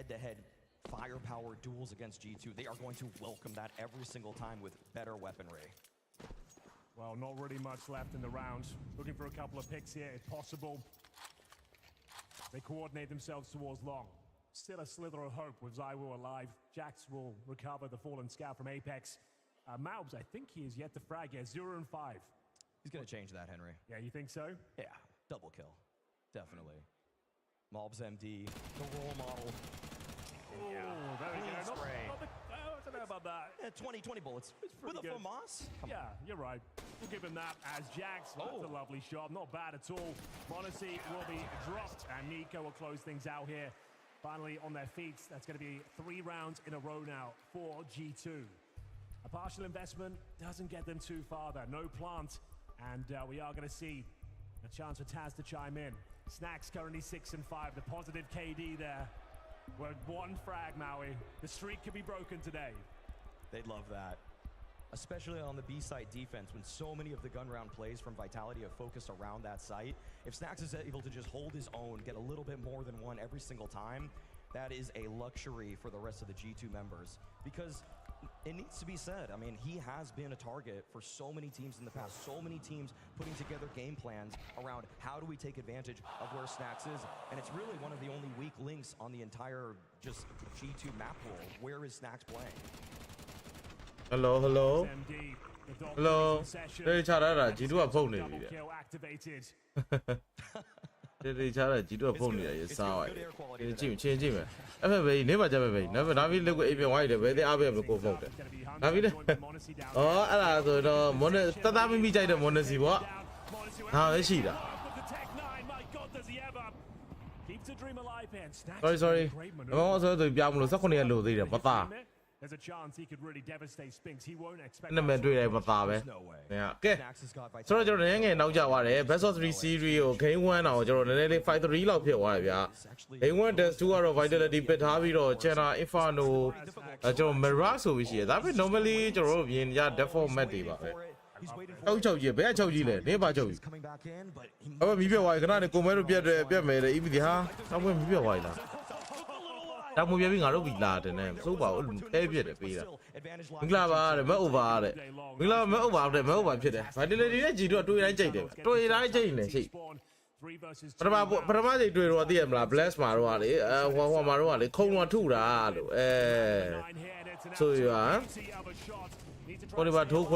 head-to-head firepower duels against G2, they are going to welcome that every single time with better weaponry. Well, not really much left in the round. Looking for a couple of picks here, if possible. They coordinate themselves towards long. Still a slither of hope with Zywoo alive. Jax will recover the fallen scout from Apex. Melbet, I think he is yet to frag. Yeah, 0 and 5. He's going to change that, Henry. Yeah, you think so? Yeah, double kill. Definitely. Melbet MD, the role model. Yeah, very good. Spray. I don't know about that. Yeah, 20 bullets. With a FAMAS? Yeah, you're right. We'll give him that as Jax. That's a lovely shot. Not bad at all. Monacy will be dropped, and Nico will close things out here. Finally on their feet. That's going to be 3 rounds in a row now for G2. A partial investment doesn't get them too far there. No plant. And we are going to see a chance for Taz to chime in. SpeXtres currently 6 and 5. The positive KD there. We're 1 frag, Maui. The streak could be broken today. They'd love that. Especially on the B site defense, when so many of the gun round plays from Vitality are focused around that site. If SpeXtres is able to just hold his own, get a little bit more than 1 every single time, that is a luxury for the rest of the G2 members. Because it needs to be said, I mean, he has been a target for so many teams in the past, so many teams putting together game plans around how do we take advantage of where SpeXtres is. And it's really one of the only weak links on the entire just G2 map world. Where is SpeXtres playing? Hello. They charge G2 a phone. They charge G2 a phone. Yes, sorry. Change. Never. Now we look even wider. Where they are able to go for it. Now we Tadami be the Monacy. What? How is she? Sorry. Also, the Biamulo Sakonia Lodi, but there's a chance he could really devastate SpeXtres. He won't expect no way. Yeah. Okay. So you're doing now Java, best of 3 series, okay, 1 hour, you're 5-3 love here. They want the 2 hour Vitality bit Haviro, Chena, Infano, Meraso, which is that normally Jorobian, yeah, therefore Mediva. Oh, you bear Joe, neighbor Joe. Oh, maybe why can I come over to made even the ha? I won't be a while. That movie being a little bit lad and so about heavy at Peter. We love the over it. We love over the mobile. I didn't do it. Do it. But about it, do it. Bless Marwali, Marwali, Coma 2. So you are. What about 2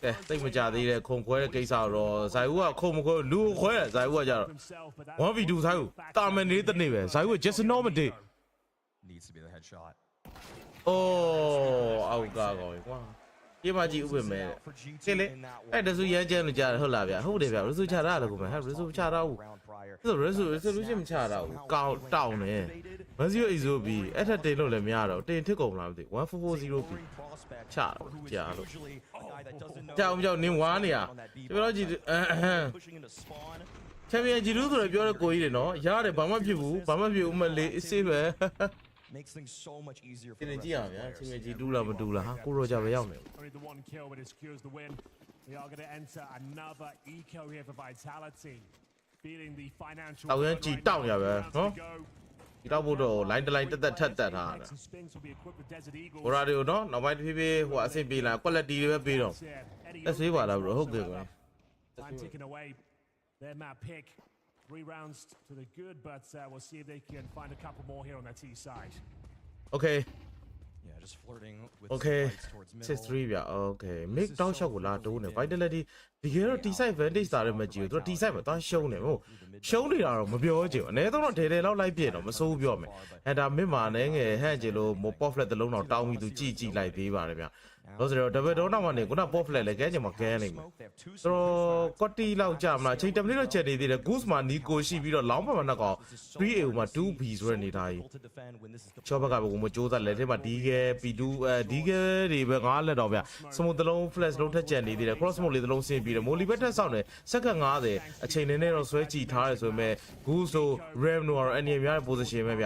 Yeah, think we are the conquer case out or Zaiwa Comco, do where Zaiwa. What we do, so dominate the neighbors. I would just normally Needs to be the headshot. Oh, God. You might do women. Kill it. I just young Jar Holavia. Who they have to chat out of have to chat out. The resolution chat out. Go down here. Once you is be at a day, no, let me out. They take over 140 chat. Tell me your name one year. Tell me, you do the pure go in, no? Yard, Bama view, Malay, saver. Makes things so much easier for the rest of the the Only the 1 kill, but it secures the win. We are going to enter another eco here for Vitality. Feeling the financial down, line the line that hard. What are you know? Now, might be what I say be like quality. Let's see what I hope they're going. Time ticking away. Their map pick. 3 rounds to the good, but we'll see if they can find a couple more here on that T side. Okay. Yeah, just flirting with okay. 6-3 yeah. Okay. Make down shot will not do it. Vitality. The hero T side advantage started with you. T side but don't show them. Oh, show me our mobile. Never not tell it out like beer. I'm so beyond me. And I'm meaning a Angelo more popular the loan or down with GG like the Varia. Those are the don't want to go up popular like any mechanic. So, Cotti Lau Jam, like Chita Little Cherry, the Guzman, Nico, she be a lumber and a call. 3 2 piece when it die. Chobaga, Mojosa, let him a digger, digger, the Bengal of ya. Some of the long flesh don't touch any, the cross molly, the long same be the molly better sound. Second are they a chain and arrow sweaty tires with me, Gusto, Rem or any of your position, maybe.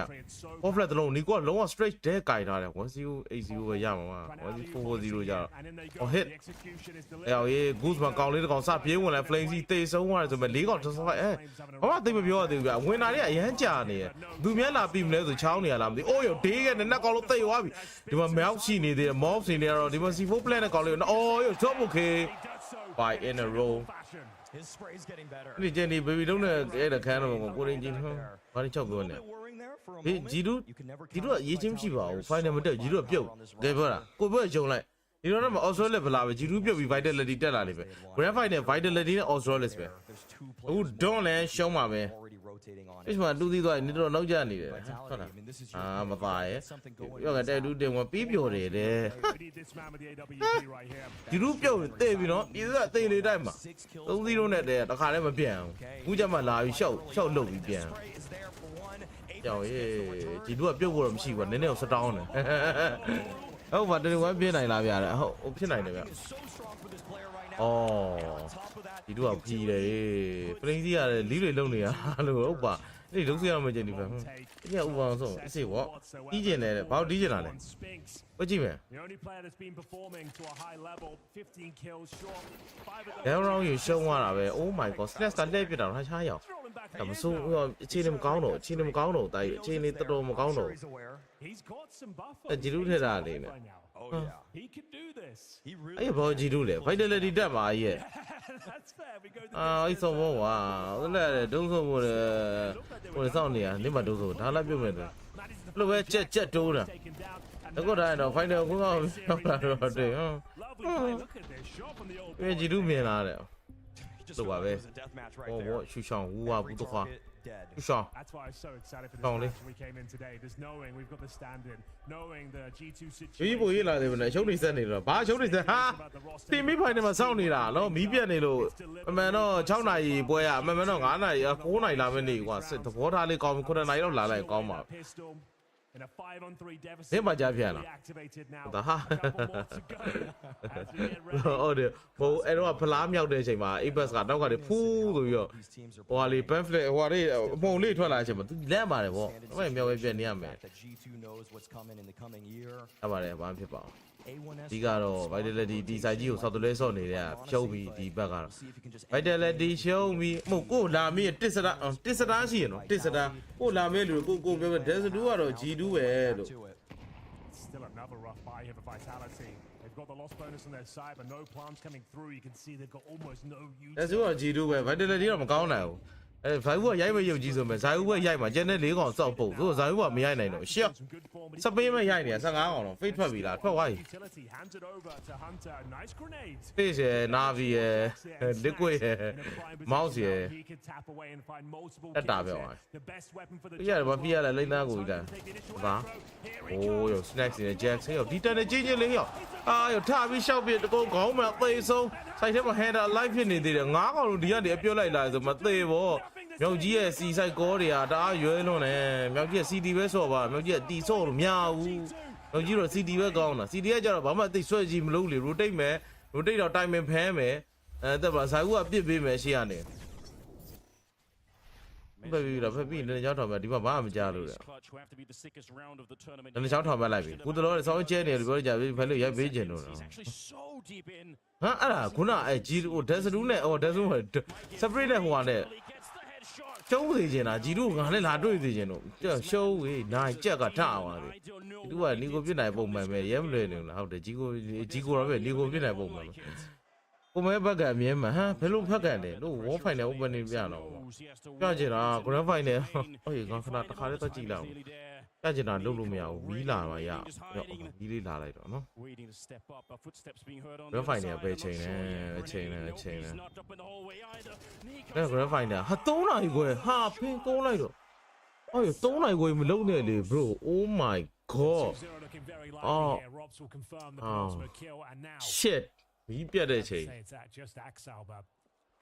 Popular the long, Nico, long straight deck guy. Once you, as you were young, 1 4 0. လို့ကြတော့ And in they go. Oh hit The execution is အဲ့ delivered. ဟေး goose မှာကောင်းလေးတစ်ကောင်စပြေးဝင်လာ flame စီတေးဆုံးသွားတယ်ဆိုပေမဲ့၄ကောင်တစ်ဆိုင်ဘာမှသိမပြောရသေးဘူးဗျဝင်တာတွေကအရန်ကြာနေတယ်သူများလာပြီမလဲဆိုချောင်းနေရလားမသိအိုးရောဒေးကနဲ့နှစ်ကောင်လုံးသိသွားပြီဒီမှာ melt ရှိနေသေးတယ် mob စီနေတော့ဒီမှာ C4 plan နဲ့ကောင်လေးအော်ရော job okay by in a row His spray is getting better. ဒီကျန်ဒီ baby လုံးနဲ့အဲ့ဒါခန်းတော့ကိုရင်းချင်းဘာလို့ချောက်ပြောနေဒီဂျီဒူဒီတို့အရေးချင်းမရှိပါဘူး final မတက်ဂျီတို့ပြုတ်ကဲပြောတာကိုပြောရုံလိုက်ဒီတော့မှ Australia ဗလာပဲဂျီဒူပြုတ်ပြီး vitality တက်လာနေပဲ grand final vitality နဲ့ Australia ပဲအခု don't လဲရှုံးပါပဲအဲ့မှာတူးသီးသွားနေတော့နောက်ကျနေတယ်ဟုတ်လားအာမပါရဲ့ပြောကတဲ့တူးတင်ဝင်ပြီးပြော်တယ်တဲ့ ဒီလူပြုတ်တေးပြီးတော့ပြည်သူကတေးလေးတိုက်မှာ3-0နဲ့တည်းတခါလည်းမပြန်ဘူးအခုကျမှလာပြီးရှောက်လုပ်ပြီးပြန်ကြောက်ရေးဒီလူကပြုတ်ဖို့တော့မရှိဘူးနည်းနည်းတော့စတောင်းတယ်ဟုတ်ပါတယ်ဝမ်းပြင်းနိုင်လားဗျာဟုတ်ဖြစ်နိုင်တယ်ဗျအော်ဒီလူကဖြီးတယ်ပရင်းစီရတယ်လီးတွေလုံနေရလို့ဟုတ်ပါအဲ့ဒီလုံးစရမကျင်ဒီပဲဒီကဥပအောင်ဆုံးအစ်စေဘောတီးကျင်တယ်ဘာလို့တီးကျင်တာလဲဝကြည့်မယ် The only player that's been performing to a high level, 15 kills short. 5 round ယူရှုံးသွားတာပဲ Oh my god stress ကလှည့်ပြတာတော့ထားရအောင်ဒါမဆိုးအခြေအနေမကောင်းတော့အခြေအနေမကောင်းတော့တိုက်အခြေအနေတော်တော်မကောင်းတော့ He's got some buffer. ဂျီလူထက်တာလေးနဲ့ Oh yeah. He can do this. He အဲ့ really ဘောဂျီလူလေ vitality တက်ပါရဲ့ That's fair. We go to အဲ့ဆုံးဘောကွာဟုတ်လားဒုံးဆုံးဘောလေဟိုစောင့်နေရနေမဒုံးဆုံးဒါလည်းပြုတ်မယ်ဆိုလို့ပဲကြက်တိုးတာ taken down. အခုတိုင်းတော့ final ကိုတော့လာတော့တယ်ဟ Lovely play. Look at this shot from the old ဲဂျီလူမြင်လာတယ် just Look, felt like babe. it was a death match right ဟော there. ဘောရှူရှောင်းဝူဝါဘူးတော့ခွာ Every target dead. ရှူရှောင်း That's why I'm so excited for this Don't match leave. we came in today. Just knowing we've got the stand-in, knowing the G2 ဒီ situation. ပိုရေးလာတယ်ဗနဲ့ရှုံးနေစက်နေတော့ဘာရှုံးနေစက်ဟာတင်မိဖိုင်နေမှာစောင့်နေတာနော်မီးပြတ်နေလို့အမှန်တော့6နာရီပွဲရအမှန်တော့9နာရီ9နာရီလာမနေကွာစစ်သဘောထားလေးကောင်းပြီ9နာရီတော့လာလိုက်ကောင်းပါ Pistol in a 5-on-3 deficit. သင်ပါကြပြန်လား Reactivated now. ဒါဟာ A couple more to go as we get ready. ဟုတ်တယ်ဟိုအဲ့တော့ဖလားမြောက်တဲ့အချိန်မှာ Apex ကတောက်ကနေဖူးဆိုပြီးတော့ These teams are ဟိုဟာလေး pamphlet ဟိုဟာလေးအမုံလေးထွက်လာတဲ့အချိန်မှာသူလန့်ပါတယ်ဗောအဲ့မဲ့မြောက်ပဲပြနေရမယ် that G2 knows what's coming in the coming year. အဲ့ပါတယ်ဘာမှဖြစ်ပါဘူး A1S ဒီကတော့ vitality ဒီ site ကြီးကိုစောက်တလဲစော့နေတဲ့ဖြုံးပြီးဒီဘက်ကတော့ see if you can just vitality ရှုံးပြီးမဟုတ်ကိုလာမင်းတစ်စတာရှိရနော်တစ်စတာကိုလာမင်းလူကိုပြော Desert ကတော့ G2 ပဲလို့ to it. Still another rough buy here for Vitality. They've got the loss bonus on their side, but no plants coming through. You can see they've got almost no use. Desert က G2 ပဲ vitality တော့မကောင်းနိုင်ဘူးအဲဇိုင်ဦးကရိုက်မရုပ်ကြီးဆိုမဲ့ဇိုင်ဦးပဲရိုက်မှာကျန်တဲ့၄កောင်စောက်ပုတ်ဆိုဇိုင်ဦးကမရိုက်နိုင်တော့ရှက် Some good form. စပေးမရိုက်နေ15កောင်တော့ fake ထွက်ပြီလားထွက်သွားပြီ Utility hands it over to Hunter. Nice grenade. Space ရယ် Navi ရယ် Liquid ရယ် Mouse ရယ် He could tap away and find multiple တက်တာ kills ပဲ here. ဟော The best weapon for the ပြရတယ်မပြရလဲလိမ့်သားကိုကြီးလားဘာအိုးရော snacks နဲ့ Jack ဆေးရောဒီတန်နဲ့ချင်းချင်းလေးရောအာရောထပြီးရှောက်ပြတကုန်းခေါင်းမှာသေဆုံးစိုက်ထဲမှာ Hunter live ဖြစ်နေသေးတယ်9កောင်လုံးဒီကနေအပြုတ်လိုက်လာဆိုမသေးဘောမြောက်ကြီးရဲ့ C site ကောတွေကတအားရွဲလွန်းတယ်မြောက်ကြီးရဲ့ CD ပဲဆော့ပါမြောက်ကြီးကတီဆော့လို့မရဘူးမြောက်ကြီးတော့ CD ပဲကောင်းတာ CD ကကြတော့ဘာမှသိဆွဲကြည့်မလုပ်လေ rotate မယ် rotate တော့ timing ဖမ်းမယ်တက်ပါဇာကူကပြစ်ပေးမယ်ရှေ့ကနေပဲပြီးတော့ဖက်ပြီးလည်းကြောက်ထောင်မယ်ဒီမှာဘာမှမကြားလို့လေလည်းကြောက်ထောင်မယ်လိုက်ပြီကုသလောဆောင်းကျဲနေလို့ပြောကြပြီဖက်လို့ရိုက်ပေးခြင်းလို့နော်ဟာအဲ့ဒါခုနအဲ့ဂျီဟိုဒက်စတူးနဲ့ဟိုဒက်စတူးစပရိတ်နဲ့ဟိုဟာနဲ့ကျုံးသေးခြင်းလားဂျီတို့ငါလည်းလာတွေ့သေးခြင်းတို့ရှုံးဝေးနိုင်ကြက်ကထသွားပြီသူကနီကိုပြစ်နိုင်ပုံမှန်ပဲရဲမလွယ်နေလားဟုတ်တယ်ဂျီကိုတော့ပဲနီကိုပြစ်နိုင်ပုံမှန်ကိုမဲဘက်ကအမြဲမှဟမ်ဘယ်လိုဖက်ကန်တယ်လို့ wall final opening ပြတော့ပြချင်တာ grand final ဟေးငါခဏတစ်ခါလေးတော့ကြည့်လိုက်ပြချင်တာလုပ်လို့မရဘူးမီးလာပါရမီးလေးလာလိုက်တော့နော် grand final ပဲချိန်နေအဲ့ grand final ဟာ3နာရီခွဲဟာဖင်းကုန်းလိုက်တော့အော်3နာရီခွဲမလုံးနဲ့လေ bro oh my god Oh. Robs will confirm the penultimate kill, and now shit မီးပြတ်တဲ့ချိန် say it's at just Axel, but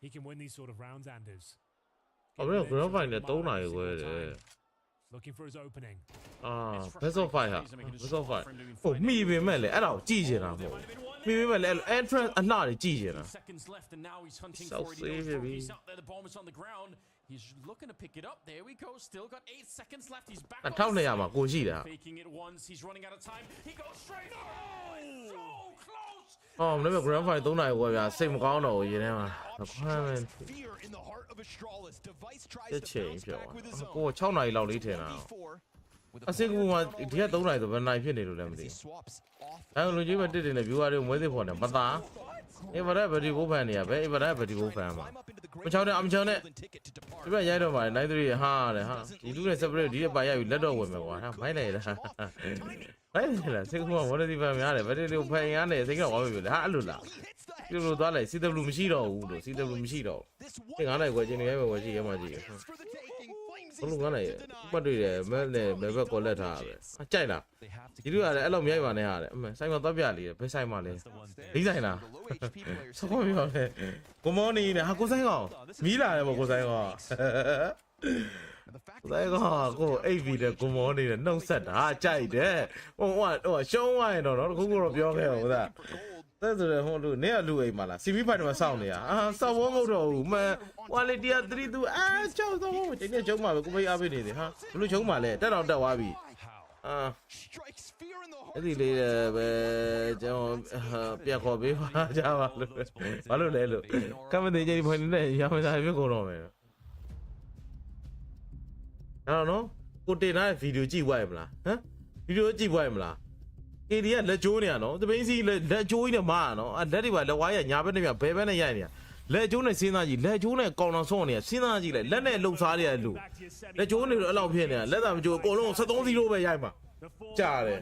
he can win these sort of rounds, Anders. အော်ဘယ် grand final 3နာရီခွဲတယ် Looking for his opening. best of 5ဟာ best of 5ဟိုမိပေမဲ့လေအဲ့ဒါကိုကြည့်ချင်တာမဟုတ်မိပေမဲ့လေ entrance အလှတွေကြည့်ချင်တာ Seconds left, and now he's hunting So for it. He knows safe, baby. he's out there. The bomb is on the ground. He's looking to pick it up. There we go. Still got 8 seconds left. He's back. 1200မှာကိုရှိတာ Faking it once. He's running out of time. He goes straight. Oh, so close. Oh, I'm never grand fight 3 နိုင်ကွာစိတ်မကောင်းတော့ဘူးရင်းထဲမှာခွမ်းမယ်တစ်ချိန်ပြောကို6နိုင်လောက်လေးထင်တာအစင်ကူမှာဒီက3နိုင်ဆိုဘယ်နိုင်ဖြစ်နေလို့လဲမသိဘူးအဲလူကြီးမတစ်တင်နေ viewer တွေမွေးသေးဖို့နဲ့မသားအေးဗရက်ဗဒီကိုဖန်နေရပဲအေးဗရက်ဗဒီကိုဖန်မှာမချောင်းနဲ့အမချောင်းနဲ့ဒီဘက်ရိုက်တော့ပါနိုင်3ဟာတဲ့ဟာဒီလူနဲ့ separate ဒီပါရိုက်ပြီးလက်တော့ဝင်မယ်ကွာဟာမိုင်းလိုက်တာဘယ်လဲစိတ်ကူမှာမော်ဒယ်ဒီဖန်များတယ်ဗဒီလေးဖန်ရမ်းနေစိတ်ကဝါမပြောလေဟာအဲ့လိုလားဒီလိုသွားလိုက် CW မရှိတော့ဘူးလို့ CW မရှိတော့ဒီ9နိုင်ကွာချင်းနေရဲပဲကွာရှိရမှကြည့်ဘလို့9နိုင်ပတ်တွေ့တယ်မဲနဲ့မဲဘက်ကောလက်ထားပဲကြိုက်လားဒီလိုရတယ်အဲ့လိုမြိုက်ပါနဲ့ဟာတဲ့အမေဆိုင်မှာသွားပြလေဘယ်ဆိုင်မှာလဲဒီဆိုင်လားဆောင်းပြောတယ်ကိုမောနီနဲ့ဟာကိုဆိုင်ကောင်မီးလာတယ်ပေါ့ကိုဆိုင်ကောင်ဆိုင်ကောင်ကို8V တဲ့ကိုမောနီနဲ့နှုတ်ဆက်တာကြိုက်တယ်ဟိုရှုံးသွားရင်တော့ခုတော့ပြောခဲ့အောင်သားတဲ့ဆိုတော့ဟိုလူနေရလူအိမ်မှာလား CV ဖိုင်မှာစောင့်နေရစောက်ဝမဟုတ်တော့ဘူးမကွာလီတီယာ3 2ချောက်တော့ဒီနေ့ကျုံးမှာပဲကိုမေးအားပေးနေတယ်ဟာဘလို့ကျုံးမှာလဲတက်တော့တက်သွားပြီအဲ့ဒီလေးပဲကျွန်တော်ပြတ်ခေါ်ပေးပါကြပါလို့ဘာလို့လဲလို့ကမ္ဘာတင်ကြီးဖွင့်နေရမစားပြကုန်တော့မယ်အဲ့တော့ကိုတင်ထားတဲ့ဗီဒီယိုကြည့်ဝိုင်းမလားဟမ်ဗီဒီယိုကြည့်ဝိုင်းမလားKD ကလက်ကျိုးနေရနော်တပိန်းစီလက်ကျိုးကြီးနဲ့မာနော်လက်တွေပါလက်ဝါးရညာဘက်နဲ့ဘဲဘက်နဲ့ရိုက်နေရလက်ကျိုးနဲ့စဉ်းစားကြည့်လက်ကျိုးနဲ့ကောင်းအောင်ဆော့နေရစဉ်းစားကြည့်လိုက်လက်နဲ့လှုပ်ရှားနေရလူလက်ကျိုးနေတော့အဲ့လောက်ဖြစ်နေတာလက်သာမကျိုးအကုန်လုံး73-0ပဲရိုက်မှာကြားတယ်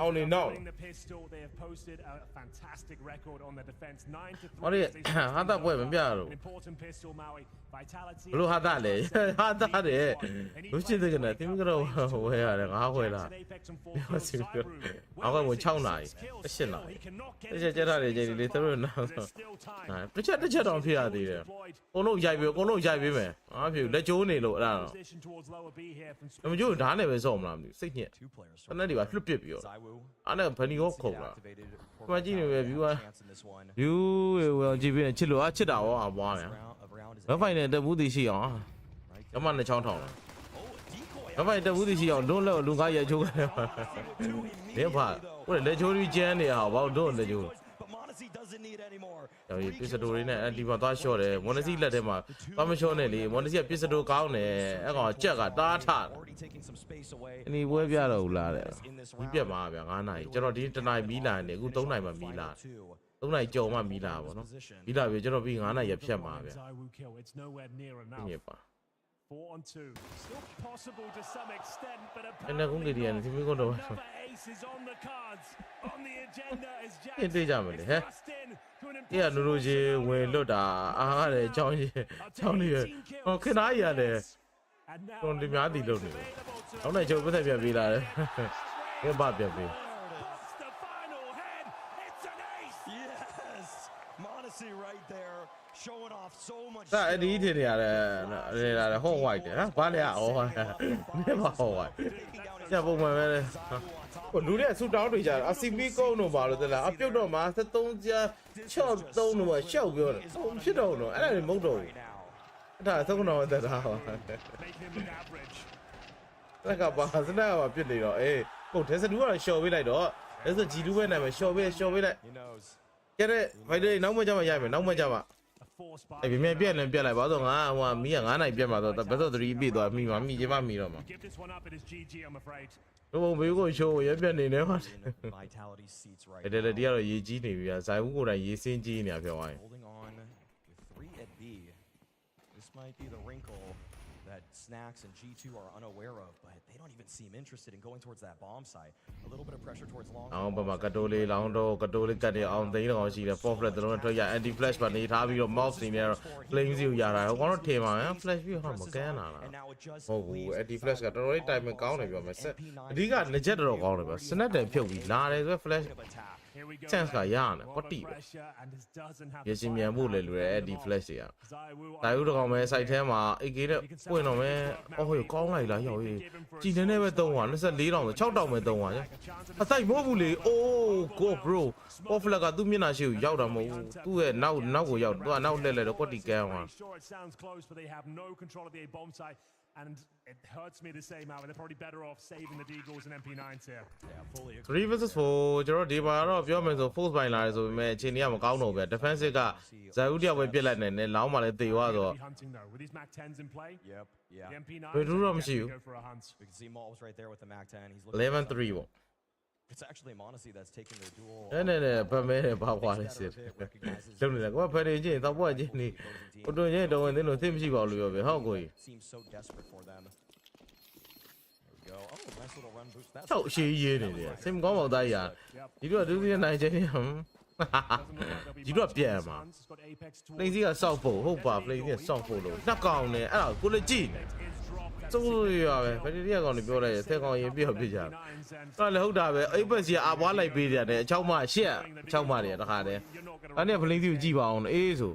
အောင်နေတော့ဟောဒီဟာတာပွဲမပြတော့ဘလို့ဟာတာလဲဟာတာတယ်လူချင်းတဲ့ကနေတင်းကတော့ဝဲရတယ်ငါဝဲလာပြောစီပြောအောက်က6နာရီ8နာရီတစ်ချက်ကြက်ထားတယ်ကြည်လေးတို့နောက်တစ်ချက်တော့ဖြစ်ရသေးတယ်အကုန်လုံးရိုက်ပြီးမယ်အားဖြစ်လက်ကျိုးနေလို့အဲ့ဒါတော့မကျိုးဓာတ်နဲ့ပဲစော့မလားမသိစိတ်ညစ်တနက်ဒီပါလွတ်ပစ်ပြီးတော့အဲ့ဒါဘယ်နီကိုခုံလာမှကြည့်နေပဲ view ကြည့်ပြီးချစ်လို့ချစ်တာရောအပွားမယ်ဘယ်ဖိုင်နဲ့တက်ဘူးတည်ရှိအောင်ရမနဲ့ချောင်းထောင်လာဘယ်ဖိုင်တက်ဘူးတည်ရှိအောင်လုံးလောက်လူကားရိုက်ချိုးခဲ့တယ်ဘာဟိုလက်ချိုးကြီးကျန်းနေဟာဘာလို့လက်ချိုးဒီပစ္စတိုလေးနဲ့ဒီမှာသွားရှော့တယ်မွန်နစီလက်ထဲမှာသွားမရှော့နဲ့လေမွန်နစီကပစ္စတိုကောင်းတယ်အဲ့ကောင်ကြက်ကတားထအနီပွဲပြတော့ဘူးလားတဲ့ဒီပြက်မှာဗျာ9နာရီကျွန်တော်ဒီတနာရီမီးလာနေအခု3နာရီမှမီးလာ3နာရီကြော်မှမီးလာပါတော့မီးလာပြီကျွန်တော်ပြီး9နာရီရဖြတ်မှာဗျာညစ်ပါအဲ့ကုန်းကြီးရနေဒီမျိုးကတော့အဲ့တေးကြမယ်လေဟဲ့ဒီကနူလိုကြီးဝင်လွတ်တာအားရတယ်အကြောင်းကြီးဟောခဏကြီးရတယ်တွန်ဒီများတီလို့နေတယ်နောက်နေ့ချုပ်ပတ်သက်ပြန်ပြေးလာတယ်ဘယ်ဘာပြန်ပြေးဒါအဒီထင်နေရတယ်ဟော့ဝိုက်တယ်ဟာဘာလဲဟော့ဝိုက်နေပါဟော့ဝိုက်ညပုံမှန်ပဲဟိုလူတွေဆူတောင်းတွေကြတာအစီမီကုန်းတော့ပါလို့တလားအပြုတ်တော့မှာ73ကျ63တော့မှရှောက်ပြောတယ်ဖြစ်တော့တော့အဲ့ဒါတွေမဟုတ်တော့ဘူးအဲ့ဒါသုံးတော့တက်တာပါလက်ကပါစနာကပြစ်နေတော့အေးဟုတ်တယ်စတူကတော့ရှော်ပေးလိုက်တော့အဲ့ဆိုဂျီလူပဲနိုင်မယ်ရှော်ပေးလိုက်ကဲတဲ့ဗိုက်တွေနောက်မှကြမှာရိုက်မယ်နောက်မှကြမှာအဲ့ပြင်းပြက်လိုက်ပါတော့ငါဟိုမီးက9နိုင်ပြက်မှာတော့ဘယ်တော့3ပြည့်သွားမိချင်မှမိတော့မှာဘုံဘေးကိုရှိုးရပြက်နေနေပါအဲ့ဒါဒီကတော့ရေကြီးနေပြီဗျာဇိုင်ဦးကိုယ်တိုင်ရေစင်းကြီးနေတာပြောရင်that Snacks and G2 are unaware of, but they don't even seem interested in going towards that bomb site. A little bit of pressure towards long. အောင်ပါမကတိုလေးလောင်းတော့ကတိုလေးကတ်နေအောင်သိန်းတော့ရှိတယ် 4 flat တုံးထွက်ရ anti flash ပါနေထားပြီးတော့ mouse နေတော့ flame စီကိုရတာကောတော့ထင်ပါရဲ့ flash ပြီးတော့မကန်းလာလားဟုတ်ဘူး anti flash ကတော်တော်လေး timing ကောင်းတယ်ပြောမယ်ဆက်အဓိကလက်ချက်တော်တော်ကောင်းတယ်ပြော snap တယ်ဖြုတ်ပြီးလာတယ်ဆို flash chance ကရရတယ်ကွတီပဲရစီမြန်ဖို့လေလူရဲ့ဒီ flash တွေကတိုင်ဦးတကောင်ပဲ site ထဲမှာ AK နဲ့ပွင့်တော့မယ်အော်ဟိုကောင်းလိုက်လားရောက်ရေးကြည်နေပဲ3ဟာ24တောင်ဆို6တောင်ပဲ3ဟာအစိုက်မဟုတ်ဘူးလေ oh go bro off flag ကသူ့မျက်နှာရှိကိုရောက်တာမဟုတ်ဘူးသူ့ရဲ့နောက်ကိုရောက်သူကနောက်လှည့်တော့ကွတီကန်းသွား And it hurts me to say, Malbet, they're probably better off saving the Deagles and MP9s here. Yeah, fully agree. 3 versus 4ကျွန်တော်ဒီမှာတော့ပြောမယ်ဆို force ပိုင်းလာတယ်ဆိုပေမဲ့အခြေအနေကမကောင်းတော့ပဲ defensive ကဇာဦးတယောက်ပဲပြစ်လိုက်နိုင်တယ်လောင်းမှလည်းတေသွားဆိုတော့ Hunting though, with these Mac 10s in play. Yep, yeah. The MP9. ဘယ်လိုတော့မရှိဘူး Go for a hunt. We can see Mal's right there with the Mac 10. He's looking 11-3 ပေါ့ It's actually Monacy that's taking the duel. နဲ့ဗတ်မဲနဲ့ဘာခွာလဲစစ်လုံးနေတယ်ကိုကဖယ်နေချင်းတော့ပွားချင်းနေကိုတွင်ချင်းတော်ဝင်သိလို့သိမရှိပါဘူးလို့ပြောပဲဟုတ်ကိုကြီး Seems so desperate for them. There we go. Oh, nice little run boost. That's ချောက်ရှိရေးနေတယ်စိတ်မကောင်းပါဘူးသားကြီးဒီတော့ဒုတိယနိုင်ချင်းဒီတော့ပြန်မှာ play စီကစောက်ဖို့ဟုတ်ပါ play စီကစောက်ဖို့လို့နှက်ကောင်နေအဲ့ဒါကိုလည်းကြည့်နေစိုးရပဲဘယ်တည်းကောင်တွေပြောလိုက်ရဆက်ကောင်ရင်ပြောပြကြတယ်အဲ့လည်းဟုတ်တာပဲအိပ်ပက်စီကအပွားလိုက်ပေးတယ်အချောက်မရှက်ချောက်မတွေတခါတည်းအဲ့နဲ့ play စီကိုကြည့်ပါအောင်အေးဆို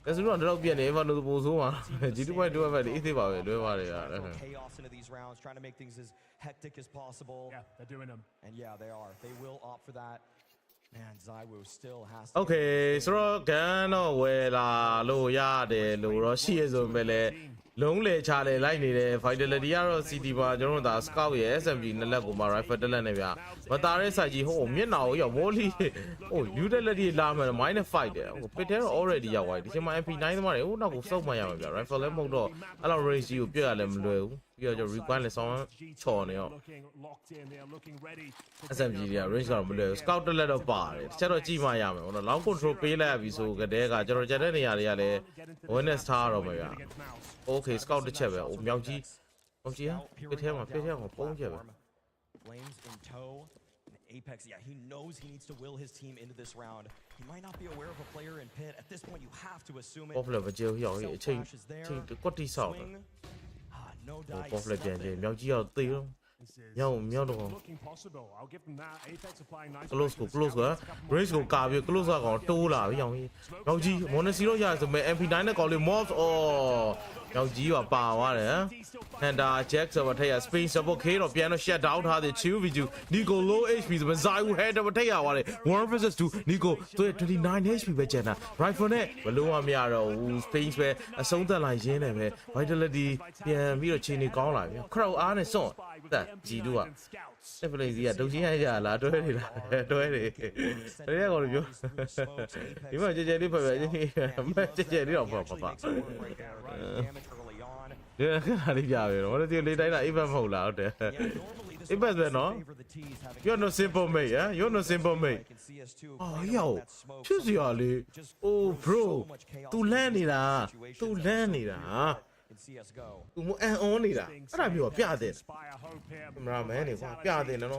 ဒါဆိုတော့တော့ပြန်နေဘာလို့ပို့ဆိုးမှာ G2.2 ပဲအေးသေးပါပဲလွဲပါတယ်အဲ့ chaos into these rounds, trying to make things as hectic as possible. Yeah, they're doing them. And yeah, they are. They will opt for that. Man, Zywoo still has to. Okay ဆိုတော့ကန်တော့ဝယ်လာလို့ရတယ်လို့တော့ရှိရဆိုပေမဲ့လုံးလေချလေလိုက်နေတဲ့ Vitality ကတော့ CT ပါကျွန်တော်တို့ဒါ Scout ရဲ့ SMG နှစ်လက်ကိုမှ Rifle တစ်လက်နဲ့ဗျမတာတဲ့ site ကြီးဟိုမျက်နှာကိုရောက် Volley ဟို Utility လာမယ် -5 တယ်ဟို Pit ထဲတော့ already ရောက်သွားပြီဒီချိန်မှာ MP9 သမားတွေဟိုနောက်ကိုစုပ်မှရမှာဗျ Rifle လည်းမဟုတ်တော့အဲ့လောက် range ကြီးကိုပြရလည်းမလွယ်ဘူးပြီးတော့ကျွန်တော် require လည်းဆောင်းချော်နေရော SMG တွေက range ကတော့မလွယ်ဘူး Scout တစ်လက်တော့ပါတယ်တချက်တော့ကြည့်မှရမယ်ဟိုတော့ long control ပေးလိုက်ရပြီဆိုကြတဲ့ကကျွန်တော်ကြတဲ့နေရာတွေကလည်း awareness ထားရတော့မှာဗျ Okay Scout တစ်ချက်ပဲဟိုမြောက်ကြီးဟာပြထဲမှာပုံးချက်ပဲ Flames in tow. Apex, yeah, he knows he needs to will his team into this round. He might not be aware of a player in pit. At this point, you have to assume it. Popular ပဲကြောက်ရောက်အချိန်ကွက်တီဆောက် No dice. Popular ပြန်မြောက်ကြီးရောက်သေးတော့မြောက်တော့ close ကို range ကိုကာပြီး close ကောင်တိုးလာပြီအောင်ကြီးမြောက်ကြီး Monacy တော့ရဆိုမဲ့ MP9 နဲ့ကောင်လေး Mobs မြောက်ကြီးကပါသွားတယ် Panda Jack ဆိုတော့ထက်ရ Space support K တော့ပြန်တော့ shut down ထားတယ် 2v2 Nico low HP ဆိုမဲ့ Zywoo head တော့ထက်ရသွားတယ် 1 versus 2 Nico သူ29 HP ပဲကျန်တာ Rifle နဲ့ဘလို့မရတော့ဘူး Space ပဲအဆုံးသက်လိုက်ရင်းနဲ့ပဲ Vitality ပြန်ပြီးတော့ချိန်နေကောင်းလာပြီ Crowd အားနဲ့စွန့်တက်ကြည်တို့က Play စီကဒုံချင်းရလားတွဲနေလားတွဲနေတကယ်ကောင်ပြောဒီမှာကြဲလေးဖက်ပဲကြဲလေးတော့ပေါ့ပါဒီကလေးပြပဲတော့ဒီလေးတိုင်းတာ event မဟုတ်လားဟုတ်တယ် event ပဲနော် you're no simple mate you're no simple mate ယောချစ်စရာလေး oh bro သူလန်းနေတာသူမအန်အောနေတာအဲ့ဒါမျိုးပြတယ်ကင်မရာမန်နေကွာပြတယ်နော်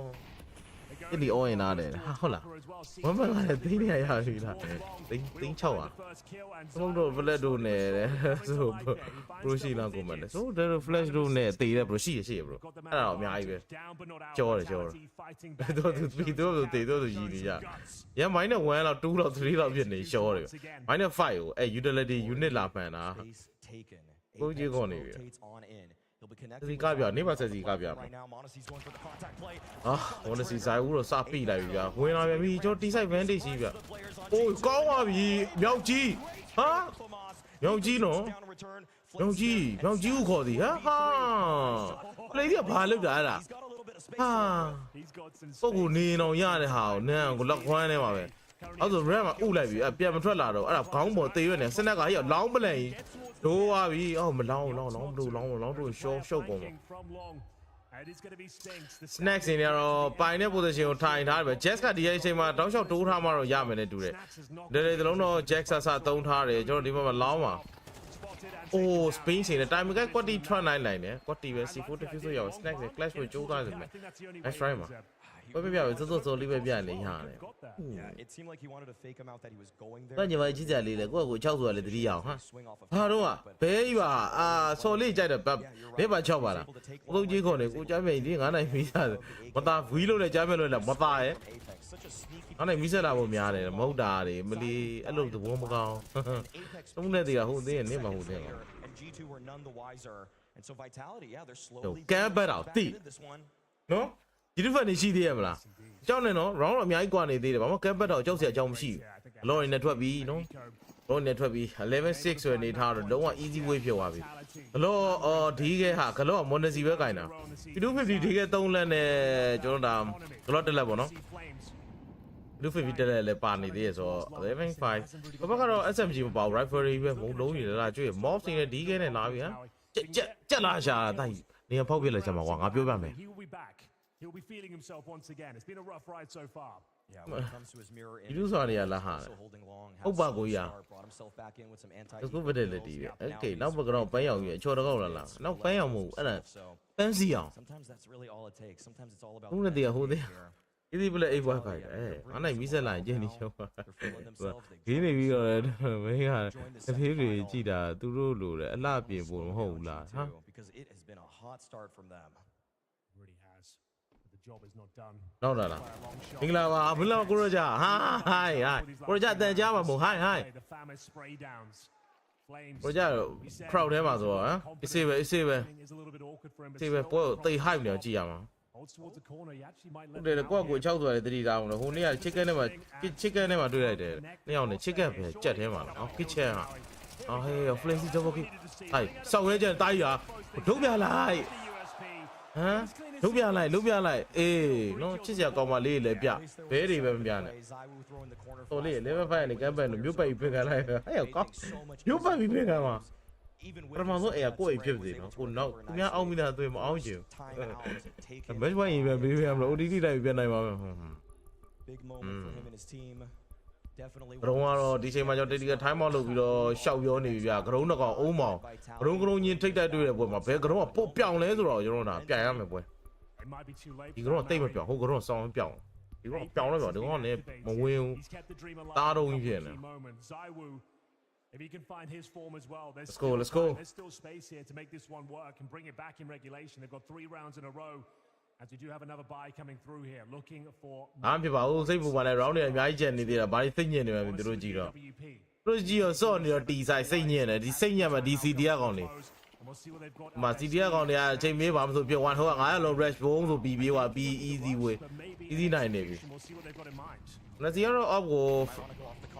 ဒီလီအော်ရင်နားတယ်ဟာဟုတ်လားဝမ်းပန်းကလည်းသိနေရပြီလားသိန်း6อ่ะသုံးတော့ flash တို့နဲ့ဆို pro ရှိလားကိုမလဲဆိုဒါ flash တို့နဲ့တည်တယ် bro ရှိရ bro အဲ့ဒါတော့အများကြီးပဲကြောတယ်တော့သူပြီးတော့တည်တော့ရည်နေရရ -1 လောက်2လောက်3လောက်ဖြစ်နေရှောတယ် -5 ကိုအဲ utility unit လာမှန်တာကိုကြီးကောနေပြီဒီကပြနေပါစစီကပြမှာMonacy ဇိုင်းဦးတော့စပိလိုက်ပြီဗျာဝင်လာပြန်ပြီကျွန်တော် T-side vantage ကြီးဗျာအိုးကောင်းပါပြီမြောက်ကြီးဟာမြောက်ကြီးနော်မြောက်ကြီးကိုခေါ်သည်ဟာ play ကဘာလုပ်တာအဲ့ဒါဟာပုတ်ကိုနေအောင်ရတဲ့ဟာကိုနန်းကိုလက်ခွမ်းထဲမှာပဲအဲ့ဆို ram မှာဥလိုက်ပြီအပြန်မထွက်လာတော့အဲ့ဒါခေါင်းပေါ်တေးရွက်နေစနက်ကဟိုလောင်းပလန်ကြီးဒိုးသွားပြီအော်မလောင်းတို့ရှုပ်ကုန်မှာ Snacks နေတော့ပိုင်တဲ့ position ကိုထိုင်ထားတယ်ပဲ Jax ကဒီအချိန်မှာတောက်လျှောက်တိုးထားမှတော့ရမယ်နဲ့တူတယ်ဒီတလုံးတော့ Jax ဆာသုံးထားတယ်ကျွန်တော်ဒီမှာလောင်းပါအိုး Spain နေတယ် time က quality try နိုင်တယ် quality ပဲ C4 diffuse ဆိုရအောင် Snacks နဲ့ clash ကိုကြိုးစားတယ်မယ် Let's try မှာပဲပြစောလေးပဲပြနေရတယ် It seemed like he wanted to fake him out that he was going there. ဘာညီမကြီးကြလေးလေကို6ဆိုတာလေတတိရအောင်ဟာဘာတော့ဘဲကြီးပါဆော်လေးကြိုက်တယ်ဘဲပါ6ပါလားကိုကြီးခေါ်နေကိုကြားမယ်ဒီ9နိုင်မီးစားမသားဝီးလို့လည်းကြားမယ်လို့လည်းမသားရဲ့9နိုင်မီးစားတာပေါ့များတယ်မဟုတ်တာတွေမလီအဲ့လိုသဘောမကောင်းသုံးနေသေးတာဟုတ်သေးရဲ့နေမှာဟုတ်သေးတယ် G2 were none the wiser. And so Vitality, yeah, they're slowly ကဲဘက်တော့တိနော်ဒီတစ်ဖက်နေရှိသေးရဲ့မလားကြောက်နေနော် round တော့အများကြီးကွာနေသေးတယ်ဘာမှကဲဘက်တော့ကြောက်စရာအကြောင်းမရှိဘူးလော်ရီနဲ့ထွက်ပြီနော် လုံးနဲ့ထွက်ပြီး11-6ဆိုတဲ့အနေထားတော့လုံးဝ easy way ဖြစ်သွားပြီဂလော့ဒီကဲဟာဂလော့မွန်နစီပဲကင်တာ250ဒီကဲ3လက်နဲ့ကျွန်တော်ဒါဂလော့တက်လက်ပေါ့နော်250တက်လက်လည်းပါနေသေးရဆိုတော့11-5ဘက်ကတော့ SMG မပါဘူး riflery ပဲမုံလုံးနေလားကျွေး mob စီနဲ့ဒီကဲနဲ့လာပြီဟမ်ကြက်လာရှာတိုင်းနေဖောက်ပြလိုက်ချင်မှာကွာငါပြောပြမယ် He'll be feeling himself once again. It's been a rough ride so far. Yeah, when it comes to his mirror image, ဒီလိုဆိုရလာဟာ also holding long, ဟုတ်ပါကိုကြီး brought himself back in with some anti တကူဗဒလက်တီပဲ okay နောက်ဘက်ကတော့ပန်းရောင်ကြီးအချော်တော့လာလာနောက်ပန်းရောင်မဟုတ်အဲ့ဒါပန်းစီအောင် sometimes that's really all it takes. Sometimes it's all about ဟုတ်တယ်ဟိုတဲ့ဒီပလက်အိတ်ဘွားခိုင်အားနိုင်မိဆက်လာရင်ကျင်းနေချောပါဂင်းနေပြီးတော့မင်းကတထေးတွေကြည်တာသူတို့လိုတယ်အလှပြင်ဖို့မဟုတ်ဘူးလားဟာ because it has been a hot start from them. Really has. But the job is not done. နောက်လာလားမင်္ဂလာပါဘုလားကိုရကြဟာဟိုင်းကိုရကြတန်ကြားမှာမို့ဟိုင်း The famous spray downs. Flames. ကိုရကြ crowd ထဲမှာဆိုတော့ဟမ်အစ်စေးပဲ Is a little bit awkward for him. စေးပဲကိုတိတ် hype နေကြည့်ရမှာ Holds towards the corner. He actually might ဟုတ် let တယ် him ကို out ကို here. 6ဆိုရတယ်တတိသားအောင်လို့ဟိုနေ့က chicken နဲ့မှာ chicken နဲ့မှာတွေ့လိုက်တယ်နှစ်ယောက်နဲ့ chicken ပဲကြက်ထဲမှာနော် kitchen ဟာအော်ဟေး flash double kick ဟိုက်စောက်ရဲကြတားရဒုတ်ပြလိုက် ဟမ်လုံးပြလိုက်အေးနော်ချစ်စရာကောင်းပါလေးလည်းပြဘဲတွေပဲမပြနဲ့ဟိုလေးlevel 5နဲ့ကမ်ပန်လို့မြို့ပိုက်ပြင်ခံလိုက်အဲ့ရောကောင်းမြို့ပိုက်ပြင်ခံမှာပထမဆုံးအဲ့ကိုအိမ်ဖြစ်စီနော်ကိုနောက်သူများအောင်းမိတာတွေ့မအောင်ချင်မက်ဝိုင်းရင်ပဲပေးရမလို့ ODD လိုက်ပြန်နိုင်ပါမယ် Big moment for him and his team. Definitely ဂရုံးကတော့ဒီချိန်မှာကျွန်တော်တေဒီက time out လုပ်ပြီးတော့ရှောက်ပြောနေပြီဗျာဂရုံးတော့ကောင်အုံးမောင်ဂရုံးချင်းထိတ်တိုက်တွေ့တဲ့ပွဲမှာဘယ်ဂရုံးကပုတ်ပြောင်းလဲဆိုတော့ကျွန်တော်ဒါပြန်ရမယ်ပွဲ It might be too late. ဒီကတော့တိတ်မပြောင်းဟိုကတော့စောင်းပြောင်းဒီကတော့ပြောင်းလဲပြောင်းဒီကတော့လည်းမဝင်ဘူး He's kept the dream alive. တားတော့ဖြစ်နေ Zaiwu, if he can find his form as well, Let's go. There's still space here to make this one work and bring it back in regulation. They've got 3 rounds in a row. As we do have another buy coming through here, looking for အားဖြစ်ပါဦးစိတ်ပူပါနဲ့ round တွေအများကြီးကျန်နေသေးတာဘာလို့စိတ်ညစ်နေမှမသိတို့ကြည့်တော့ WP. တို့ကြည့်ရောစော့နေတော့တီဆိုင်စိတ်ညစ်နေဒီစိတ်ညစ်မှာဒီ CD ရကောင်နေ And we'll see what they've got. မှာ CD ရကောင်တွေအချိန်မေးပါမဆိုပြ1ဟိုက900လုံး rush ဘုံဆိုပြီးပြေးသွားပြီး easy way easy နိုင်နေပြီ We'll see what they've got in mind. လက်စီကတော့ off ကို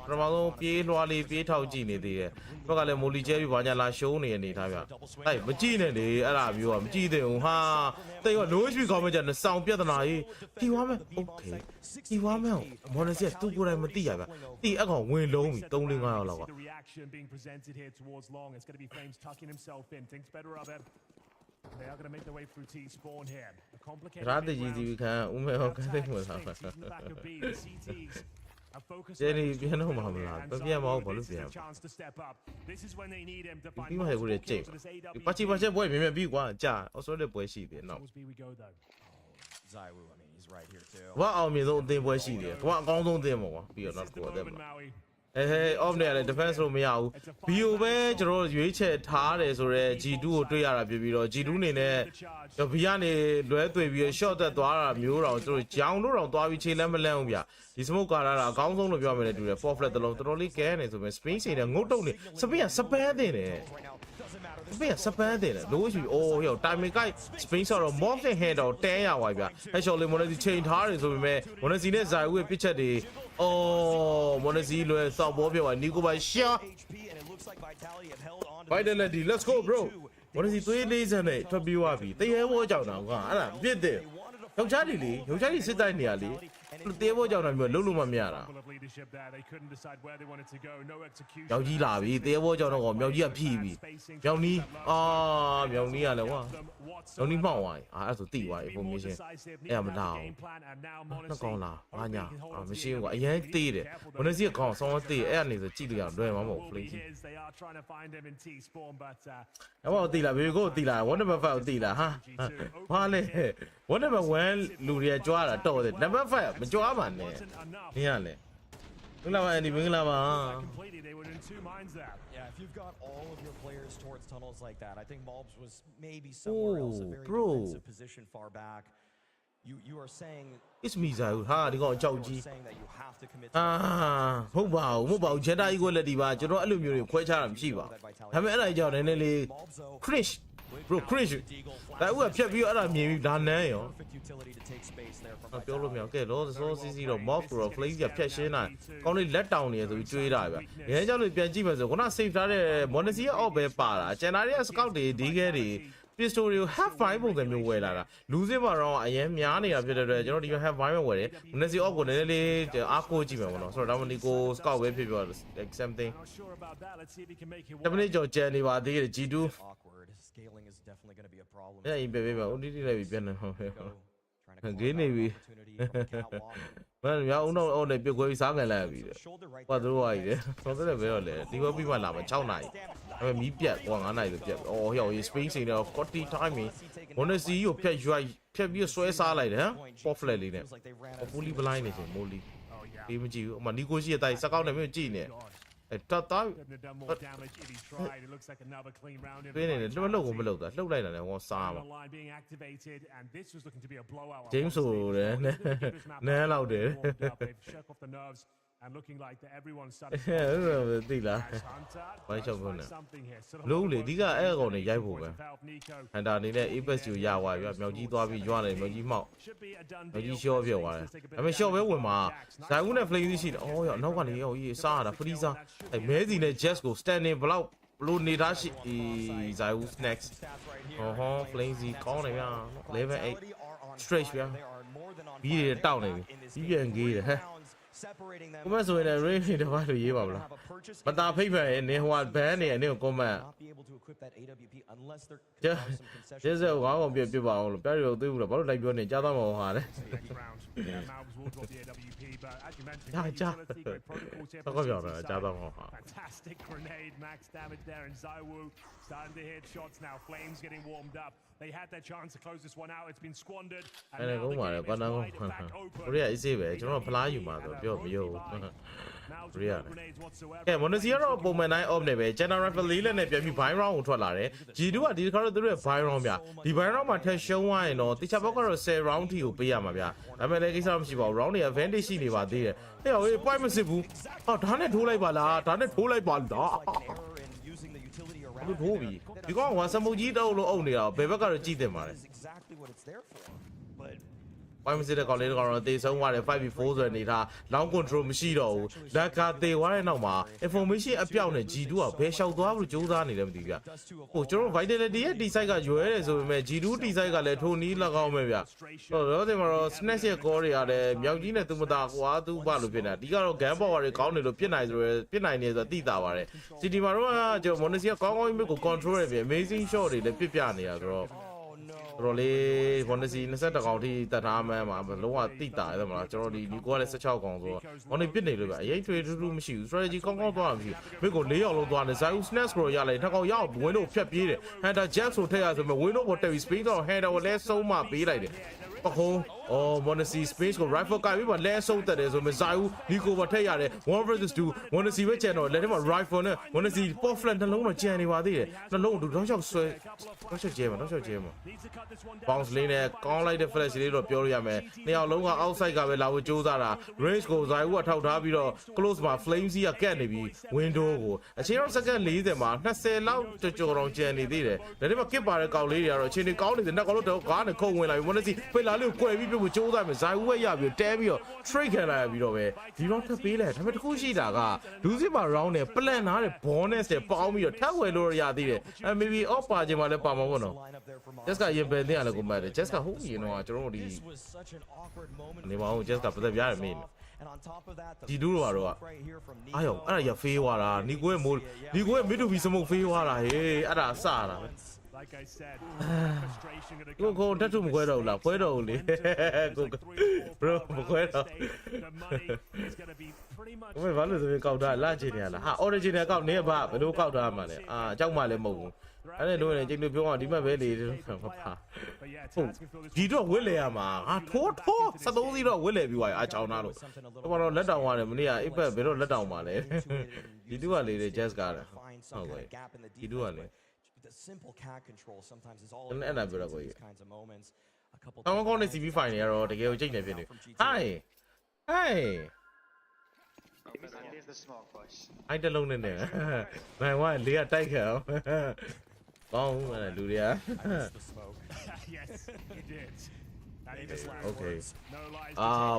ပထမဆုံးပြေးလွှားလေးပြေးထောက်ကြည့်နေသေးတယ်ဘက်ကလည်းမိုလီကျဲပြီးဘာညာလာရှုံးနေနေထားဗျအဲ့မကြည့်နဲ့လေအဲ့ဒါမျိုးကမကြည့်သင့်ဘူးဟာတိတ်က low HP ကောင်းမှကျတဲ့စောင်းပြဿနာကြီးတီဝါမယ် okay တီဝါမယ်မော်နစီကသူ့ကိုယ်တိုင်မသိရဗျတီအကောင်ဝင်လုံးပြီ3-4 ယောက်လောက်က The reaction being presented here towards Long. It's going to be Flames tucking himself in. Thinks better of it. They are going to make their way through T spawn here. A complicated ရာတကြီးကြီးခံဦးမဲဟောကတဲ့မှာလား the CTs have focused ကျဲနေပြန်တော့မှာမလားပြန်မအောင်ဘာလို့ပြန် chance to step up. This is when they need him to find ပြီးမှဟဲ့ကိုလည်းကျိတ် this AWP. ပါချီပွဲမြင်မြင်ပြီးကွာကြာအော်ဆိုတဲ့ပွဲရှိတယ်နော် Towards B we go though. Zaiwu, I mean, he's right here too. ဘာအောင်မြင်ဆုံးအသင်းပွဲရှိတယ်ကွာအကောင်းဆုံးအသင်းပေါ့ကွာပြီးတော့နောက် This is တစ်ခု the အသင်း moment, မှာ Maui. ဟဲ့ off နေရတယ် defense လို့မရဘူး BO ပဲကျွန်တော်ရွေးချက်ထားတယ်ဆိုတော့ G2 ကိုတွေ့ရတာဖြစ်ပြီးတော့ G2 အနေနဲ့ B ကနေလွဲသွေပြီး short တက်သွားတာမျိုးတော့ကျွန်တော်ကြောင်တို့တော့သွားပြီးခြေလက်မလန့်ဘူးဗျဒီ smoke ကားတာအကောင်းဆုံးလို့ပြောမယ်လေတူတယ် 4 flat တလုံးတော်တော်လေးကဲနေဆိုပေမဲ့ Spain စီနဲ့ငုတ်တုတ်နေ Spain ကစပန်းတင်တယ် Spain ကစပန်းတင်တယ်လို့ရှိအိုးဟို timing ကို Spain ဆိုတော့ mob နဲ့ hand တော့တဲရပါဗျ headshot လေး Monesi ချိန်ထားတယ်ဆိုပေမဲ့ Monesi နဲ့ Zaiwu ရဲ့ pitch ချက်တွေအော် Monesi လွယ်စောက်ဘောပြောပါနီကိုပါရှာ Vitality let's go bro Monesi သွေးလေးစံနဲ့ထွက်ပြီးသွားပြီတရေဘောကြောင်တာကွာအဲ့ဒါပြစ်တယ်ယောက်ျားတွေစစ်တိုင်းနေရလေတရေဘောကြောင်တာမျိုးလုံးလုံးမမရတာ Of leadership there. They couldn't decide where they wanted to go. No execution. ယောက်ကြီးလာပြီတရေဘောကြောင်တော့မြောက်ကြီးကဖြီးပြီမြောက်နီးမြောက်နီးကလည်းကွာမြောက်နီးမှောက်သွားပြီအဲ့ဆိုတိသွားပြီ information အဲ့မလားနှကောင်းလားဘာညာမရှိဘူးကွာအရင်သေးတယ် Monesi ကကောင်းဆောင်းသေးအဲ့အနေဆိုကြည့်လို့ရလွယ်မှာမဟုတ်ဘူး Flames They are trying to find him in T spawn, but အဲ့ဘာတိလာဘေကိုတိလာ1 number 5ကိုတိလာဟာဘာလဲ1 number 1လူတွေကကြွားတာတော့တယ် number 5မကြွားပါနဲ့ enough. နင်းရလေမင်္ဂလာပါအန်ဒီမင်္ဂလာပါ Completely, they were in 2 minds there. Yeah, if you've got all of your players towards tunnels like that, I think Malbs was maybe somewhere else, a very bro. defensive position far back. You are saying it's me ဇာဦးဟာဒီကောင်အကြောက်ကြီး saying that you have to commit ဟုတ်ပါဘူးမဟုတ်ပါဘူး gender equality ပါကျွန်တော်အဲ့လိုမျိုးတွေခွဲခြားတာမရှိပါဘူးဒါပေမဲ့အဲ့ဒါကြောင့်နည်းနည်းလေး cringe bro cringe ဒါဦးကဖြတ်ပြီးအဲ့ဒါမြင်ပြီးဒါနန်းရောပြောလို့မရကဲလောစောစီစီတော့ mob တော့ flame ကဖြတ်ရှင်းတာကောင်းလေးလက်တောင်နေရဆိုပြီးတွေးတာဗျ။ရဲကြောင့်လို့ပြန်ကြည့်မယ်ဆိုခုန save ထားတဲ့ Monacy အောက်ပဲပါတာကျန်တာတွေက scout တွေဒီခဲတွေ pistol တွေကို half fine ပုံစံမျိုးဝယ်လာတာလူစစ်မှာတော့အရင်များနေတာဖြစ်တဲ့အတွက်ကျွန်တော်ဒီ half fine ပဲဝယ်တယ် Monacy အောက်ကိုနည်းနည်းလေးအားကိုးကြည့်မယ်ပေါ့နော်ဆိုတော့ဒါမှဒီကို scout ပဲဖြစ်ပြော like something တမင်းကြော်ကျန်နေပါသေးတယ် G2 scaling is definitely going to be a problem အဲ့ရင်ပဲပါဦးဒီလည်းပြီးပြန်နေဟုတ်ဟဲ့ဂင်းနေပြီမင်းများဦးတော့အော်နေပြုတ်ခွဲပြီးစားငယ်လိုက်ပြီတဲ့ဘာသူတို့ဝါကြီးတယ်ဆောတဲ့ဘယ်တော့လဲဒီဘက်ပြီးမှလာမှာ6နာရီဒါပေမဲ့မီးပြတ်ကွာ9နာရီဆိုပြတ်အော်ဟော် space နေတော့40 time ဘွန်နစီကိုဖြတ်ရွိုက်ဖြတ်ပြီးဆွဲစားလိုက်တယ်ဟမ် pop flat လေးနဲ့ fully blind နေချင်မိုးလီဒီမကြည့်ဘူးအမနီကိုရှိရဲ့တိုင်စကောက်နေမျိုးကြည့်နေတတ်တာပြင်းနေတယ်လုံးကိုမလုပ်တာလှုပ်လိုက်တာလည်းဟောစားပါဂျိမ်းဆိုတယ်နဲလောက်တယ် and looking like that everyone's သိလားဘိုင်းချောက်ကုန်တယ်လုံးလေဒီကအဲ့ကောင်နေရိုက်ဖို့ပဲဟန်တာအနေနဲ့ Apex ကိုရသွားပြီမြောက်ကြီးသွားပြီးရွာတယ်မြောက်ကြီးမောက်မြောက်ကြီးရှော့ပြသွားတယ်ဒါပေမဲ့ရှော့ပဲဝင်မှာဇိုင်ဦးနဲ့ flame ရှိတယ်အော်ရောနောက်ကနေရောကြီးစားရတာဖရီးစားအဲ့မဲစီနဲ့ Jess ကို standing ဘလောက်ဘလို့နေသားရှိဇိုင်ဦး snacks ဟော flame စီကောင်းတယ်ဗျာlevel 8 straight ဗျာပြီးရတောက်နေပြီပြီးပြန်ကြီးတယ်ဟဲ့ကိုမဆိုရင်လည်း rain တပါးလို့ရေးပါမလားမတာဖိတ်ဖက်ရဲ့နေဟိုကဘန်းနေရဲ့နေကို comment ကျဲစဲကောင်းအောင်ပြပါအောင်လို့ပြရတော့သိဘူးလားဘာလို့လိုက်ပြောနေကြားသားမအောင်ဟာလေတော့ပြောတာကြားသားမအောင်ဟာ fantastic grenade max damage there and Zaiwu starting to hit shots now flames getting warmed up they had their chance to close this one out it's been squandered and now they go back open ကိုရီးယား easy ပဲကျွန်တော်ဖလားယူမှာဆိုပြောမရောကိုရီးယားကဲ Monacy ကတော့ပုံမှန်တိုင်း off နေပဲ general rifle လေးလက်နဲ့ပြန်ပြီး buy round ကိုထွက်လာတယ် G2 ကဒီခါတော့သူတို့ရဲ့ buy round ဗျဒီ buy round မှာထက်ရှုံးသွားရင်တော့တခြားဘက်ကတော့10 round ထိကိုပေးရမှာဗျဒါပေမဲ့လည်းကိစ္စမရှိပါဘူး round တွေ advantage ရှိနေပါသေးတယ်ဟဲ့ဟို point မစစ်ဘူးဟောဒါနဲ့ထိုးလိုက်ပါလားဒါနဲ့ထိုးလိုက်ပါလားထိုးပြီဒီကောင်ကစမုတ်ကြီးတောက်လို့အုပ်နေတာဘယ်ဘက်ကတော့ကြည့်တင်ပါလဲပိုင်းမစစ်တဲ့ကောင်လေးကတော့တေဆုံးသွားတယ် 5v4 ဆိုတဲ့အနေထား long control မရှိတော့ဘူးလက်ကတေသွားတဲ့နောက်မှာ information အပြောက်နဲ့ G2 ကဘယ်လျှောက်သွားလို့ကြိုးစားနေတယ်မသိဘူးဗျဟိုကျွန်တော် vitality ရဲ့ D-side ကရွယ်တယ်ဆိုပေမဲ့ G2 D-side ကလည်းထိုနီးလောက်အောင်ပဲဗျဟိုတော့ဒီမှာတော့ snatch ရဲ့ core တွေရတယ်မြောက်ကြီးနဲ့သူမသားကွာသူ့ဘလို့ဖြစ်နေတာဒီကတော့ gun power တွေကောင်းနေလို့ပြစ်နိုင်ဆိုရယ်ပြစ်နိုင်နေဆိုတော့တိတာပါတယ် City မှာတော့ကျွန်တော် Monacy ကကောင်းကောင်းကြီးကို control ရပြီ amazing shot တွေလည်းပြစ်ပြနေတာဆိုတော့တော်လေး Monacy 20ကောင်ထိတတ်ထားမှန်းမှာလုံးဝတိတာတယ်မလားကျွန်တော်ဒီနီကိုကလည်း16ကောင်ဆိုတော့ဟောနေပြစ်နေလို့ဗျအရင်ထွေထူးထူးမရှိဘူး strategy ကောင်းကောင်းသွားမှာမရှိဘူးမိကို4ယောက်လုံးသွားတယ် Zaiu snatch ကိုရလိုက်တစ်ကောင်ရောက် window ဖြတ်ပြေးတယ် Hunter Jack ဆိုထည့်ရဆိုမဲ့ window ပေါ်တက်ပြီး space တော့ Hunter ကိုလည်းဆုံးမပေးလိုက်တယ်ပခုံးအော် Monacy space ကို rifle ကိုက်ပြီးပါလဲဆုံးတက်တယ်ဆိုမဲ့ Zaiu နီကိုပါထည့်ရတယ် 1 versus 2 Monacy ပဲကျန်တော့လက်ထဲမှာ rifle နဲ့ Monacy pop flat နှလုံးတော့ကျန်နေပါသေးတယ်နှလုံးတို့တော့ချောက်ဆွဲတော့ချောက်ကျဲမှာတော့ချောက်ကျဲမှာ bounce လေးနဲ့ကောင်းလိုက်တဲ့ flash လေးတော့ပြောလို့ရမယ်နှစ်ယောက်လုံးက outside ကပဲလာဖို့ကြိုးစားတာ range ကို Zaiu ကထောက်ထားပြီးတော့ close မှာ flame စီးကကတ်နေပြီး window ကိုအချိန်တော့ second 40မှာ20လောက်ကြော်တော့ကျန်နေသေးတယ်ဒါပေမဲ့ kit ပါတဲ့ကောင်လေးတွေကတော့အချိန်တွေကောင်းနေတယ်နှစ်ကောင်လုံးတော့ကားနဲ့ခုံဝင်လာပြီး Monacy ဖိလာလေးကိုကွယ်ပြီးပြဖို့ကြိုးစားမယ် Zaiu ပဲရပြီးတဲပြီးတော့ trade ခံလာရပြီးတော့ပဲဒီ round ထပ်ပေးလိုက်ဒါပေမဲ့တခုရှိတာကလူစစ်ပါ round နဲ့ plan ထားတဲ့ bonus တွေပေါင်းပြီးတော့ထပ်ဝယ်လို့ရသေးတယ်maybe off ပါခြင်းမှာလည်းပါမှာပေါ့နော် Just ကရင်ပယ်တင်ရလဲကိုမှတ်တယ် Just ကဟုတ်ရင်တော့ကျွန်တော်တို့ဒီနေမအောင် Just ကပတ်သက်ပြရတယ်မင်းဒီဒူးတော့ကတော့အားရောအဲ့ဒါရဖေးသွားတာနီကိုရဲ့မိုးနီကိုရဲ့မစ်တူဘီစမုတ်ဖေးသွားတာဟေးအဲ့ဒါစတာပဲကိုတက်ထူမခွဲတော့ဘူးလားခွဲတော့ဘူးလေကို bro မခွဲတော့ဘယ်ဘာလို့ဆိုကောက်တာလာချင်နေရလားဟာ original ကောက်နေဘာဘယ်လိုကောက်တာမှလဲအာအကြောက်မှလည်းမဟုတ်ဘူးအဲ့ဒါလို့လည်းကျင်းလို့ပြောအောင်ဒီမဲ့ပဲလေမပါဟုတ်ဒီတော့ဝစ်လေရမှာဟာထိုး73စီတော့ဝစ်လေပြီးသွားရအချောင်းသားလို့တော့လက်တောင်ရတယ်မနေ့ကအိပ်ဘက်ဘယ်တော့လက်တောင်ပါလဲဒီတူကလေ Jazz ကားတယ်ဟုတ်ကဲ့ဒီတူကလေthe simple cat control sometimes is all and I better go kinds of moments ကောင်းကောင်းနဲ့ CP file နေရတော့တကယ်ကိုကြိတ်နေဖြစ်နေ Hi Hi Leave the smoke, boys. အိုက်တလုံးနဲ့နိုင်ဝါလေးကတိုက်ခဲ့အောင်ကောင်းတယ်လူတွေက Yes, he did. And he just last Okay. words. No lies.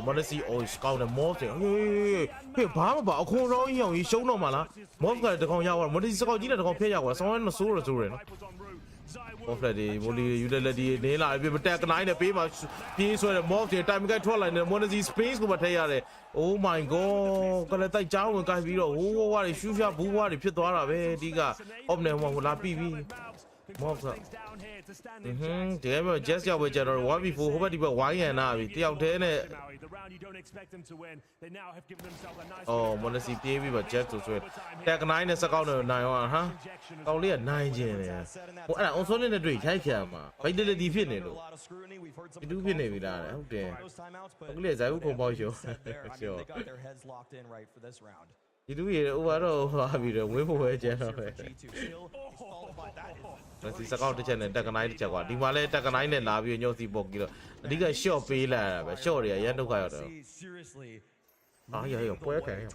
မနစီအိုစကောင်းတယ်မော့တယ်ဟေးဘာမှမပါအခုံတော့ကြီးအောင်ရှုံးတော့မှာလားမော့ကတကောင်ရောက်တော့မနစီစကောက်ကြီးနဲ့တကောင်ဖျက်ရောက်တော့ဆောင်းရဆိုးရနော် မော့ဖလက်ဒီမိုလီယူတယ်လက်ဒီနေလာပြတက်ကနိုင်နဲ့ပေးမှာပြေးဆွဲတယ်မော့တွေတိုင်မကထွက်လိုက်တယ်မော်နစီစပေးစ်ကိုမထည့်ရတယ် Oh my god ကလည်းတိုက်ချောင်းဝင်ကိုက်ပြီးတော့ဟိုးဝါးတွေရှူးရှားဘူးဝါးတွေဖြစ်သွားတာပဲဒီကအော့နေဟိုလာပြီးမော့ကဒီကမှာ just ရောက်ပဲကြတော့ 1v4 ဟိုဘက်ဒီဘက်ဝိုင်းရန်နာပြီတယောက်တည်းနဲ့မော်နစီပြေးပြီးတော့ just ဆိုဆွဲတက်နိုင်နဲ့စကောက်နဲ့နိုင်အောင်ဟာကောင်းလေးကနိုင်ခြင်းတယ်ဟိုအဲ့ဒါ on solid နဲ့တွေ့ခိုက်ခံမှာ vitality ဖြစ်နေလို့ဒီတူးဖြစ်နေပြီလားဟုတ်တယ်အခုလေဇိုင်းဦးခုံပေါက်ရှုံးကျော်ဒီတူးရေ over တော့ဟာပြီးတော့ဝင်းဖို့ပဲကျန်တော့တယ်မစီစကောက်တစ်ချက်နဲ့တက်ကနိုင်တစ်ချက်ကွာဒီမှာလဲတက်ကနိုင်နဲ့လာပြီးညှော့စီပုတ်ပြီးတော့အဓိက short ပေးလာတာပဲ short တွေကရန်ဒုက္ခရောက်တယ်Ah, yeah, puede caer.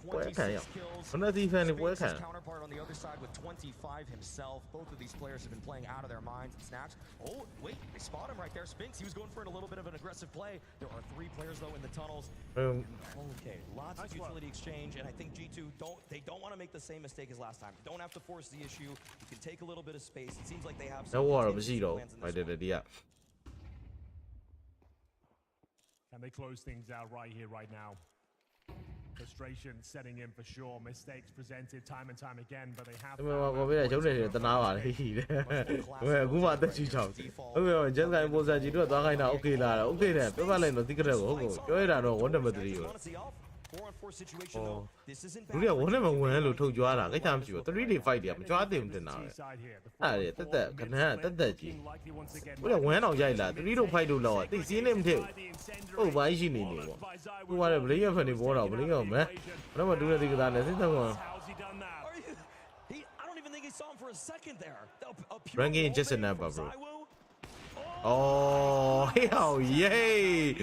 Una defense puede caer. Counterpart on the other side with 25 himself. Both of these players have been playing out of their minds. Snaps. Oh, wait, they spot him right there. Spinks, he was going for a little bit of an aggressive play. There are 3 players though in the tunnels. Okay, lots of utility exchange, and I think G2 don't want to make the same mistake as last time. You don't have to force the issue. You can take a little bit of space. It seems like they have some plans in this one. Can they close things out right here, right now? Frustration setting in for sure. Mistakes presented time and time again, but they have. ကိုပြည့်ချုံနေတယ်တနာပါလေဟီတယ်အခုမှအသက်ကြီးချောင်းဟုတ်ကဲ့ဂျက်ဆိုင်ပုံစံကြီးတို့သွားခိုင်းတာ okay လား okay တယ်ပြပလိုက်တော့တိကရက်ကိုဟုတ်ကိုပြောရတာတော့1 number 3ကိုလူတွေက1 number 1လို့ထုတ်ကြွားတာကိစ္စမရှိဘူး3 day fight တွေကမကြွားသိဘူးတင်တာပဲအဲ့ဒါတက်ခဏတက်ကြီးဘယ်1အောင်ရိုက်လာ3တို့ fight လို့လောက်တိစင်းနေမထည့်ဟုတ်ဘာရှိနေနေပေါ့ဟိုကလည်းဘလင်းရဖန်နေပေါ်တော့ဘလင်းရောမန်းတော့မတူတဲ့ဒီကစားနဲ့စိတ်သက်ဝင် Ranking just a number, bro. Oh, hell yeah!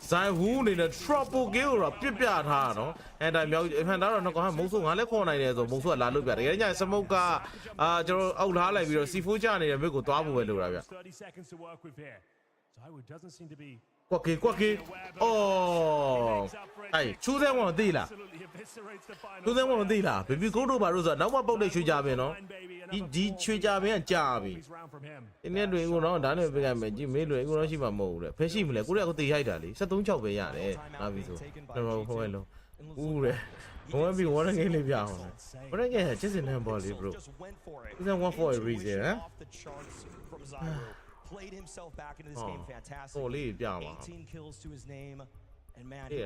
ဆိုင်ဝူးနေတဲ့ triple kill တော့ပြပြထားတော့အဲ့ဒါမြောက်ဖန်တာတော့တော့မုံဆိုငါလည်းခေါ်နိုင်တယ်ဆိုမုံဆိုကလာလို့ပြတကယ်ညစမုတ်ကကျွန်တော်အောက်ထားလိုက်ပြီးတော့ C4 ချနေတဲ့ဘက်ကိုသွားဖို့ပဲလိုတာဗျကွက်ကေအော်အဲ့ချူးစဲဝင်သိလားချူးစဲဝင်သိလားဘေဘီကိုတို့ဘာလို့ဆိုတော့နောက်မှပုတ်တဲ့ရွှေကြပင်နော်ဒီရွှေကြပင်ကကြာပြီဒီနေ့တွင်ကိုတော့ဒါနဲ့ပြကြမယ်ကြည့်မေးလို့ကိုတော့ရှိမှာမဟုတ်ဘူးတဲ့ဖဲရှိမလဲကိုရကိုတေးရိုက်တာလေ73-6ပဲရတယ်ငါပြီဆိုတော့ဟိုပဲလုံးဦးတယ်ဘုံပြီးဝါရငယ်လေးပြအောင်ဝါရငယ်ကျစ်စင်နံပါတ်လေး bro is that one for a reason played himself back into this game fantastic. 18 kills to his name. And man, he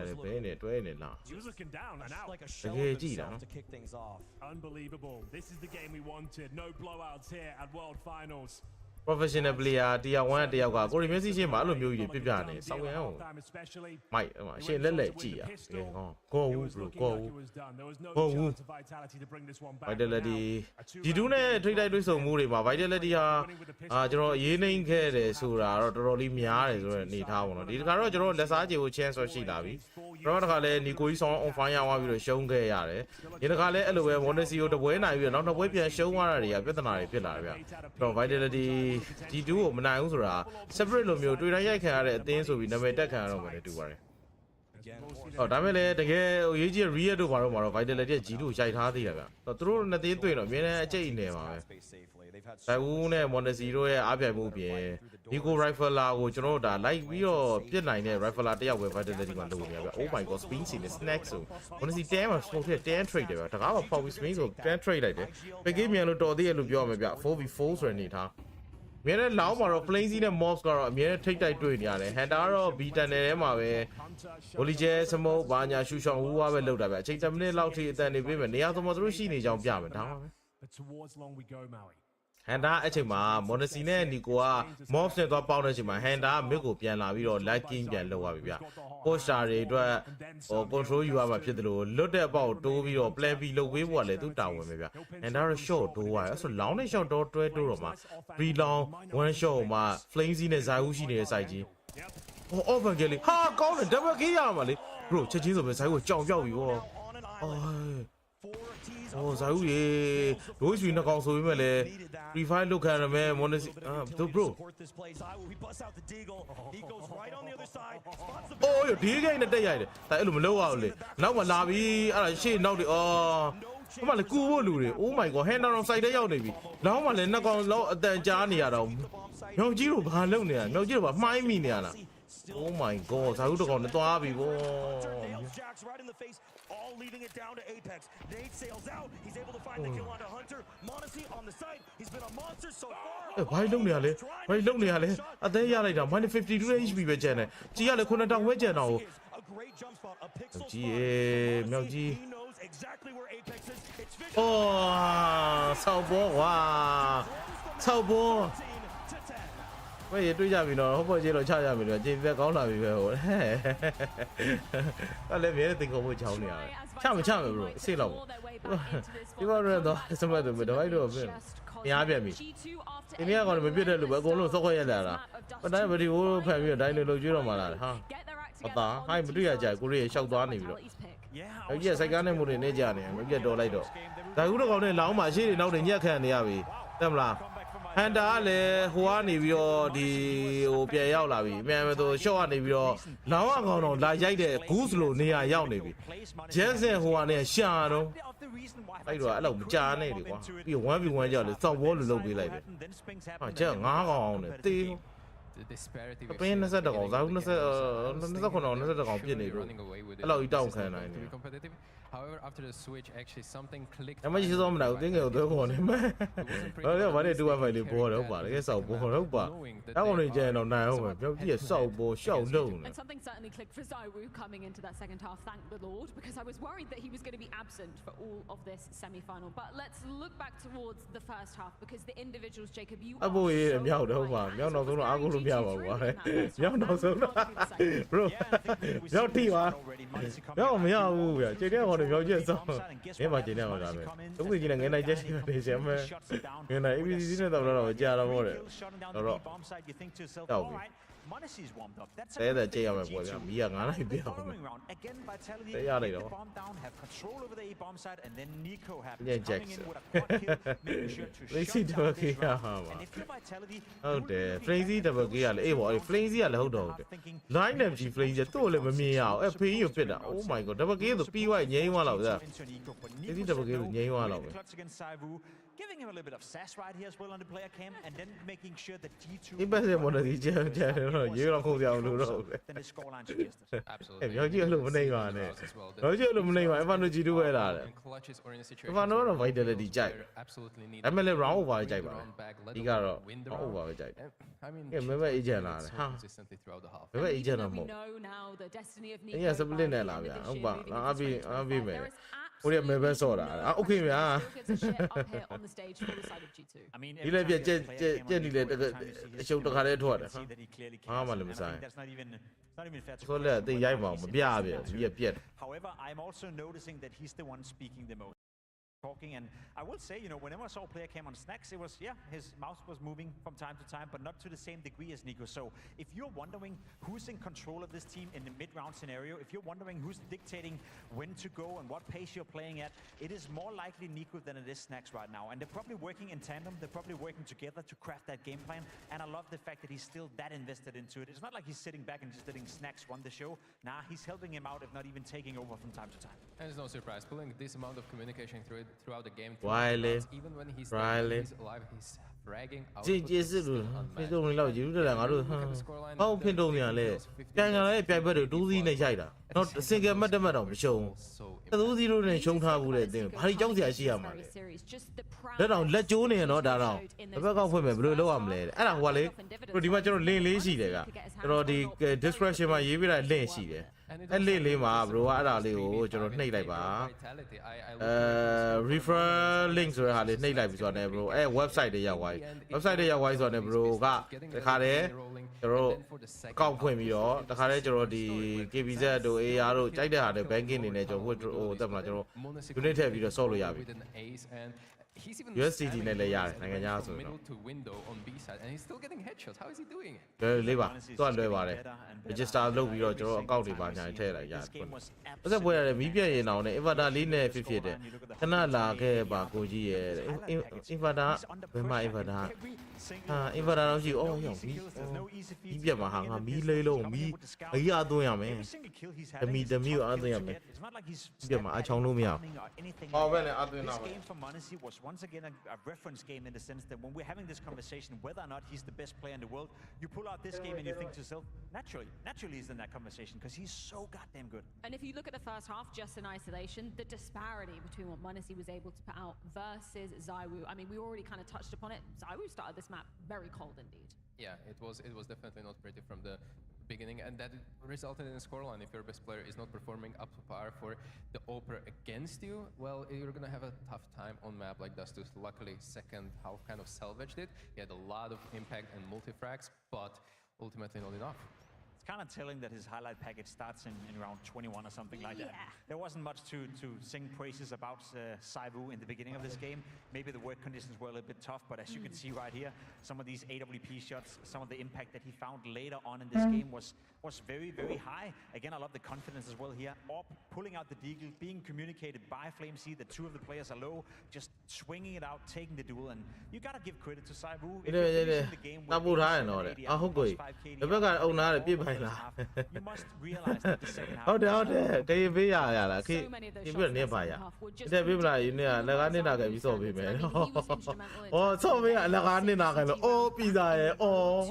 was looking down and out. Like a shell of himself to kick things off. Unbelievable. This is the game we wanted. No blowouts here at World Finals. Professional player တရား1တယောက်ကကိုရီမျက်စိရှင်းမှာအဲ့လိုမျိုးကြီးပြပြနေစောင်းရအောင်မိုက်ရှင်းလက်ကြည့်ရတကယ်ကောဦး bro ကောဦး vitality ဒီတူးနဲ့ထိတ်တိုက်တွေ့ဆုံမှုတွေမှာ vitality ဟာကျွန်တော်ရေးနှိမ့်ခဲ့တယ်ဆိုတာတော့တော်တော်လေးများတယ်ဆိုတော့အနေထားပါတော့ဒီတခါတော့ကျွန်တော်လက်စားချေကို chance ရှိလာပြီတော့တခါလဲနီကိုကြီးဆောင် on fire ရောက်ပြီးတော့ရှုံးခဲ့ရတယ်ဒီတခါလဲအဲ့လိုပဲ Monacy ကိုတပွဲနိုင်ပြီးတော့နောက်တစ်ပွဲပြန်ရှုံးသွားတာတွေကပြဿနာတွေဖြစ်လာတယ်ဗျတော့ vitality G2 ကိုမနိုင်ဘူးဆိုတာ separate လိုမျိုးတွေ့တိုင်းရိုက်ခံရတဲ့အသင်းဆိုပြီးနာမည်တက်ခံရတော့မယ်တူပါတယ်ဟောဒါမဲ့လည်းတကယ်ဟိုရေးကြီး real တို့ဘာလို့မှာတော့ vitality က G2 ကိုရိုက်ထားသေးတာဗျသူတို့နှစ်သင်းတွေ့တော့အမြဲတမ်းအကျိတ်နေပါပဲတိုင်ဝူးနဲ့ Monacy တို့ရဲ့အားပြိုင်မှုပြင် Nico Rifler ကိုကျွန်တော်တို့ဒါလိုက်ပြီးတော့ပြစ်နိုင်တဲ့ Rifler တယောက်ပဲ vitality မှာလုပ်နေရဗျ Oh my god spin စီနဲ့ snack ဆို Monacy 10မှာ smoke 10 trade တယ်ဗျတကားမှာ power spin ဆို10 trade လိုက်တယ်ပကင်းမြန်လို့တော်သေးရလို့ပြောရမယ်ဗျ 4v4 ဆိုတဲ့အနေထားအများနဲ့လောင်းမှာတော့ Flazy နဲ့ Mobs ကတော့အများနဲ့ထိတ်တိုက်တွေ့နေရတယ် Hunter ကတော့ B tunnel ထဲမှာပဲ Volley Jet Smoke ဘာညာရှူရှောင်းဝူးဝါပဲလောက်တာဗျအချိန်10မိနစ်လောက်ထိအတန်နေပေးမယ်နေရာသမားတို့ရှိနေကြောင်းပြမယ်ဒါပါပဲ Hunter အချိန်မှာ Monacy နဲ့ Nico က Mobs နဲ့သွားပေါင်းတဲ့အချိန်မှာ Hunter က mid ကိုပြန်လာပြီးတော့ liking ပြန်လောက်သွားပြီဗျ Poster တွေအတွက်ဟို control ယူရမှာဖြစ်တယ်လို့လွတ်တဲ့အပေါက်တိုးပြီးတော့ plan B လုပ်ပေးဖို့ကလည်းသူတာဝန်ပဲဗျ Hunter တော့ short တိုးသွားတယ်အဲ့ဆို long နဲ့ short တိုးတွဲတိုးတော့မှာ pre long one shot မှာ Flazy နဲ့ Zaiwu ရှိနေတဲ့ site ကြီး အော်ဗန်ကယ်လီဟာကောင်းတယ်ဒဘယ်ကီးရမှာလေ bro ချက်ချင်းဆိုပဲဇိုင်းကိုကြောင်ပြောက်ပြီဗောအော်ဇိုင်းရေဒိုးရွှေနှကောင်ဆိုပြီးမဲ့လေ refine လုပ်ခံရမယ် monacy bro အိုးဒီကိန်းနဲ့တက်ရိုက်တယ်ဒါအဲ့လိုမလုပ်ရဘူးလေနောက်မှလာပြီအဲ့ဒါရှေ့နောက်တွေအော်ဟိုမှာလေကူဖို့လူတွေ oh my god ဟဲ့နောက်ဆိုင်တဲ့ရောက်နေပြီနောက်မှလည်းနှကောင်လောက်အတန်ကြားနေရတော့မြောင်ကြီးတို့ဘာလုပ်နေရမြောင်ကြီးတို့ဘာမှိုင်းမိနေရလား oh my god ဇာတ်တော့နဲ့သွားပြီဗော all leaving it down to Apex. Nate sails out. He's able to find the kill onto Hunter. Monacy on the site. He's been a monster so far. ဘာလုပ်နေရလဲဘာလုပ်နေရလဲအသေးရလိုက်တာ -52 HP ပဲကျန်တယ်ကြီးရလေ9000ဝဲကျန်တော့ A great jump spot. A pixel. ကြီးမြောက်ကြီး He knows exactly where Apex is. It's vision. အော်ဆောက်ဘောကွာဆောက်ဘောဘယ်ရတွေ့ကြပြီနော်ဟောပေါ်ကြီးတော့ချရပြီလို့ကြည်သက်ကောင်းလာပြီပဲဟိုအဲ့လည်းမြဲတင်ကုန်ဖို့ချောင်းနေရတယ်ချမမယ် bro အစ်စ်လောက်ဒီဘာရဲတော့စမတ်တော့တော့အဲ့လိုပဲများပြန်ပြီဒီနေ့ကတော့မပြည့်တဲ့လူပဲအကုန်လုံးစောက်ခွက်ရလာတာပတိုင်းဗီဒီယိုဖန်ပြီးတော့ဒိုင်းလေးလှုပ်ကြည့်တော့မှလာတယ်ဟာအသာဟိုင်းမတွေ့ရကြကိုရီးရှောက်သွားနေပြီတော့အဲ့ဒီစိုက်ကားနဲ့မှုတွေနေကြနေမပြတ်တော်လိုက်တော့ဒါကူတော့ကောင်းနဲ့လောင်းမှာရှေ့တွေနောက်တွေညက်ခံနေရပြီတက်မလားဟန်တာကလည်းဟိုကနေပြီးတော့ဒီဟိုပြန်ရောက်လာပြီအမြန်ပဲဆိုရှော့ကနေပြီးတော့လောင်းအကောင်တော့လာရိုက်တဲ့ဂူးစလိုနေရာရောက်နေပြီဂျန်ဆန်ဟိုကနေရှာတော့အဲ့တော့အဲ့လိုမကြာနဲ့လေကွာပြီး 1v1 ကြောက်လေစောက်ဘောလိုလုပ်ပေးလိုက်တယ်ဟာကျန်9ကောင်အောင်တယ်တေးအပင်း20ကောင်ဇာတ်20 29ကောင်ပြစ်နေပြီအဲ့လိုကြီးတောင်းခံနိုင်တယ်However, after the switch, actually something clicked. အမရှိစောမနာဘူးတင်းငယ်တော့ခေါ်နေမယ်။ဘာလဲဘာလဲတူဝိုင်ဖိုင်လေးပေါ်တော့ပါလေကဲစောက်ပေါ်တော့ပါ။အဲ့ကောင်တွေကျန်တော့နိုင်အောင်ပဲပြောပြည့်စောက်ပေါ်ရှောက်လုံးနေ And something certainly clicked for Zaiwu coming into that second half, thank the Lord, because I was worried that he was going to be absent for all of this semi-final. But let's look back towards the first half, because the individuals, Jacob, you အပေါ်ရေးမြောက်တော့ပါမြောက်တော့ဆုံးတော့အားကိုလို့မရပါဘူးကွာမြောက်တော့ဆုံးတော့ bro မြောက်ထိပါမြောက်မရဘူးဗျချိန်တဲ့ကောင်တွေမြောက်ကျက်စောင်းမင်းမချိန်တဲ့ကောင်ဒါပဲအခုကြီးလည်းငယ်နိုင်ချက်ရှိနေစမ်းမယ်ငယ်နိုင် ABC နဲ့တော့ကြာတော့ဟုတ်တယ်တော့တော့Monacy's warmed up. That's တဲ့ကြည့်ရမယ်ပေါ့ဗျာမီးက9နိုင်ပြအောင် again Vitality. They are like bomb down, have control over the A bomb side, and then Nico happens Yeah, coming in Jackson. with a quad kill, making sure to Flazy shut down double this kill round. ဟာပါ And if you're Vitality, ဟုတ်တယ် Flazy double kill ကလည်းအေးပေါ့အေး Flazy ကလည်းဟုတ်တော့ဟုတ်တယ် line နဲ့ကြီး Flazy သူ့ကိုလည်းမမြင်ရအောင်အဲ့ဖေးကြီးကိုပစ်တာ Oh my god double kill ဆိုပြီးွားငိမ့်သွားတော့ဗျာ Flazy double kill ငိမ့်သွားတော့ပဲ Giving him a little bit of sass right here as well on the player cam, and then making sure that D2 ဒီပတ်စံမလို့ဒီကျန်တော့ရေတော့ခုံကြအောင်လို့တော့ then the scoreline suggested. absolutely မြောက်ကြီးလို့မနေပါနဲ့တော့ကြီးလို့မနေပါအဖန်တို့ကြီးတို့ပဲလာတယ် clutches or in a အ situation ဖန်တို့တော့ vitality ကြိုက် absolutely need ဒါပေမဲ့လည်း round over ကြိုက်ပါဒီကတော့ round over ပဲကြိုက် I mean ကဲမဲမဲ agent လာတယ်ဟာ consistently throughout the half မဲမဲ agent တော့မ we ဟုတ် know now the destiny of အဲ့ရ split နဲ့လာဗျာဟုတ်ပါအားပြီးမယ်ဟိုရမဲပဲစော့တာโอเคဗျာ on the stage for the side of G2. I mean, ဒီလည်းပြကြက်နေလေအရှုံးတစ်ခါလေးထွက်တယ်ဟာ see that he clearly Ah, can. man, I let me mean, say. that's not even fair to ဆိုလည်းအသိရိုက်မအောင်မပြပြပြပြက် However, I'm also noticing that he's the one speaking the most. Talking, and I will say, you know, whenever I saw a player came on Snacks, it was, yeah, his mouse was moving from time to time, but not to the same degree as Nico. So if you're wondering who's in control of this team in the mid-round scenario, if you're wondering who's dictating when to go and what pace you're playing at, it is more likely Nico than it is Snacks right now. And they're probably working in tandem, they're probably working together to craft that game plan, and I love the fact that he's still that invested into it. It's not like he's sitting back and just letting Snacks run the show. Nah, he's helping him out, if not even taking over from time to time. and it's no surprise pulling this amount of communication throughout the game Riley, even when he's Riley. he's alive he's fragging out ကြည်ကြည်စစ်လို့ဖိတုံးလောက်ယူတယ်ငါတို့ဟောင်းဖိတုံးများလဲပြန်လာတဲ့ပြိုင်ဘက်တွေ2စီးနဲ့ရိုက်တာတော့စင်ကယ်မတ်တမတ်တော့မရှုံးဘူး2-0နဲ့ရှုံးထားဘူးတဲ့အတင်းဘာကြီးကြောက်စရာရှိရမှာလဲလက်တော့လက်ကျိုးနေရတော့ဒါတော့တစ်ဘက်ကောက်ဖွင့်မယ်ဘယ်လိုလုပ်ရမလဲအဲ့ဒါဟိုကလေဒီမှာကျွန်တော်လင်းလေးရှိတယ်ဗျကျွန်တော်ဒီ description မှာရေးပြတာလင်းရှိတယ်အဲ့လင်းလေးမှာ bro ကအဲ့ဒါလေးကိုကျွန်တော်နှိပ်လိုက်ပါ refer link ဆိုတဲ့ဟာလေးနှိပ်လိုက်ပြီဆိုတော့ ਨੇ bro အဲ့ website တွေရောက်သွားပြီ website တွေရောက်သွားပြီဆိုတော့ ne bro ကတခါတည်းကျွန်တော်အကောင့်ဖွင့်ပြီးတော့တခါတည်းကျွန်တော်ဒီ KBZ တို့ AR တို့ကြိုက်တဲ့ဟာတွေ banking နေနဲ့ကျွန်တော်ဟိုတက်မလားကျွန်တော် unit ထည့်ပြီးတော့ဆော့လို့ရပြီ He's even USDT spammingနဲ့လည်းရတယ် bullets atနိုင်ငံခြား range ဆို from ရင်တော့ middle to window on B side, and he's still getting headshots. How is he doing it? လွယ်လေးပါသူကလွယ်ပါတယ် register လုပ်ပြီးတော့ကျွန်တော် account တွေပါညာထည့်လိုက်ရတယ်ပတ်သက်ပွဲရတယ်မီးပြတ်ရင်တော့နဲ့ inverter လေးနဲ့ဖြစ်တဲ့ခဏလာခဲ့ပါကိုကြီးရဲ့ inverter ဘယ်မှာ inverter ဟာ inverter တော့ရှိအော်ရောမီးပြတ်မှာဟာငါမီးလေးလုံးမီးအရာသွင်းရမယ်တမီအားသွင်းရမယ်ပြတ်မှာအချောင်းလို့မရဘူးဟောပဲနဲ့အသွင်းတော့ This game for Monesi was once again a reference game in the sense that when we're having this conversation, whether or not he's the best player in the world, you pull out this game and you think to yourself, naturally he's in that conversation because he's so goddamn good. And if you look at the first half, just in isolation, the disparity between what Monesi was able to put out versus Zywoo. I mean, we already kind of touched upon it. Zywoo started this map very cold indeed. Yeah, it was definitely not pretty from the beginning, and that resulted in a scoreline. If your best player is not performing up to par for the Opera against you, well, you're gonna have a tough time on map like Dustus. Luckily, second half kind of salvaged it. He had a lot of impact and multi-frags, but ultimately not enough. It's kind of telling that his highlight package starts in round 21 or something like that. There wasn't much to sing praises about Zywoo in the beginning of this game. Maybe the work conditions were a little bit tough, but as you can see right here, some of these AWP shots, some of the impact that he found later on in this game was very, very high. Again, I love the confidence as well here. Orb pulling out the deagle, being communicated by FlameC that two of the players are low, just swinging it out, taking the duel, and you gotta give credit to Zywoo. If you're finishing the game with 5k, you must realize that the second half ဟုတ်တယ်တေးပေးရလားခေဒီပြနေပါရတဲ့ပြမလားယူနေကလက်ကားနေတာခဲ့ပြီးစော်ပေးမယ်ဟောစော်ပေးကလက်ကားနေတာခဲ့လို့အော်ပြီးသားရဲ့အော်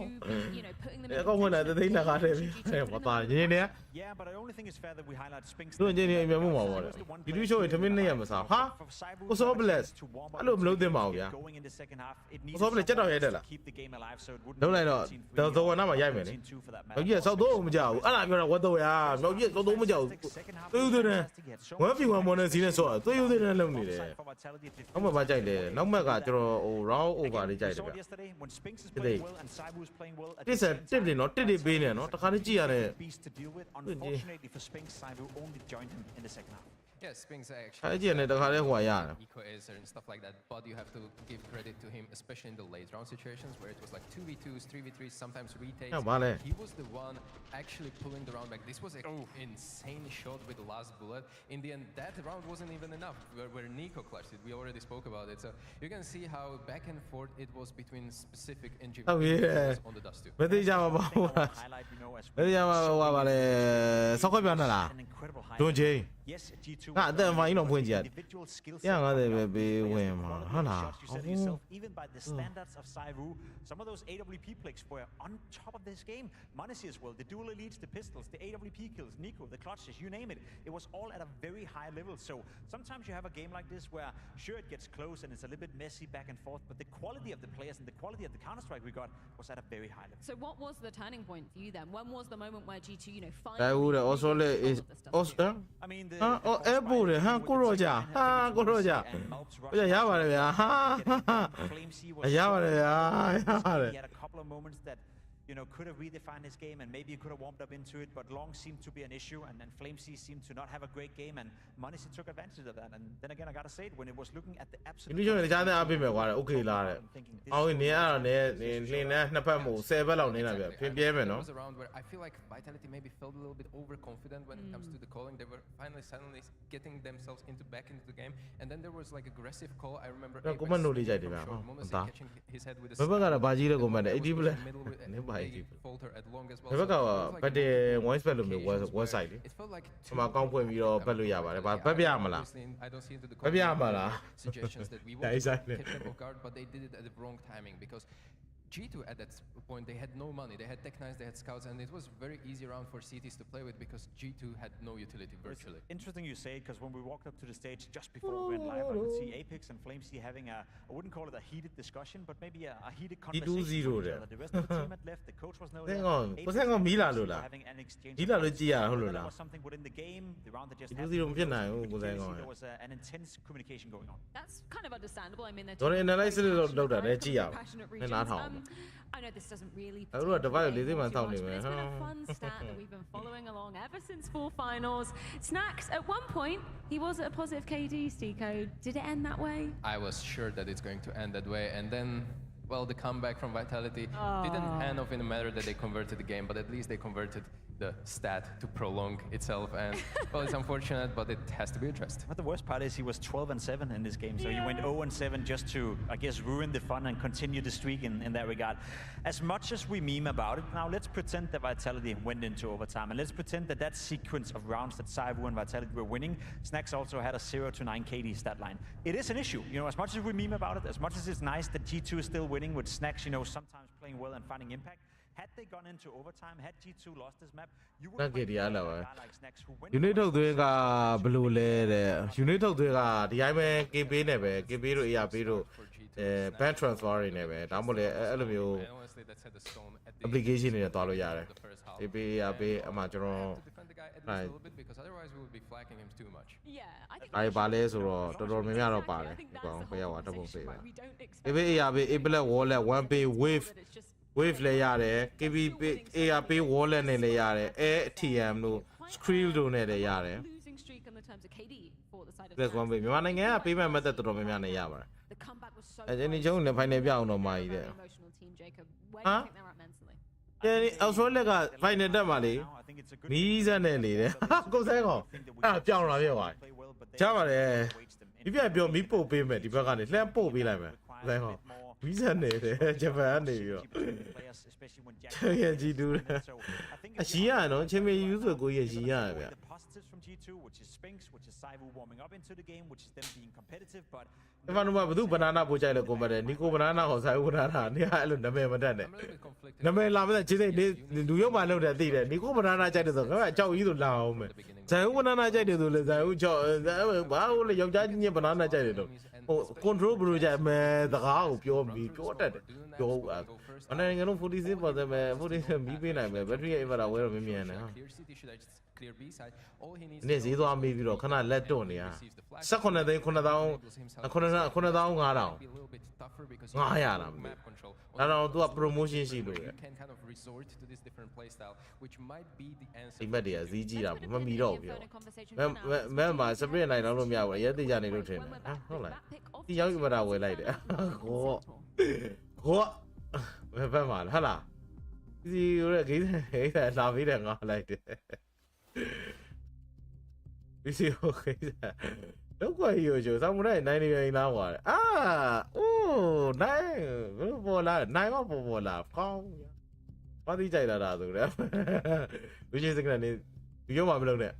အကောင့်ဝင်လာတဲ့သိလက်ကားတဲ့ပြီးမပါရင်းနေ Yeah, but I only think it's fair that we highlight SpeXtres. တို့ချင်းနေအမြင်မှုမှာပေါ့ဒီလူရှိုးရင်ထမင်းနဲ့ရမစားဟာကိုစောဘလက်အဲ့လိုမလုပ်သင့်ပါဘူးဗျာကိုစောဘလက်ကြက်တော့ရိုက်တယ်လားလုံးလိုက်တော့သောဝနာမှာရိုက်မယ်လေမြောက်ကြီးစောက်တော့မကြောက်ဘူးအဲ့ဒါပြောတာဝတ်တော့ရမြောက်ကြီးစောက်တော့မကြောက်ဘူးသွေးသွင်းတယ်1v1 မော်နယ်စီနဲ့ဆော့သွေးသွင်းတယ်လုံးနေတယ်နောက်မှမကြိုက်တယ်နောက်မှကကျွန်တော်ဟို round over လေးကြိုက်တယ်ဗျာတစ်စတစ်နေနော်တစ်တွေပေးနေနော်တခါတည်းကြည့်ရတယ် Unfortunately for SpeXtres, Zywoo only joined him in the second half. Yeah, Spinks actually. အဲ့ဒီနဲ့တခါတည်းဟိုရရတယ် Eco Acer and stuff like that, but you have to give credit to him, especially in the late round situations where it was like 2v2s, 3v3s, sometimes retakes. He was the one actually pulling the round back. This was an insane shot with the last bullet. In the end, that round wasn't even enough where Nico clutched it. We already spoke about it. So you can see how back and forth it was between specific individuals on the dust too. မသိကြပါဘူးမသိကြပါဘူးပါလေစောက်ခွက်ပြောင်းလာဒွန်ချင်း Yes, G2. အသက်မိုင်းတော့ဖွင့်ကြည့် individual skill set. 150ပဲပေးဝင်မှာဟုတ်လား You said it yourself, even by the standards of Zywoo, some of those AWP plays were on top of this game. Monesi as well, the dual elites, the pistols, the AWP kills, Nico, the clutches, you name it. It was all at a very high level. So sometimes you have a game like this where sure it gets close and it's a little bit messy back and forth, but the quality of the players and the quality of the Counter-Strike we got was at a very high level. So what was the turning point for you then? When was the moment where G2, Zywoo finally... also is also I mean, the အော်အဲပူတယ်ဟာကိုရောကြဟာကိုရောကြရပါတယ်ဗျာဟာရပါတယ်ဗျာရပါတယ် He had a couple of moments that could have redefined his game and maybe he could have warmed up into it, but long seemed to be an issue, and then FlameC seemed to not have a great game, and Monesi took advantage of that. And then again, I gotta say it, when it was looking at the absolute... ဒီလိုကြားတဲ့အပြစ်ပဲကွာโอเคလားတဲ့အော်နေရတော့နေလင်းနဲ့နှစ်ဖက်မို့10ဘက်လောက်နေတာဗျဖင်ပြဲမယ်နော် There was a round where I feel like Vitality maybe felt a little bit overconfident when it comes to the calling. They were finally suddenly getting themselves back into the game, and then there was like aggressive call. I remember Monesi catching his head with a ဘယ်ဘက်ကတော့ဘာကြီးလဲကိုမှတ်တယ်80ဘလက်နေပါ falter at long as well. ဘယ်ဘက်ကဘတ်တယ် voice pad လိုမျိုး website လေ It felt like ဒီမှာကောင်းဖွင့်ပြီးတော့ဘတ်လို့ရပါတယ်ဘာဘတ်ပြမလား I don't see into the ဘတ်ပြမလား suggestions that we Yeah, want exactly. to catch them off guard, but they did it at the wrong timing because G2 at that point, they had no money, they had Tech9s, they had scouts, and it was very easy round for CTs to play with because G2 had no utility virtually. It's interesting you say it, because when we walked up to the stage just before we went live, I could see Apex and FlameC having a, I wouldn't call it a heated discussion, but maybe a heated conversation with each other. The rest of the team had left, the coach was no there. Apex were having an exchange of messages. There was something within the game, the round that just happened. There was an intense communication going on. That's kind of understandable. I mean, they're ကျွန်တော် analyze လုပ်တာလည်းကြည့်ရအောင် passionate နဲ့နားထောင် regions. I know this doesn't really I don't know, pertain to the divide game all lazy too man much, sound but it's been a anyway. fun stat that we've been following along ever since fall finals. Snacks, at one point, he was at a positive KD, Stico. Did it end that way? I was sure that it's going to end that way, and then, well, the comeback from Vitality didn't end off in a matter that they converted the game, but at least they converted the stat to prolong itself, and well, it's unfortunate, but it has to be addressed. But the worst part is he was 12-7 in this game, so you went 0-7 just to, I guess, ruin the fun and continue the streak in that regard. As much as we meme about it, now let's pretend that Vitality went into overtime, and let's pretend that that sequence of rounds that Saivu and Vitality were winning, Snacks also had a 0-9 KD stat line. It is an issue, you know, as much as we meme about it, as much as it's nice that G2 is still winning with Snacks, you know, sometimes playing well and finding impact. Had they gone into overtime, had G2 lost this map, you would have a guy like Snacks who went unit ထုတ်သွင်းကဘယ်လိုလဲတဲ့ unit ထုတ်သွင်းကဒီတိုင်းပဲ KB နဲ့ပဲ KB တို့ ERP တို့ban transfer တွေနဲ့ပဲဒါမှမဟုတ်လေအဲ့လိုမျိုး application တွေနဲ့တွားလို့ရတယ် KB ERP အမှကျွန်တော် အဲ့ဘာလဲဆိုတော့တော်တော်များများတော့ပါတယ်ဒီကောင်ဖျက်သွားတပုံပေးတာ KB ERP Ablet wallet 1 pay wave လဲရတယ် KB ARP wallet နဲ့လဲရတယ် ATM တို့ Skrill တို့နဲ့လဲရတယ် Plus 1 pay မြန်မာနိုင်ငံက payment method တော်တော်များများနဲ့ရပါတယ်အဲ့ဒီကျုံနဲ့ final ပြအောင်တော့မှာကြီးတဲ့ဟာဒီအော်စတြေးလျက final တက်မှာလေမီးစက်နဲ့နေတယ်ကိုစဲကောင်အဲ့ပြောင်းလာပြသွားချမ်းပါတယ်ဒီပြပြောမီးပို့ပေးမယ်ဒီဘက်ကနေလှမ်းပို့ပေးလိုက်မယ်စဲကောင်မီးစက်နေတယ်ဂျပန်နေပြီးတော့ရဲ့ကြည့်တူတယ်အရှိရနော်ချင်းမယူဆိုကိုရဲ့ရှိရဗျ which is SpeXtres, which is Saivu warming up into the game, which is them being competitive, but ဘာလို့ဘာသူဘနာနာပို့ကြိုက်လဲကွန်ပျူတာနီကိုဘနာနာဟောဆိုင်ဘနာနာနေအဲ့လိုနာမည်မတတ်နဲ့နာမည်လာမဲ့ချင်းစိတ်လူရုပ်မှလုပ်တယ်သိတယ်နီကိုဘနာနာကြိုက်တယ်ဆိုတော့အကြောက်ကြီးဆိုလာအောင်မယ်ဇိုင်ဦးဘနာနာကြိုက်တယ်ဆိုလေဇိုင်ဦးချော့ဘာလို့လဲယောက်ျားချင်းချင်းဘနာနာကြိုက်တယ်တော့ဟို control ဘယ်လိုကြိုက်မယ်စကားကိုပြောပြီးပြောတတ်တယ်ပြောအနေငယ်လုံး46ပေါ်တယ်မယ်46မီးပေးနိုင်မယ်ဘက်ထရီရဲ့ inverter ဝဲတော့မမြင်နဲ့ဟာနေ့ဈေးသွားမေးပြီးတော့ခဏလက်တွန့်နေရ18သိန်း9000 9500လားမသိအဲ့တော့သူက promotion ရှိလို့ရဒီမက်တွေကဈေးကြီးတာမမီတော့ဘူးပြောမဲမှာ split နိုင်တော့လို့မရဘူးရဲသိကြနေလို့ထင်တယ်ဟုတ်လားဒီရောက်ပြတာဝယ်လိုက်တယ်ခေါ်ဘယ်မှာလဲဟာလားဒီရဂိမ်းလာပြီးတယ်ငါလိုက်တယ်ဒီစီโอเคတော့ကွာရိုးချိုစမှုနိုင်နေရင်လာပါတယ်အာအိုးနိုင်ဘောလာနိုင်မပေါ်လာကောင်းဘာတိကြိုက်လာတာဆိုတော့ဝိချင်းစကနေဗီဒီယိုမှမလုပ်နဲ့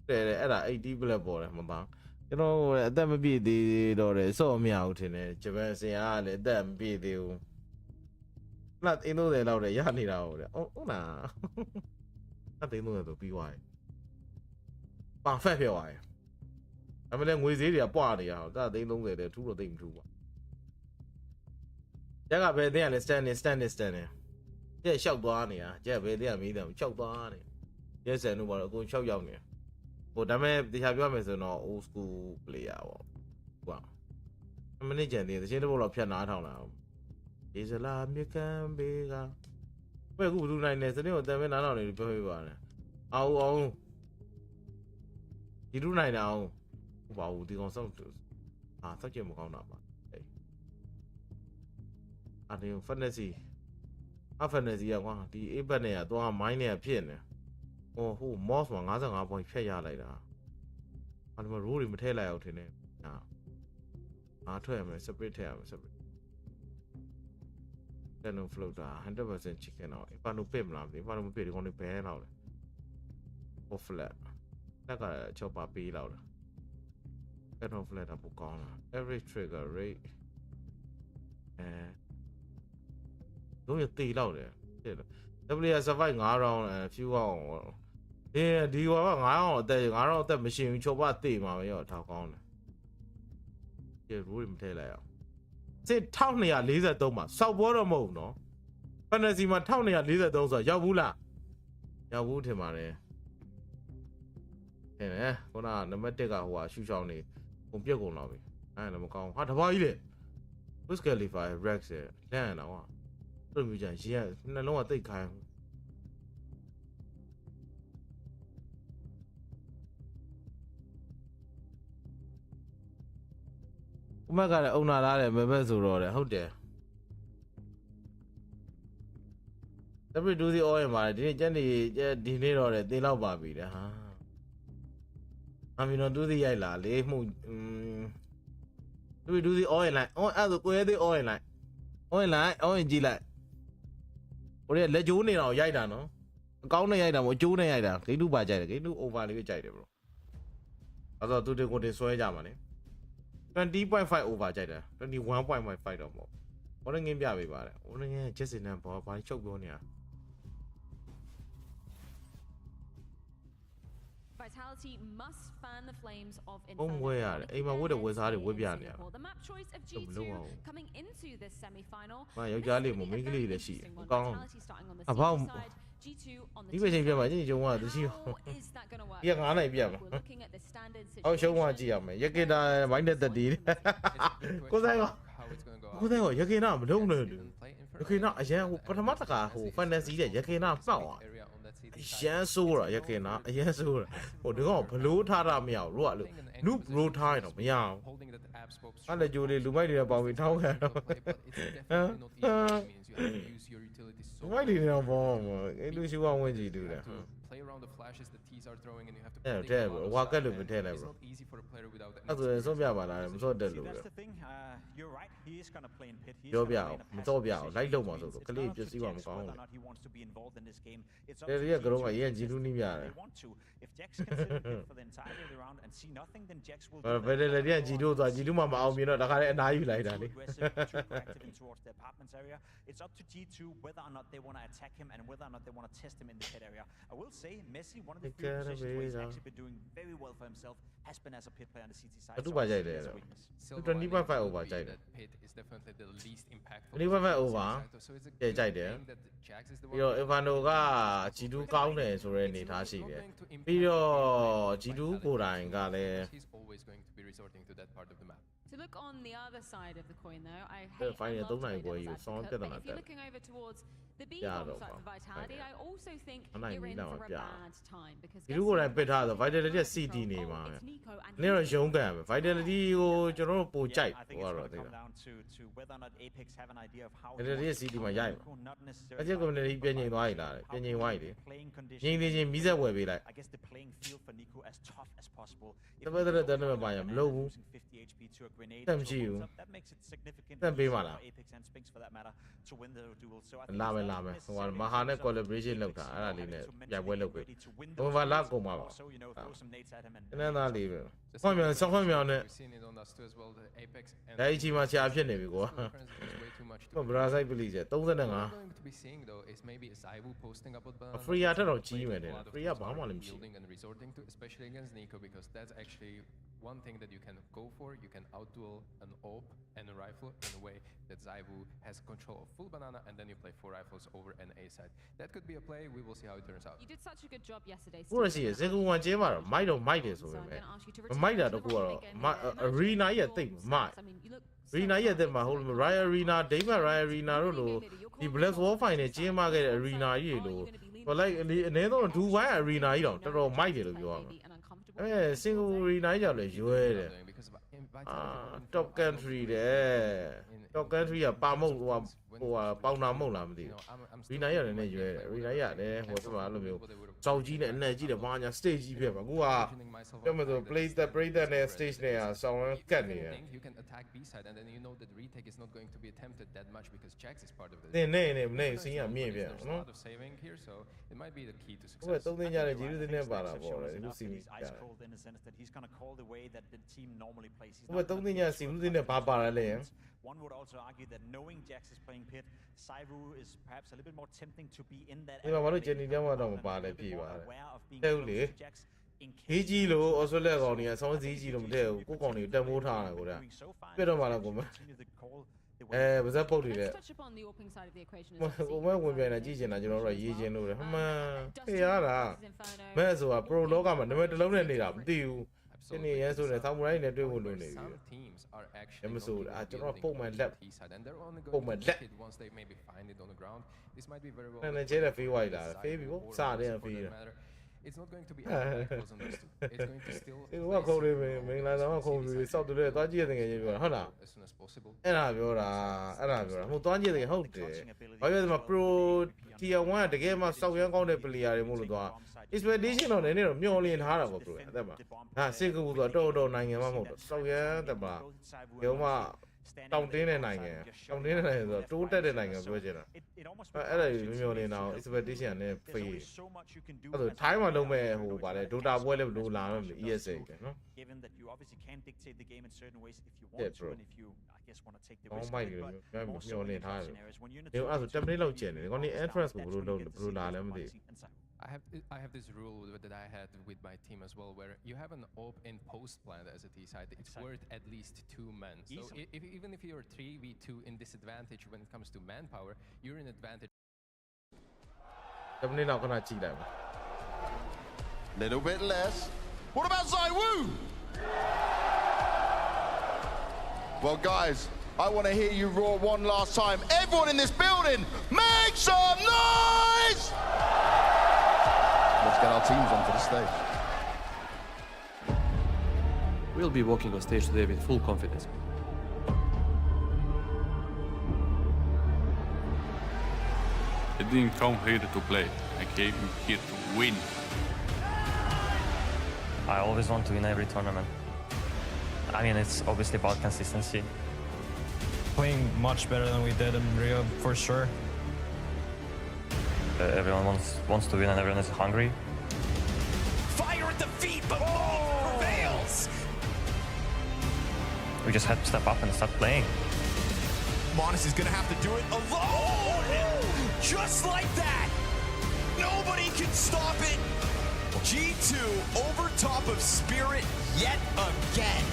တဲ့အဲ့ဒါ80 black ပေါ်တယ်မပန်းကျွန်တော်အသက်မပြည့်သေးတော့တယ်စော့မရဘူးထင်တယ်ဂျပန်စင်အားလည်းအသက်မပြည့်သေးဘူးလက်အင်း30လောက်တည်းရနေတာဟုတ်တယ်ဟုတ်လားအသိလို့တော့ပြီးသွားတယ်ပါဖက်ဖြစ်သွားတယ်ဒါပေမဲ့ငွေဈေးတွေကပွားနေရအောင်ဒါသိန်း30တဲ့ထူးတော့သိမ့်မထူးပါကျက်ကဘယ်သိရလဲ stand နေကျက်လျှောက်သွားနေတာကျက်ဘယ်သိရမေးတယ်လျှောက်သွားနေရဲဆန်တို့ဘာလို့အကုန်လျှောက်ရောက်နေဟိုဒါပေမဲ့တရားပြောမယ်ဆိုတော့ old school player ပေါ့ကွာမနစ်ကျန်သေးတယ်ချင်းတစ်ပုတ်လောက်ဖြတ်နားထောင်လာဒီစလာမြကန်ဘေးကဘယ်ခုဘူးနိုင်နေစနေကိုတန်မဲနားထောင်နေပြောပြပါနဲ့အောင်ဒီလူနိုင်တာအောင်ဟိုပါဘူးဒီကောင်စောက်စောက်ကြည့်မကောင်းတာပါအဲ့ဒီ fantasy ကကွာဒီ A-bet နဲ့ကတော့ mine နဲ့ဖြစ်နေဟို moss မှာ55 point ဖြတ်ရလိုက်တာအဲ့ဒီမှာ roll တွေမထည့်လိုက်အောင်ထင်တယ်ထွက်ရမယ် separate ထည့်ရမယ် separate Canon floater 100% chicken တော့ဘာလို့ပြစ်မလားမသိဘာလို့မပြစ်ဒီကောင်တွေဘဲလောက်လဲ off flat လက်ကချောပါပေးလောက်လား Canon flat တော့ပိုကောင်းလား average trigger rate တို့ရတေလောက်တယ်တဲ့လား WS survive 5 round and few round ဒီဟောက9 round အသက်9 round အသက်မရှိဘူးချောပါတေမှာပဲရောထောက်ကောင်းတယ်ဒီ rule မထည့်လိုက်အောင်စစ်1243မှာစောက်ဘောတော့မဟုတ်ဘူးနော် fantasy မှာ1243ဆိုတော့ရောက်ဘူးလားရောက်ဘူးထင်ပါတယ်ဟဲ့ခုနနံပါတ်1ကဟိုဟာရှူချောင်းနေပုံပြက်ကုန်တော့ပြီအဲ့လည်းမကောင်းဟာတပွားကြီးလေ Who's qualify Rex လန့်တော့အဲ့လိုမျိုးကြရင်ရေကနှလုံးကတိတ်ခိုင်းဥမကလည်းအုံနာလာတယ်မပဲဆိုတော့တယ်ဟုတ်တယ်တပည့်တူစီအော်ရင်ပါတယ်ဒီနေ့ကျန်နေဒီနေ့တော့တယ်တင်တော့ပါပြီတဲ့ဟာအမီနော်တူစီရိုက်လာလေမှုတပည့်တူစီအော်ရင်လိုက်အော်အဲ့ဒါကိုရဲသေးအော်ရင်လိုက်အော်ရင်ကြည့်လိုက်ဟိုလက်ကျိုးနေတော့ရိုက်တာနော်အကောင်းနဲ့ရိုက်တာမဟုတ်အကျိုးနဲ့ရိုက်တာဂိမ်းတူပါကြိုက်တယ်ဂိမ်းတူ over လေးပဲကြိုက်တယ် bro အဲ့တော့သူတွေကိုတင်ဆွဲကြမှာလေ20.5 over ကြိုက်တယ်21.5 တော့မဟုတ်ဘောရငင်းပြပေးပါတယ်ဘောရငင်းချက်စင်နဲ့ဘာချုပ်ပြောနေတာ Vitality must fan the flames of ဘုံဝဲရတယ်အိမ်မှာဝတ်တဲ့ဝဲစားတွေဝဲပြနေရ The map choice of G2 coming into this semi-final. မယောက်ျားလေးမမိန်းကလေးလည်းရှိအကောင်း အဘောင်း G2 on the ဒီပဲချိန်ပြမှာညင်ကြုံကတရှိဒီက9နိုင်ပြမှာအောက်ရှုံးသွားကြည့်ရမယ်ရကေတာမိုင်းတဲ့တက်တီးကိုဆိုင်ကရကေနာမလုံးနဲ့လူရကေနာအရန်ဟိုပထမတကဟိုဖန်တစီတဲ့ရကေနာမှောက်သွားရန်ဆိုးတာရကေနာအရန်ဆိုးတာဟိုဒီကောင်ဘလို့ထားတာမရဘူးတို့ကလို့နုဘလို့ထားရင်တော့မရအောင်အဲ့လေကြိုးလေးလူမိုက်တွေပေါင်းပြီးထောင်းခံတော့လူမိုက်တွေတော့ဘောအဲ့လူရှိအောင်ဝင်ကြည့်တူတယ်အဲ့တဲ့ဝါကက်လို့မထဲလိုက်ဘူးအဲ့ဒါဆုံးပြပါလားမစောတက်လို့ပြောပြအောင်မစောပြအောင်လိုက်လုံးမှာဆိုတော့ကလေးပြစီပါမကောင်းဘူးတဲ့ကတော့အရင်ဂျီလူနီးပြရတယ်ဘယ်လေတဲ့ဂျီလူသွားဂျီလူမှမအောင်မြင်တော့ဒါခါလေးအနားယူလိုက်တာလေIt's up to G2 whether or not they want to attack him and whether or not they want to test him in the pit area. I will say Messi, one of the few positions where he's actually been doing very well for himself, has been as a pit player on the CT side. 25 over ကြိုက်တယ် pit is definitely the least impactful. 25 over ကြိုက်တယ်ပြီးတော့ Evano က G2 ကောင်းတယ်ဆိုတဲ့အနေထားရှိတယ်ပြီးတော့ G2 ကိုယ်တိုင်ကလည်း He's always going to be resorting to that part of the map. To look on the other side of the coin, though, I hate Final and love to play boy, you devil's saw advocate, him but if you're looking over towards the B bomb side for Vitality, I also think you're in for a bad time because ဒီလိုကိုယ်တိုင်ပစ်ထားဆို Vitality CD နေမှာပဲနည်းတော့ရုံးကန်ပဲ Vitality ကိုကျွန်တော်တို့ပိုကြိုက်ဟိုကတော့သိတာ Vitality CD မှာရိုက်မှာအချက် community ပြင်ငိမ်သွားပြီလားပြင်ငိမ်သွားပြီလေငိမ်နေချင်းမီးဆက်ဝယ်ပေးလိုက်တပတ်တဲ့တန်းမှာပါရမလို့ဘူးတမ်းရှိဘူးတမ်းပေးပါလားလာမယ်ဟိုမဟာနဲ့ collaboration လုပ်တာအဲ့ဒါလေးနဲ့ပြိုင်ပွဲလုပ်ပေးဘုံဘာလာကုန်ပါပါနည်းသားလေးပဲဖွင့်မြန်ဆောင်းဖွင့်မြန်နဲ့ဒါအချိန်မှာဆရာဖြစ်နေပြီကွာဘရာဇိုက်ပလီကျ35 free ရတော့ကြီးမယ်တဲ့ free ဘာမှလည်းမရှိ especially against Nico because that's actually one thing that you can go for. You can outduel an AWP and a rifle in a way that Zaivu has control of full banana and then you play 4 rifles over an A side. That could be a play. We will see how it turns out. You did such a good job yesterday. ကိုရရှိရစေကူဝန်ကျဲမှာတော့မိုက်တော့မိုက်တယ်ဆိုပေမဲ့မိုက်တာတော့ကိုကတော့ arena ရဲ့တိတ်မိုက် arena ရဲ့တိတ်မှာဟို Riot Arena Dayma Riot Arena တို့လိုဒီ Black War Final ကျင်းမှာခဲ့တဲ့ arena ကြီးတွေလို့ဟို like အနည်းဆုံးဒူဝိုင်း arena ကြီးတော့တော်တော်မိုက်တယ်လို့ပြောရမှာsingle arena ကြီးကြောင့်လည်းရွဲတယ်top country တဲ့ top country ကပါမုတ်ဟိုပေါင်နာမုတ်လားမသိဘူး arena ရတယ်နဲ့ရွဲတယ် arena ရတယ်ဟိုစမှာအဲ့လိုမျိုးစောက်ကြီးနဲ့အနက်ကြီးနဲ့ဘာညာ stage ကြီးဖြစ်မှာအခုကပြောမယ်ဆို play that နဲ့ stage နဲ့ဆောင်းကတ်နေတယ် You can attack B side and then you know that retake is not going to be attempted that much because Jax is part of the နေစင်းရမြင့်ပြန်နော် saving here so it might be the key to ဟို success. သုံးသိန်းကြတဲ့ဂျီလူစင်းနဲ့ပါတာပေါ့လေလူစီမီ ice cold in the sense that he's going to call the way that the team normally plays. ဟိုသုံးသိန်းကြစီလူစင်းနဲ့ပါတယ်လေ One would also argue that knowing Jax is playing pit, Zaivu is perhaps a little bit more tempting to be in that. ဒီမှာဘာလို့ဂျန်နီတန်းမှာတော့မပါလဲပြေးပါတယ် aware of being တဲ့ဦးလေ close to Jax in ဒီကြီးလို့အော်စတြေးလျကောင်တွေကဆောင်းစည်းကြီးလို့မထည့်ဘူးကိုကောင်တွေတက်မိုးထားတာကိုဒါပြတ်တော့မှလည်းကိုမပါဇက်ပုတ်တွေတဲ့ Let's touch upon the opening side of the equation. ကိုမဝင်ပြန်လာကြည့်ချင်တာကျွန်တော်တို့ရေးချင်းလို့လေဟမှန်ဖေးရတာမဲဆိုတာ pro လောကမှာနံပါတ်တစ်လုံးနဲ့နေတာမသိဘူး absolutely. yes, so Some samurai ne dwe wo lo ne some bi. teams are actually Em going so to be a building poke my on lap. T side, and they're only Poke going my to lap. make it once they maybe find it on the ground. This might be very well. And the then play feel for white the la, side feel or people, the sa opposite de for that feel. matter. It's not going to be as close on those two. It's going to still ဒီကခေါ်လေးမင်းလာတော့ခေါ်ပြီးစောက်တယ်သွားကြည့်ရတဲ့ငယ်ချင်းပြောဟုတ်လား as soon as possible. အဲ့ဒါပြောတာဟိုသွားကြည့်တဲ့ဟုတ်တယ်ဘာပြောဒီမှာ pro tier 1ကတကယ်မှစောက်ရမ်းကောင်းတဲ့ player တွေမို့လို့သွား expectation တော့နည်းနည်းတော့မျှော်လင့်ထားတာပေါ့ bro အဲ့ဒါမှာဟာစင်ကာပူဆိုတော့တော်နိုင်ငံမှမဟုတ်တော့စောက်ရမ်းတယ်ပါဘယ်မှတောင်တင်းတဲ့နိုင်ငံဆိုတော့တိုးတက်တဲ့နိုင်ငံပြောချင်တာအဲ့ဒါမျှော်လင့်တာ expectation နဲ့ ဖေးအဲ့ဒါထိုင်းမှာလုံးမဲ့ဟိုဗါလဲ Dota ပွဲလည်းလို့လာမယ် ESA ပဲနော် given that you obviously can dictate the game in certain ways if you Yeah, want to bro. and if you I guess want to take the ကော risk င်းမိုက် of တယ် it, but မျှ also ော်လ in င့်ထားတယ် scenarios when you're in a ဒီအဲ့ဒါ 10 minute လောက်ကျန်တယ်ကောင်းဒီ entrance ကိုဘယ်လိုလုပ်လဲဘယ်လိုလာလဲမသိ I have this rule that I had with my team as well, where you have an op in post plant as a T side, it's worth at least 2 men. So even if you're 3v2 in disadvantage when it comes to manpower, you're in advantage. 10 minute လောက်ခဏကြည့်လိုက်ပါ Little bit less. What about Zaiwu? Well, guys, I want to hear you roar one last time. Everyone in this building, make some noise! Let's get our teams onto the stage. We'll be walking on stage today with full confidence. I didn't come here to play. I came here to win. I always want to win every tournament. I mean, it's obviously about consistency. Playing much better than we did in Rio, for sure. Everyone wants to win and everyone is hungry. Fire at the feet, but prevails! We just have to step up and start playing. Monis is gonna have to do it alone! Just like that! Nobody can stop it! G2 over top of Spirit yet again.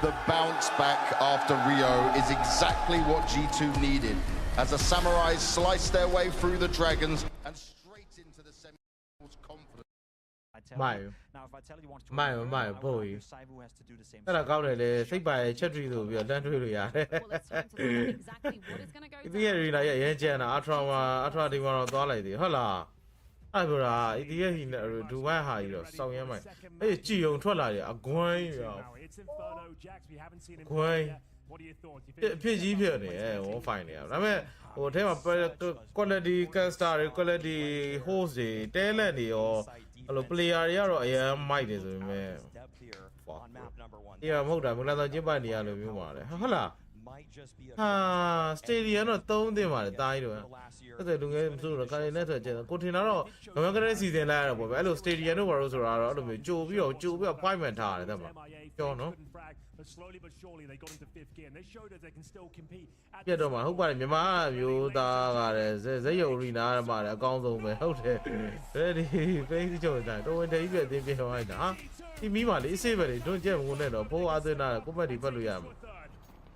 The bounce back after Rio is exactly what G2 needed, as the Samurais sliced their way through the Dragons and straight into the semi-finals confident. မိုက် Now, if I tell you wants to My, win, my, I would boy. argue Saivu has to do the same. အဲ့ဒါကောင်းတယ်လေစိတ်ပါချက်ထရီဆိုပြီးတော့တန်းထွေးလို့ရတယ် Well, it's time to look at exactly what is going to go ဒီရဲ့ရီလာရဲ့အရင်ကျန်တာအထရာဒီမှာတော့သွားလိုက်သေးဟုတ်လားအဲ့ပြောတာဒီရဲ့ဟီဒူဝိုင်းဟာကြီးတော့စောင်းရမ်းမိုက်အဲ့ကြည်ုံထွက်လာတယ်အကွိုင်းရော It's Inferno, Jax. We haven't seen him. Quay. What are your thoughts? You အဖြစ်ကြီးဖြစ်နေဝေါ်ဖိုင်နေရဒါပေမဲ့ဟိုအဲမှာ quality caster တွေ quality host တွေတဲလက်တွေရောအဲ့လို player တွေကတော့အရင်မိုက်တယ်ဆိုပေမဲ့ ဒီမှာမဟုတ်တာမလာတော့ကျင်းပနေရလို့မျိုးပါတယ်ဟုတ်လားဟာ stadium တော့3သင်းပါတယ်တားကြီးတော့အဲ့ဒါလူငယ်မစိုးတော့ကာရီနဲ့ဆိုကျန်ကိုထင်တော့ငမကတဲ့စီစဉ်လိုက်ရတော့ပေါ့ဗျအဲ့လို stadium တို့ဘာလို့ဆိုတာတော့အဲ့လိုမျိုးကြိုပြီးတော့ appointment ထားရတယ်တဲ့မှာကျော်နော် But slowly but surely they got into fifth gear and they showed that they can still compete. ပြတ်တော့မှာဟုတ်ပါတယ်မြန်မာမျိုးသားကလည်းဇက်ရုံရီနာမှာလည်းအကောင်းဆုံးပဲဟုတ်တယ်ဒီဖိတ်ချုံတိုင်းတော့ဝင်တယ်ကြီးပြအတင်းပြောလိုက်တာဟာဒီမီးပါလေအစ်စေးပဲလေတွန်းကျက်မကုန်နဲ့တော့ဖိုးအားသွင်းတာကိုပတ်ဒီပတ်လို့ရမှာ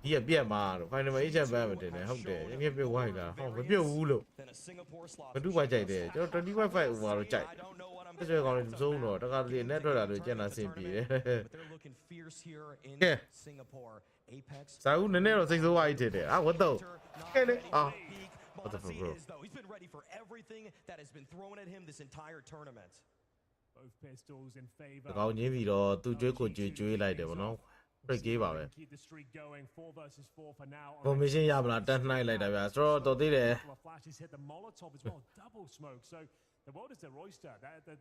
ဒီကပြက်မှာတော့ final မှာ agent ban မတင်နဲ့ဟုတ်တယ်ငယ်ပြက်ဝိုင်းတာဟောမပြက်ဘူးလို့မတူပါကြိုက်တယ်ကျွန်တော်25 over တော့ကြိုက်တယ်ဆွဲကောင်းတယ်သုံးတော့တခါတလေ net ထွက်လာလို့ကျန်တာဆင်ပြေတယ်ကဲဇာဦးနည်းနည်းတော့စိတ်ဆိုးဝါးကြီးတင်တယ်ဝတ်တော့ကဲလေWhat the fuck, bro? He's been ready for everything that has been thrown at him this entire tournament. Both pistols in favor. ကောင်းချင်းပြီးတော့သူကျွေးကိုကျွေးလိုက်တယ်ဗောနော်ပြစ်ကြီးပါပဲ Keep the streak going. 4 versus 4 for now. formation ရမလားတန်းနှိုက်လိုက်တာဗျာဆိုတော့တော်သေးတယ် Flashes hit the Molotov as well. Double smoke. So the world is their oyster.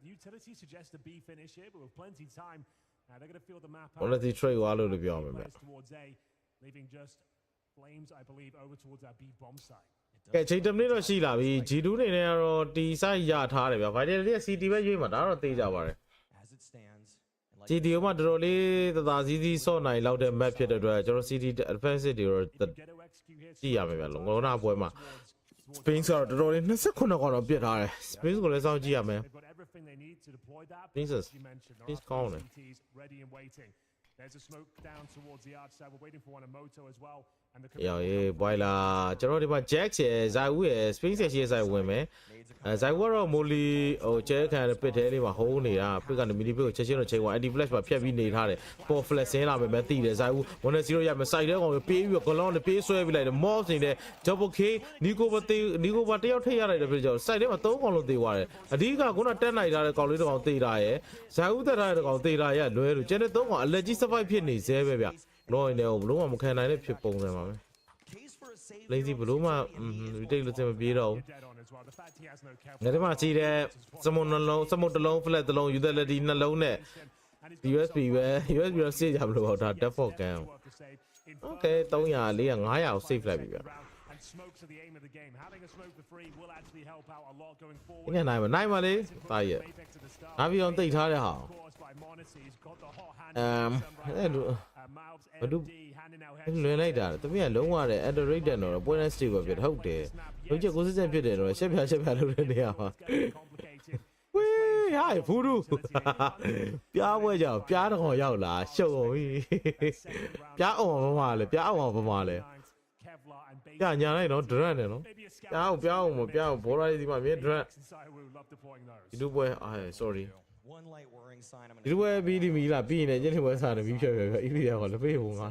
The utility suggests a B finish here, but with plenty of time, they're going to feel the map out. quality trade သွားလို့ပြောမယ်ဗျ Towards A, leaving just flames, I believe, over towards our B bomb site. ကဲချိန်တမိနစ်တော့ရှိလာပြီ G2 နေနဲ့ကတော့တီဆိုင်ရထားတယ်ဗျာ Vitality ရဲ့ CT ပဲရွေးမှာဒါတော့သိကြပါတယ် GT မှာတော်တော်လေးတသာစီးစီးဆော့နိုင်လောက်တဲ့ map ဖြစ်တဲ့အတွက်ကျွန်တော် CT defensive တွေတော့ကြည့်ရမယ်ဗျာလုံနာပွဲမှာ Spain ဆိုတော့တော်တော်လေး29ကောင်တော့ပြစ်ထားတယ် Spain ကိုလည်းစောင့်ကြည့်ရမယ် Princess Please call it There's a smoke down towards the arch side. We're waiting for one of Moto as well. And the ရော်ရေး boiler ကျွန်တော်ဒီမှာ Jack ရဲ့ Zai ရဲ့ Spain ရဲ့ရှေ့ဆိုင်ဝင်မယ် Zai ကတော့ Molly ဟိုကျဲခံရတဲ့ပစ်သေးလေးမှာ hold နေတာပြစ်ကနေ mini pit ကိုချက်ချင်းတော့ချိန်သွား anti flash မှာဖြတ်ပြီးနေထားတယ်ပေါ် flash ဆင်းလာမယ်ပဲသိတယ် Zai 1-0ရမယ် side တဲ့ကောင်ပြေးပြီးတော့ Golon နဲ့ပြေးဆွဲပြီးလိုက်တယ် Mob နေတဲ့ double K Nico ဘာတယောက်ထိရလိုက်တယ်ဖြစ်ကြတော့ side ထဲမှာ3ကောင်လုံးသေးသွားတယ်အဓိကခုနတက်နိုင်ထားတဲ့ကောင်လေးတစ်ကောင်သေးတာရယ် Zai တက်ထားတဲ့ကောင်သေးတာရလွဲလို့ကျန်တဲ့3ကောင် allergy survive ဖြစ်နေသေးပဲဗျလောရင်လည်းဘလုံးမခံနိုင်တဲ့ဖြစ်ပုံစံပါပဲ lazy ဘလုံးမ retake လို့စမပြေတော့ငါဒီမှာကြည့်တဲ့စမုံနှလုံးစမုံတစ်လုံး flat တစ်လုံး utility နှလုံးနဲ့ USB ပဲ USB တော့စေ့ကြမလို့ပေါ့ဒါ default cam okay 300 400 500ကို save လိုက်ပြီဗျ smokes are the aim of the game. Having a smoke for free will actually help out a lot going forward. ငါနိုင်ပါလေတာရဲ့ငါပြီးတော့တိတ်ထားတဲ့ဟာဘဒုလွယ်လိုက်တာတမီးကလုံးဝတဲ့ underrated တော့ point and stable ဖြစ်ဟုတ်တယ်လုံးချက်60%ဖြစ်တယ်တော့ရှက်ဖြာလုပ်တဲ့နေရာမှာဝေးဟာဖူးတို့ပြားပွဲကြောင်ပြားတော်ရောက်လာရှုပ်ပြီပြားအောင်ဘာမှလဲပြားအောင်ဘာမှလဲပြညာလိုက်တော့ drone နဲ့နော်ပြားအောင်ဘော်ရာဒီမှာမြဲ drone ဒီလိုပွဲsorry ဒီလိုပွဲပြီးဒီမီလာပြီးနေကျင်းနေပွဲစားတယ်ပြီးဖြတ်ဖြတ်အီလီယာကလည်းပေးဖို့ငါ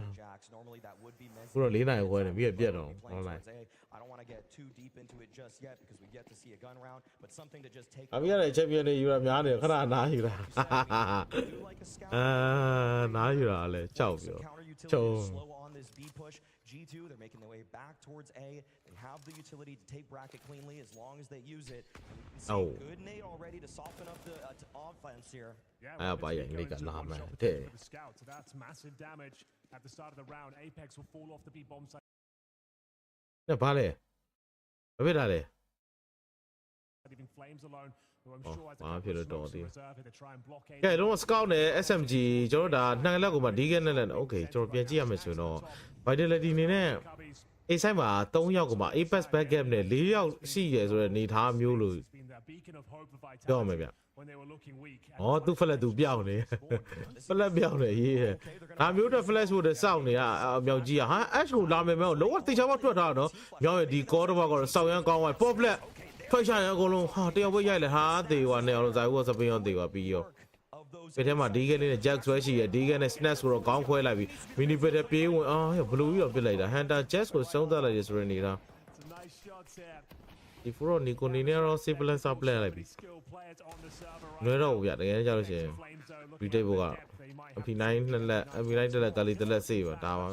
ခုတော့4နိုင်ခွဲနေပြီးပြတ်တော့ online အမေရတဲ့ champion တွေယူရများနေခဏနားယူတာနားယူတာလဲကြောက်ပြောချုံG2, they're making their way back towards A. They have the utility to take bracket cleanly as long as they use it. And you can see good nade already to soften up the offense here. So that's massive damage at the start of the round. Apex will fall off the B bomb side. Leaving Flames alone. Okay, don't scout the SMG ကျွန်တော်ဒါနှစ်လက်ကိုမှဒီကနဲ့လည်း okay ကျွန်တော်ပြန်ကြည့်ရမယ်ဆိုတော့ vitality နေနဲ့ A side မှာ3ယောက်ကမှ Apex back gap နဲ့4ယောက်ရှိရဆိုတဲ့နေသားမျိုးလို့ပြောမယ်ဗျ။အော်သူ flash သူပြောင်းနေ flash ပြောင်းနေရေး။ဒါမျိုးတော့ flash ဖို့တဲ့စောင့်နေတာအမြောက်ကြီးဟာ Ash ကိုလာမယ်မဲလုံးဝတေချာမထွက်ထားတော့မြောက်ရဲ့ဒီ core တော့ကတော့စောင့်ရမ်းကောင်းသွား pop flat ထွက်ချရအကုန်လုံးဟာတယောက်ပဲရိုက်လဲဟာတေကွာနဲ့အောင်လို့ဇာတ်ကိုစပင်းရောတေကွာပြီးရောပြထဲမှာဒီကနေ့နဲ့ Jack ဆွဲရှိရဒီကနေ့ snatch ကိုတော့ခေါင်းခွဲလိုက်ပြီး mini pit ထဲပြေးဝင်ဘလူးကြီးတော့ပြစ်လိုက်တာ Hunter Jazz ကိုစုံးသက်လိုက်ရဆိုရနေတာဒီ Fro Nico နေနဲ့တော့ Safe Lancer plan လိုက်ပြီလွယ်တော့ဗျတကယ်ကြလို့ရှိရင် retake ဖို့က MP9 နှစ်လက် MP9 တစ်လက်ကလေးတစ်လက်စေးပါဒါပါ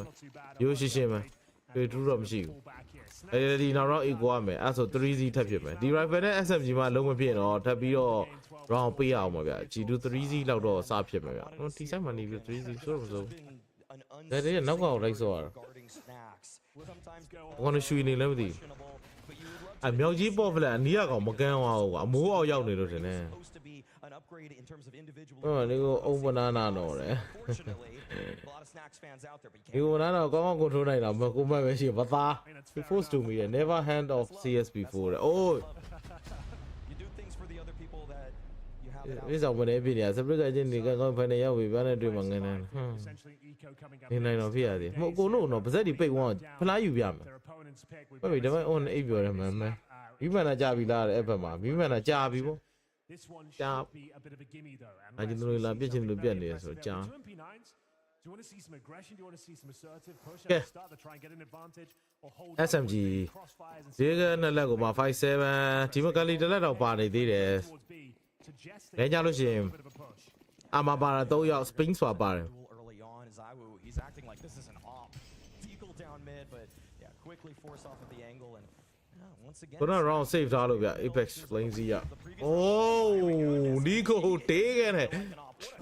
ရိုးရှင်းရှင်းပဲတွေ့ထူးတော့မရှိဘူးအဲဒီနောက်တော့ equal ရမယ်အဲ့ဆို 3Z ထပ်ဖြစ်မယ်ဒီ rifle နဲ့ SMG မှာလုံးမဖြစ်တော့ထပ်ပြီးတော့ round ပေးရအောင်ပါဗျ G2 3Z လောက်တော့စဖြစ်မယ်ဗျဒီဆိုင်မှာနေပြီး 3Z ဆိုတော့မစိုးဒါတည်းနောက်ကောင်လိုက်ဆိုရတာဘာလို့ရွှေနေလဲမသိအမြောက်ကြီးပေါ်ဖလက်အနီးကောင်မကန်းသွားဘူးကွာအမိုးအောင်ရောက်နေလို့ထင်တယ်ဒီကိုအုံပနာနာတော့တယ်ဒီကိုနာတော့ကောင်းကောင်းကိုထိုးနိုင်တာမကိုမပဲရှိဘာသာ force to me never hand off CS before အိုးဒီဆောင်ဝင်နေပြီညာစပရစ်ကချင်းဒီကောင်းဖန်နေရောက်ပြီဘာနဲ့တွေ့မှငန်းနေနေနိုင်တော့ဖြစ်ရသေးမဟုတ်ကိုလို့တော့ဗဇက်ဒီပိတ်ဝန်းဖလားယူပြမယ်ဟုတ်ပြီဒါပေမဲ့ on 8ပြောတယ်မှန်မှန်မိမှန်တာကြာပြီလားအဲ့ဘက်မှာမိမှန်တာကြာပြီပေါ့ကြာအကျဉ်းလို့လာပြစ်ချင်လို့ပြက်နေရဆိုကြာ Do you want to see some aggression? Do you want to see some assertive push at the start to try and get an advantage or hold SMG ဒီကနေ့လက်ကိုမှာ57ဒီမကလီတစ်လက်တော့ပါနေသေးတယ်လဲကြလို့ရှိရင်အမပါတော့3ယောက် Spain စွာပါတယ် He's acting like this is an op. Eagle down mid, but yeah, quickly force off of the angle and once again. ခုန round save ထားလို့ဗျ Apex Flames ကြီးရ Oh Nico တေးခဲ့တယ်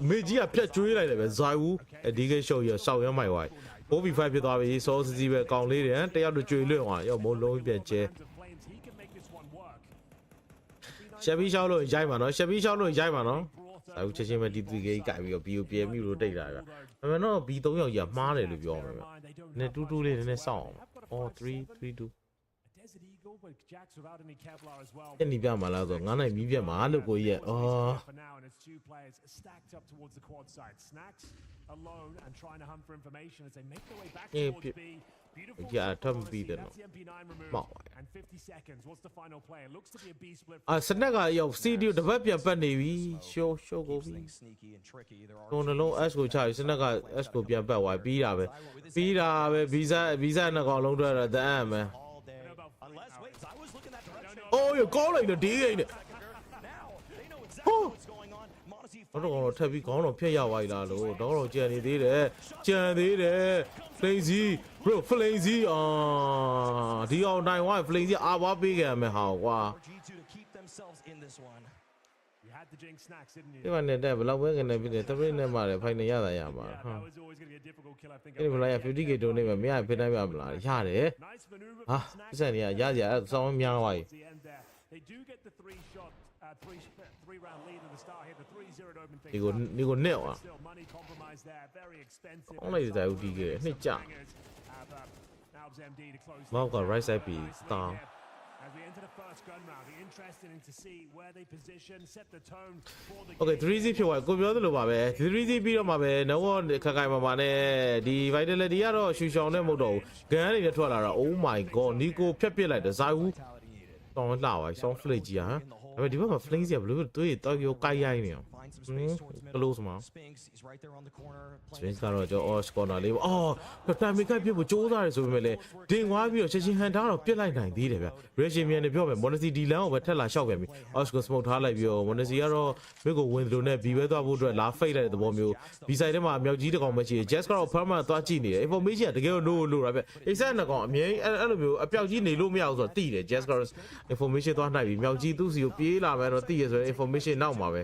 မေကြီးကဖြတ်ကျွေးလိုက်တယ်ပဲဇိုင်ဝူဒီကရှုပ်ရရှောက်ရမ်းမိုက်ဝိုင်း 4v5 ဖြစ်သွားပြီစောစီစီပဲကောင်းလေးတယ်တယောက်တော့ကျွေလွင့်သွားရောမိုးလုံးပြန်ကျဲရှက်ပြီးရှောက်လို့ရိုက်ပါနော်ရှက်ပြီးရှောက်လို့ရိုက်ပါနော်ဇိုင်ဝူချက်ချင်းပဲဒီတီကေကြီးကြိုက်ပြီးတော့ဘီကိုပြဲမိလို့တိတ်တာဗျဒါပေမဲ့တော့ B3 ယောက်ကြီးကမှားတယ်လို့ပြောမှာဗျနည်းတူတူလေးနည်းနည်းစောင့်အောင် Oh 3-3-2 still with Jax without any Kevlar as well. အဲ့ဒီပြမှာလားဆို9နိုင်မီးပြတ်မှာလို့ကိုကြီးရဲ့အော် For now, and it's two players stacked up towards the quad side. Snacks alone and trying to hunt for information as they make their way back towards B. Beautiful. Yeah, shot Tom from B Monacy. then. That's the MP9 removed. Wow. And 50 seconds. What's the final play? It looks to be a B split. စနက်ကရောက် CD တပတ်ပြန်ပတ်နေပြီရှိုးကိုပြီကိုနှလုံး S ကိုချပြီးစနက်က S ကိုပြန်ပတ်သွားပြီးတာပဲဗီဇာနှစ်ကောင်လုံးထွက်တာတအံ့ပဲအိုးရကောင်းလိုက်တယ်ဒီကိန်းနဲ့ဟိုတော့ထပ်ပြီးခေါင်းတော်ဖြတ်ရသွားပြီလားလို့တော့ကြံနေသေးတယ်Flazy bro Flazy ဒီအောင်နိုင်ဝိုင်း Flazy အားပါပေးခဲ့မယ်ဟာကွာ You had to jinx Snacks, didn't you? ဒီမှာနေတဲ့ဘယ်လောက်ပဲကနေပြီတပင်းနဲ့မှလည်းဖိုင်နေရတာရမှာ That was always going to be a difficult kill, I think. အဲ့ဒီဘလိုက် 50k တိုးနေမှာမရဖိနိုင်ရမလားရတယ် Nice maneuver ဟာ from စက်နေရအဲ့စောင်းများသွားပြီ towards the end there. They do get the three-round lead at the start here. The 3-0 to open things ဒီကို up. နစ်သွား Still money compromised there. Very expensive. အောင်းလိုက်တဲ့ဦးဒီကနှစ်ကြ Albs MD to close မောက်က right side ပြီးတောင်း as we enter the first gun round. Be interested in to see where they position, set the tone for the Okay 3C ဖြစ်သွားကိုပြောသလိုပါပဲ 3C ပြီးတော့မှပဲတော့ခက်ခိုင်မာနဲ့ဒီ vitality ကတော့ရှူရှောင်းနဲ့မဟုတ်တော့ဘူးဂန်တွေနဲ့ထွက်လာတာ Oh my god နီကိုဖြတ်ပစ်လိုက်တယ်ဇိုင်းဦးတောင်းလှပါဆောင်း flake ကြီးဟာဒါပေမဲ့ဒီဘက်မှာ flake ကြီးကဘယ်လိုတွေးတော့ရောကိုက်ရိုင်းနေအောင်close မှာ Sphinx ကတော့ကျွန်တော် off corner လေးပေါ့အော်တိုင်မီကပြစ်ဖို့စူးစမ်းတယ်ဆိုပေမဲ့လည်းတင်သွားပြီးတော့ချက်ချင်းဟန်တာတော့ပြစ်လိုက်နိုင်သေးတယ်ဗျ Reaction မြန်နေပြောမယ် Monacy ဒီလမ်းကိုပဲထက်လာလျှောက်ပြန်ပြီ off smoke ထားလိုက်ပြီးတော့ Monacy ကတော့မင်းကိုဝင်သလိုနဲ့ B ပဲသွားဖို့အတွက်လာ fake လိုက်တဲ့သဘောမျိုး B side ထဲမှာမြောက်ကြီးတစ်ကောင်ပဲရှိတယ် Jazz ကတော့ permanent သွားကြည့်နေတယ် information ကတကယ်လို့လို့တာဗျ exact နှစ်ကောင်အမြဲအဲ့လိုမျိုးအပြောက်ကြီးနေလို့မရဘူးဆိုတော့တိတယ် Jazz ကတော့ information သွားနိုင်ပြီမြောက်ကြီးသူ့စီကိုပြေးလာမယ်တော့တိရဆိုရင် information နောက်မှာပဲ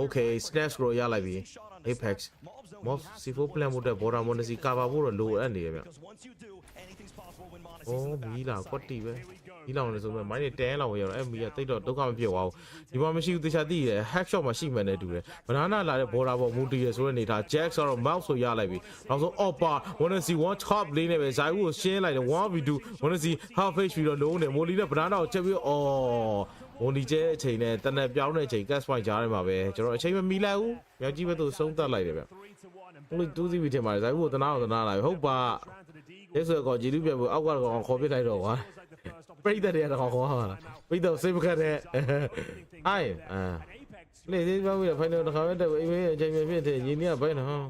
Okay snaps ကိုရလိုက်ပြီ Apex Mob C4 plan ဖို့အတွက် border Monacy cover ဖို့တော့လိုအပ်နေတယ်ဗျအိုးမီလာကွက်တီပဲဒီလောင်နေဆိုမှမိုင်းနေ10လောက်ရတော့အဲ့မီကတိတ်တော့ဒုက္ခမဖြစ်သွားဘူးဒီမှာမရှိဘူးတခြားသိရတယ် hack shot မှာရှိမှန်းနဲ့တူတယ် banana လာတဲ့ border ပေါ်မူတည်ရဆိုတဲ့နေတာ Jack ဆိုတော့ mouse ဆိုရလိုက်ပြီနောက်ဆုံး oppa Monacy 1 top လေးနဲ့ပဲဇိုင်းဦးကိုရှင်းလိုက်တယ် 1v2 Monacy half HP တော့လုံးတယ်မိုလီနဲ့ banana ကိုချက်ပြီးအော်ဝန်ဒီကျဲအချိန်နဲ့တနက်ပြောင်းတဲ့အချိန် gas point ကြားထဲမှာပဲကျွန်တော်အချိန်မမီလိုက်ဘူးမြောက်ကြီးဘက်သို့ဆုံးသက်လိုက်တယ်ဗျဟိုတူးစီဗီတင်ပါတယ်ဇိုင်းဦးကိုတနာလာပြီဟုတ်ပါရဲဆိုတော့ဂျီလူပြဘူးအောက်ကတော့ခေါ်ပစ်လိုက်တော့ကွာပြိတ္တတွေကတော့ခေါ်ပါလားပြိတ္တစိတ်မခက်တဲ့ဟိုင်းလေဒီဘာလို့ဖိုင်နယ်တစ်ခါပဲတက်အိမ်အချိန်ပြည့်တဲ့ညီမကဘယ်နော်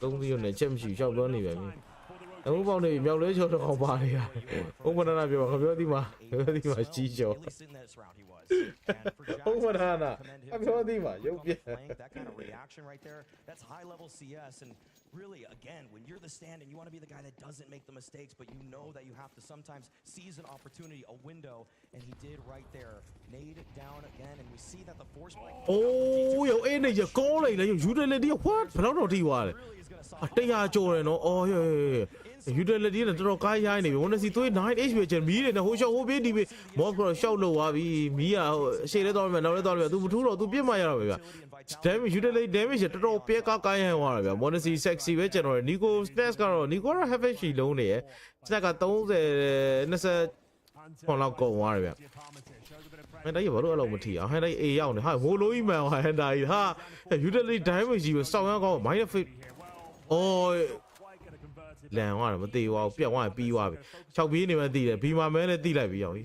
သုံးပြီးတော့ချက်မရှိရှောက်ပြောနေပြန်ပြီအခုပေါက်နေမြောက်လဲချောတော့ပါနေရဥပဒနာပြောခပြောဒီမှာကြီးချောဥပဒနာပြောဒီမှာရုပ်ပြ that kind of reaction right there that's high level CS and really again when you're the stand and you want to be the guy that doesn't make the mistakes but you know that you have to sometimes seize an opportunity a window and he did right there nade down again and we see that the force oh yo အဲ့နဲ့ရကောလိုက်လေ utility what ဘယ်တော့ထိသွားလဲတရားကြော်တယ်နော်အော် utility နဲ့တော်တော်ကားရိုင်းနေပြီ Monacy သွေး9 HP ချင်မီးတယ်နော်ဟိုရှောက်ဟိုပြေးဒီပြေး mob ကတော့ရှောက်လို့သွားပြီမီးကအရှိလဲတော့မယ်နောက်လဲတော့မယ် तू မထူးတော့ तू ပြစ်မှရတော့မယ်ဗျ damage utility damage တော်တော်ပြဲကားရိုင်းသွားတာဗျ Monacy sexy ပဲကျွန်တော် Nico stats ကတော့ Nico ကတော့ half HP လုံးနေရယ် stat က30 20ခွန်လောက်ကုန်သွားတယ်ဗျဟန်တိုင်းဘာလို့အဲ့လိုမထီအောင်ဟန်တိုင်း A ရောက်နေဟာမိုးလိုကြီးမှန်ဟန်တိုင်းဟာ utility damage ကြီးပဲစောင်းရကောင်း minus အော်လန်သွားတယ်မသေးပါဘူးပြတ်သွားပြီးသွားပြီ6ပြေးနေမှသိတယ်ဘီမာမဲနဲ့သိလိုက်ပြီရောက်ပြီ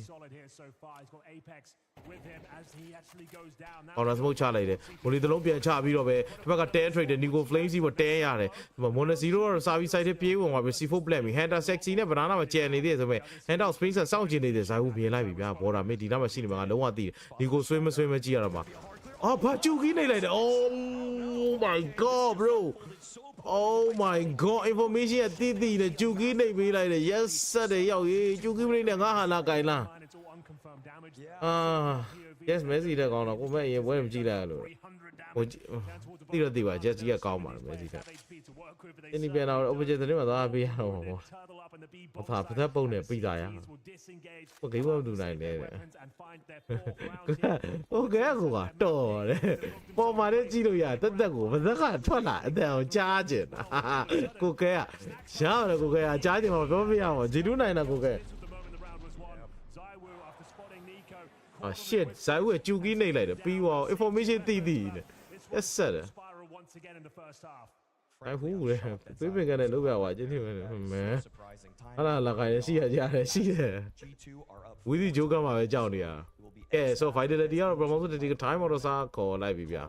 အော်တော့ smoke ချလိုက်တယ်မိုလီတလုံးပြန်ချပြီးတော့ပဲဒီဘက်က10 trade တယ် Nico Flame စီပေါ်10ရတယ်ဒီမှာ Monacy တော့ service side ပြေးဝင်သွားပြီ C4 plan ပြီ Hunter sexy နဲ့ banana မှာကျန်နေသေးတယ်ဆိုပေမဲ့ Hunter space စောင့်ကျင်နေတယ်ဇိုင်းဦးပြင်လိုက်ပြီဗျာ border mid ဒီနားမှာရှိနေမှာငါလုံးဝသိတယ် Nico ဆွေးမကြည့်ရတော့မှာအော်ဘာကျူကြီးနေလိုက်တယ် Oh my god bro Oh my god information အတိအကျနဲ့ကျူကြီးနေပေးလိုက်တယ် yes ဆက်တယ်ရောက်ရေးကျူကြီးမင်းနဲ့ငါဟာလာကင်လားyes Messi တဲ့ကောင်တော့ကိုမဲ့ရင်ပွဲမကြည့်လိုက်လို့ ဟိုတိတော့တိပါဂျက်ကြီးကကောင်းပါတယ်မဲစီကဒီနေ့ပြန်တော့ object တွေမှာသွားပေးရတော့ပေါ့ဘာဖသက်ပုံနဲ့ပြီးသားရဟိုဂိမ်းမတူနိုင်တယ်โอเคကိုကတော့တယ်ပေါ်မှာလည်းကြည့်လို့ရတက်တက်ကိုဘာသက်ကထွက်လာအတန်အောင်ကြားကျင်ကိုကဲကရှားတယ်ကိုကဲကကြားကျင်မှာပြောပြရအောင်ဂျီတူးနိုင်တာကိုကဲshit ဇိုင်းဝဲကျူကီးနေလိုက်တယ်ပြီးသွား information တီးတီးနဲ့ yes sir အဲ့ဟူလေပြေးပြေးကနေလုပ်ပြပါကျင်းနေမယ်မဲဟာလာခိုင်းရှိရကြတယ်ရှိတယ်ဝီဒီဂျိုးကမှာပဲကြောက်နေရso fidelity ကတော့ promotion ဒီ time တော့စားခေါ်လိုက်ပြီဗျာ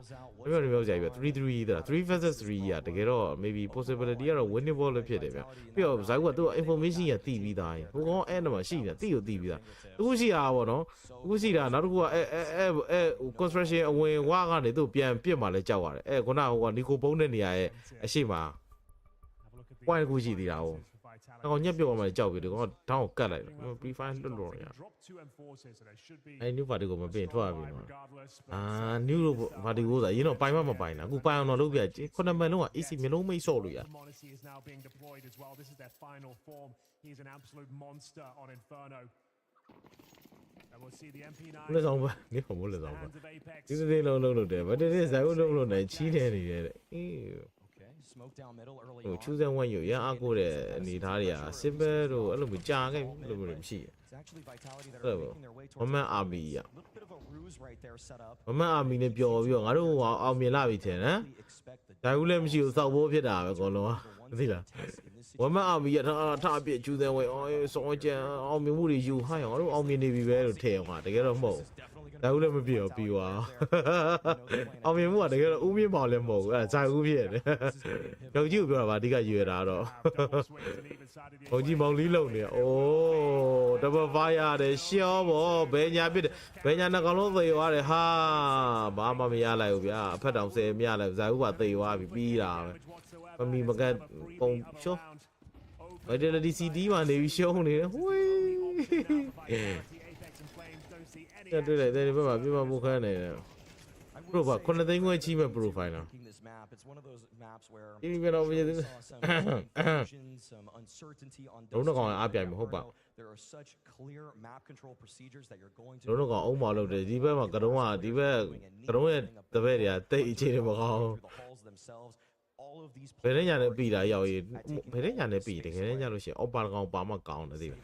ပြောနေပြောကြပြီဗျာ3-3 တာ3 versus 3 อ่ะတကယ်တော့ maybe possibility ကတော့ winnable လို့ဖြစ်တယ်ဗျာပြီးတော့ဇိုင်းကသူက information ရတီးပြီးသားဟိုကောင်အဲ့မှာရှိနေတီးကိုတီးပြီးသားအခုရှိတာပေါ့နော်အခုရှိတာနောက်တစ်ခုကအဲ construction အဝင်ဝါကနေသူပြန်ပြစ်မှလည်းကြောက်ရတယ်ခုနကဟိုကနီကိုပုံးတဲ့နေရာရဲ့အရှိမ point ခုရှိသေးတာဟိုကောင်ညက်ပြောမှကြောက်ပြီဒီကောင်တောင်းကိုကတ်လိုက်တယ် pre-fire လွတ်လို့ရအဲ့ new party ကိုမပြင်ထွက်ပြီနော်new လို့ party ကိုဆိုရင်တော့ပိုင်မပိုင်တာအခုပိုင်အောင်တော့လုပ်ပြခုနမှန်လုံးက AC မျိုးလုံးမိတ်ဆော့လို့ရလက်ဆောင်ပါနေဖို့မလက်ဆောင်ပါဒီစတဲ့လုံးလို့တယ်ဗတ်တဲ့ဇာတ်လုံးလို့နိုင်ချီးတယ်နေတယ်အေးဟိုချူးစမ်းဝမ်းယူရအားကိုတဲ့အနေသားတွေက simple တို့အဲ့လိုမျိုးကြာခဲ့လို့မျိုးမရှိအဲ့လိုမမန်အာမီရမမန်အာမီနဲ့ပျော်ပြီးတော့ငါတို့အောင်မြင်လာပြီထင်နော်ဒါဘူးလည်းမရှိဘူးစောက်ဖို့ဖြစ်တာပဲအကုန်လုံးသိလားဝမန်အာမီရထားပြချူးစမ်းဝဲအော်စောကြံအောင်မြင်မှုတွေယူဟိုင်းငါတို့အောင်မြင်နေပြီပဲလို့ထင်အောင်တကယ်တော့မဟုတ်ဒါဦးလည်းမပြောပြီးွာအောင်မြင်မှုကတကယ်တော့ဦးမြင့်မောင်လည်းမဟုတ်ဘူးအဲဇာဦးဖြစ်တယ်ဒေါက်ကြီးကိုပြောတာပါအဓိကရွေတာတော့ဒေါက်ကြီးမောင်လေးလုံနေအိုးဒဘဖားရတယ်ရှောဘောဘယ်ညာဖြစ်တယ်ဘယ်ညာနှကောင်လုံးသေသွားတယ်ဟာဘာမှမရလိုက်ဘူးဗျာအဖက်တောင်ဆယ်မရလိုက်ဇာဦးကသေသွားပြီပြီးတာပဲမမီမကတ်ပုံရှောဗိုက်တယ်လီစီဒီမှာနေပြီးရှုံးနေတယ်ဟွေးတွေ့လိုက်တယ်ဘက်မှာပြမမှုခန်းနေတယ် profile ခုနှစ်သိန်းခွဲချီးမဲ့ profile လားဒီဘက်တော့ပြည်လုံးတော့ကောင်အားပြိုင်မဟုတ်ပါလုံးတော့ကောင်အုံးမလုပ်တယ်ဒီဘက်မှာကတုံးကဒီဘက်ကတုံးရဲ့တပည့်တွေကတိတ်အခြေနေမကောင်းဘယ်နဲ့ညာနဲ့ပြီတာရောက်ရေးဘယ်နဲ့ညာနဲ့ပြီတကယ်နဲ့ညာလို့ရှိရင်အော်ပါကောင်ပါမကောင်းတယ်သိလား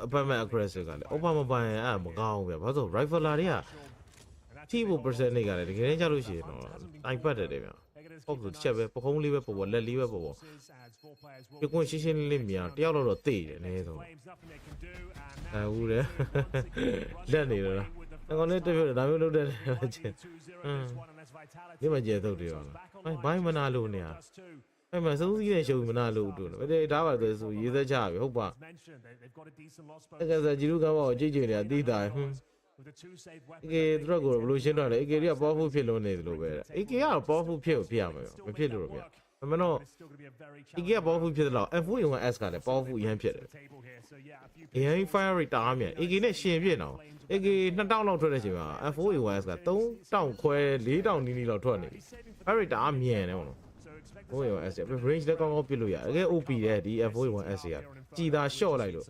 အပတ်မဲ့ aggressive ကလည်းအော်ပါမပိုင်အဲ့မကောင်းဘူးဗျာဘာလို့ rifler တွေက50% နေကြတယ်တကယ်နဲ့ညာလို့ရှိရင်တော့တိုင်ပတ်တယ်ဗျာဟုတ်လို့ချက်ပဲပခုံးလေးပဲပေါ်လက်လေးပဲပေါ်ပြကွန်းရှင်းရှင်းလေးမြာတယောက်တော့သိတယ်နည်းဆုံးဟုတ်တယ်လက်နေတော့ငါလည်းတပြည့်ဒါမျိုးလုပ်တဲ့ချင်းဒီမှာကျေထုတ်တယ်ပါလားဘိုင်းမနာလို့နေရအဲ့မှာစုံစည်းတဲ့ရှုံမနာလို့တို့တယ်ဒါပါဆိုရေးသက်ချပြီဟုတ်ပါအဲ့ကစားဂျီလူကဘောကြည့်ကြည့်နေတာတိတာအေးသူတို့ကဘယ်လိုရှင်းတော့လဲအေးကပေါ်ဖို့ဖြစ်လို့နေတယ်လို့ပဲအေးကတော့ပေါ်ဖို့ဖြစ်ကိုဖြစ်ရမယ်မဖြစ်လို့တော့ဗျအမှန်တော့အေးကပေါ်ဖို့ဖြစ်တယ်လို့ F1S ကလည်းပေါ်ဖို့ရမ်းဖြစ်တယ် AI fire rate တားမြန်အေးနဲ့ရှင်ပြည့်တော့အေး2000လောက်ထွက်တဲ့အချိန်မှာ F1S က3000ခွဲ4000နီးနီးလောက်ထွက်နေပြီ fire rate တားမြန်တယ်ပေါ့နော် F1S range လည်းကောင်းကောင်းပြစ်လို့ရတယ်တကယ် OP တဲ့ဒီ F1S ကကြည်သာ short လိုက်လို့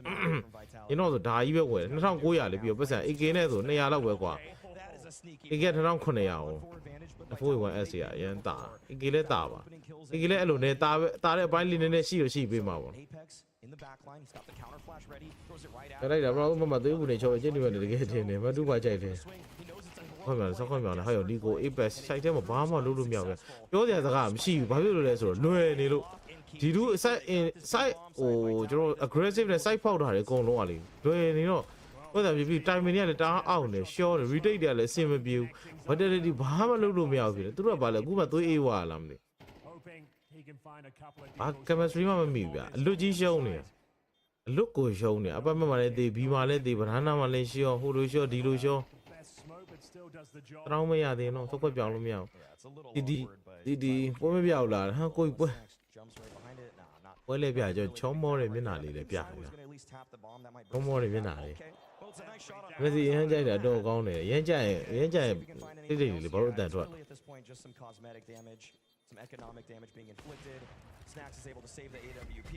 ရင်းတော့ဆိုဒါကြီးပဲဝယ်2900လေးပြီးတော့ပတ်စံ AK နဲ့ဆို200လောက်ပဲကွာ AK 1900အောင် F1S ရအရင်တာ AK လည်းတာပါ AK လည်းအဲ့လိုနဲ့တာတဲ့အပိုင်းလေးနည်းနည်းရှိလို့ရှိပေးမှာပေါ့အဲ့လိုက်တာဘရောမသွေးဘူးနေချောအချင်းတွေတကယ်ချင်းနေမတူပါကြိုက်တယ်ခွင့်မြန်စောက်ခွင့်မြန်လဲဟာရောဒီကို Apex ဆိုင်ထဲမှာဘာမှလုပ်လို့မရဘူးပြောစရာစကားမရှိဘူးဘာဖြစ်လို့လဲဆိုတော့လွယ်နေလို့ဒီလူ site ဟိုကျွန်တော် aggressive နဲ့ site ဖောက်တာတွေအကုန်လုံးอ่ะလေလွယ်နေတော့ဟိုတာပြီး timing တွေကလည်းတအားအောင်နေ short retake တွေကလည်းအဆင်မပြေဘူး vitality ဘာမှလုပ်လို့မရဘူးဖြစ်တယ်သူတို့ကဘာလဲအခုမှသွေးအေးဝါလားမသိဘာ chemistry မှမမိဘူးဗျအလွတ်ကြီးရှုံးနေအလွတ်ကိုရှုံးနေအပတ်မှလည်းတေးဘီမှလည်းတေးဗနာနာမှလည်းရှော့ဟိုလိုရှော့ဒီလိုရှော့တောင်းမရသေးတော့သုတ်ခွက်ပြောင်းလို့မရဘူးဒီပွဲမပြောက်လာဟာကိုပွဲပွဲလေးပြကျွန်ချောမောတဲ့မျက်နှာလေးလည်းပြတယ်ချောမောတဲ့မျက်နှာလေး မစီရမ်းကြိုက်တာတော့ကောင်းတယ်ရမ်းကြိုက်တိတ်တိတ်လေးဘာလို့အတန်ထွက် Some economic damage being inflicted. Snacks is able to save the AWP.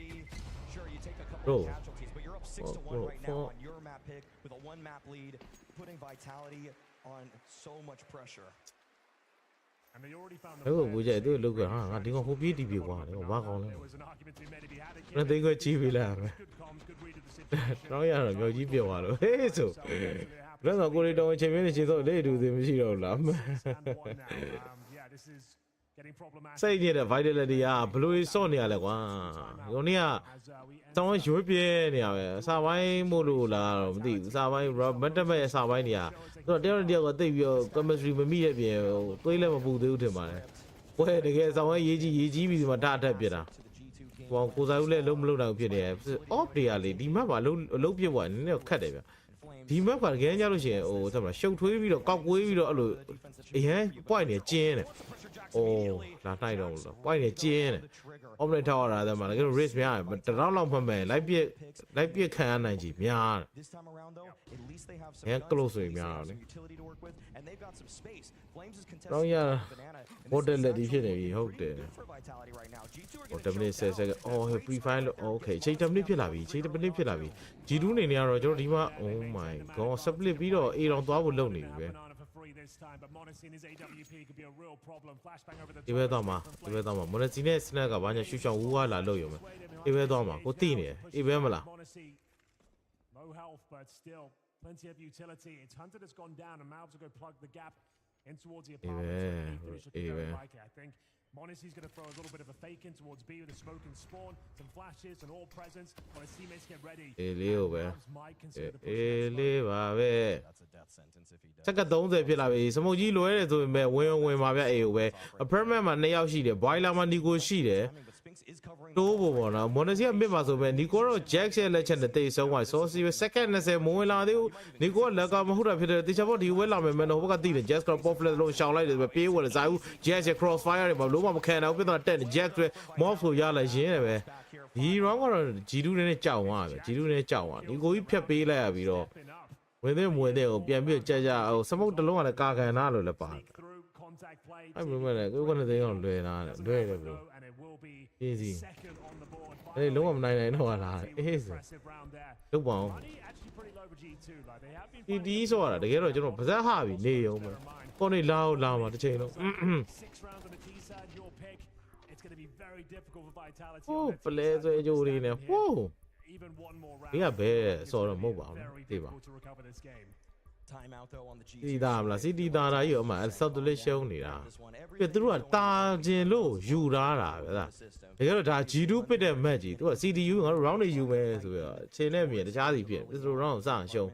Sure, you take a couple Bro. of casualties, but you're up 6-1 right now on your map pick with a 1-map lead, putting Vitality on so much pressure. And they already found အဲ့ကိုကြိုက်သူလုတ်ကဟာငါဒီကောင်ဟိုပြေးတီးပြေကွာဒီကောင်ဘာကောင်းလဲ there was an argument to be made to be had again. နှစ်သိန်းကိုကြီးပြီလား Good comms, good read of the situation. တော့ရတော့မျိုးကြီးပြောသွားလို့ဟေးဆိုလက်တော့ကိုရီတောင်ချိန်မင်းနေချိန်တော့လေးတူသေးမရှိတော့ဘူးလား Stand one now. Yeah, this is getting problematic. စိတ်နေတဲ့ vitality ကဘလို့စော့နေရလဲကွာဒီကောင်က As we end တောင်းရွေးပြဲနေရပဲအစာပိုင်းမို့လို့လားတော့မသိဘူးအစာပိုင်းမတ်တမဲ့အစာပိုင်းနေရသူတို့တယောက်တယောက်ကတိတ်ပြီးတော့ chemistry မမိတဲ့ပြင်သွေးလည်းမပူသေးဘူးထင်ပါတယ်ကွဲတကယ်အစာပိုင်းရေးကြီးပြီးဒီမှာတအထက်ပြစ်တာဟိုကိုစားဦးလည်းလုံးမလုံးနိုင်ဖြစ်နေတယ် off တွေကလေဒီ map မှာအလုံးပြစ်သွားနည်းနည်းခက်တယ်ဗျဒီ map ကတကယ်ကြလို့ရှိရင်ဟိုဆက်မလားရှုပ်ထွေးပြီးတော့ကောက်ကွေးပြီးတော့အဲ့လိုအရင် point နေကျင်းတယ်အိုးလာနိုင်တော့လို့ point နေကျင်းတယ် omelette ထောက်ရတာတည်းမှာတကယ် risk များတယ်တရောင်းလောက်မှတ်မယ်လိုက်ပြစ်ခံရနိုင်ကြီးများတယ် This time around, though, at least they have some Yeah, guns, close they to him, have yeah. some utility to work with, and they've got some space. Flames is contesting Oh, yeah. Banana, and this Model is that he actually hit it, he hooked pretty it. good for Vitality right now. G2 are ဟို getting 10 minutes choked down. 10 အော် pre-file okay ချိန်10 minutes ဖြစ်လာပြီချိန်10 minutes ဖြစ်လာပြီ G2 နေနေရတော့ကျွန်တော်ဒီမှာ oh my god split ပြီးတော့ A တောင်သွားဖို့လုပ်နေပြီပဲ banana for free this time, but Monacy and his AWP could be a real problem. Flashbang over the ဒီဘက်တော့မှာမနစီနဲ့ snap ကဘာညာရှူရှောင်းဝူးဝါလာလို့ရုံပဲဒီဘက်တော့မှာကိုတိနေတယ်ဒီဘက်မလား Monacy, low health, but still plenty of utility. It's Hunter that's gone down, and Malbs will go plug the gap in towards the apartment. I think Monacy's going to throw a little bit of a fake in towards B with a smoke and spawn, some flashes, and all presence. While his teammates get ready, အေးလေးကိုပဲ Malbs might consider the အေး push. လေးပါပဲ That's a death sentence if he does. စက်က30ဖြစ်လာပြီစမုတ်ကြီးလွဲတယ်ဆိုပေမဲ့ဝင်ပါဗျ A ကိုပဲ apartment မှာ2ယောက်ရှိတယ် boiler မှာ Nico ရှိတယ် But Spinx is covering တိုးဖို့ပေါ့နော် Monacy ကမြစ်မှာဆိုပေမဲ့ Nico တော့ Jack ရဲ့လက်ချက်နဲ့တိတ်ဆုံးသွား Saucy ပဲ second 20မဝင်လာသေးဘူး Nico ကလက်ကမဟုတ်တာဖြစ်တယ်တေချာပေါ့ဒီဝဲလာမယ်မနော်ဟိုဘက်ကတိတယ် Jack က pop flash လုံးရှောင်လိုက်တယ်ပဲပြေးဝင်လာဇာဦး Jack ရဲ့ crossfire တွေမှာလုံးဝမခံနိုင်ဘူးပြဿနာတက်တယ် Jack တွေ mob ဆိုရလာရင်းတယ်ပဲဒီ round ကတော့ G2 နဲ့ကြောက်သွားပြီ G2 နဲ့ကြောက်သွား Nico ကြီးဖြတ်ပေးလိုက်ရပြီးတော့ဝင်တဲ့ကိုပြန်ပြီးကြကြဟိုစမုတ်တစ်လုံးကလည်းကာကန်သားလို့လည်းပါတယ် Through contact play. အဲ့ဘယ်မှာလဲကိုကနေသိအောင်လွယ်လာတယ်လွယ်တယ်ဘလို့ And it will be easy second on the board. အဲ့လုံးဝမနိုင်တော့လားအေးစ Impressive round there. လုတ်ပါအောင် Money actually pretty low for G2. Like they have been ဒီဆိုတာတကယ်တော့ကျွန်တော်ဗဇက်ဟပြီနေရုံပဲကိုနေလာမှာတစ်ချိန်လုံး 6 rounds on the T side, your pick. It's going to be very difficult for Vitality. ဟိုပလဲဆွဲကြိုးလေးနဲ့ဟိုး Even one more round. ဒီကဘဲစော်တော့မဟုတ်ပါဘူး Very သိပါ difficult to recover this game. timeout though on the G2. စီတာမလားစီတီတာတာကြီးရောအမှဆောက်တလေးရှုံးနေတာပြသူတို့ကတာကျင်လို့ယူထားတာပဲလားတကယ်တော့ဒါ G2 ပစ်တဲ့ match ကြီးသူက CDU ငါတို့ round နေယူမယ်ဆိုပြီးတော့အချိန်နဲ့မြင်တခြားစီဖြစ်ပြသူတို့ round စရှုံး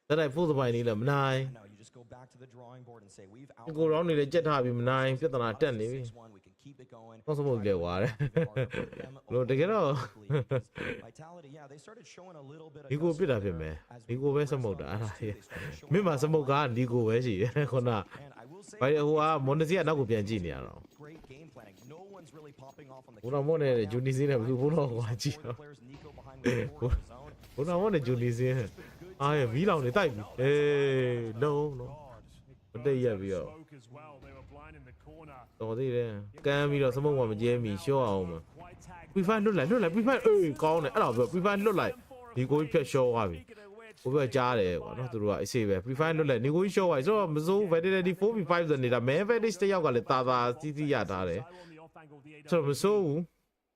တက်တိုက်ဖို့စပိုင်းလေးလည်းမနိုင် No, you just go back to the drawing board and say we've ကို round နေလည်းကြက်ထားပြီးမနိုင်ပြဿနာတက်နေပြီ 6-1, we can keep it going. တော့စမုတ်လေွာတယ်လို့တကယ်တော့ Vitality, yeah, they started showing a little bit of ဒီကိုပြစ်တာဖြစ်မယ်ဒီကိုပဲစမုတ်တာအဲ့ဒါမြင့်မှာစမုတ်ကဒီကိုပဲရှိတယ်ခုန and I will say ဘာဟိုကမွန်နစီကနောက်ကိုပြန်ကြည့်နေရတော့ great game planning. No one's really popping off on the ဘုနာမွန်နဲ့ဂျူနီစင်းနဲ့ဘယ်သူဘုနာကွာကြည့်တော့ players. Nico behind the board in his zone. ဘုနာမွန်နဲ့ဂျူနီစင်းအားရမီးလောင်နေတိုက်ပြီအေး no မတိတ်ရပြီးတော့ Smoke as well. They were blind in the corner. တော်သေးတယ်ကမ်းပြီးတော့စမုတ်ကမကျဲမီရှော့အောင်မ Quite tagged. pre-fire လွတ်လိုက် pre-fire အေးကောင်းတယ်အဲ့ဒါပြော pre-fire လွတ်လိုက်ဒီကိုဖြတ်ရှော့သွားပြီ Speaking of which, ဘိုးကကြားတယ်ကွာနော်သူတို့ကအစေးပဲ pre-fire လွတ်လိုက်ဒီကိုရှော့သွားဆိုတော့မစိုး validity 4v5 ဆိုနေတာ main validity တယောက်ကလည်းတာစီရထားတယ် on the off angle, the AW. ဆိုတော့မစိုးဘူး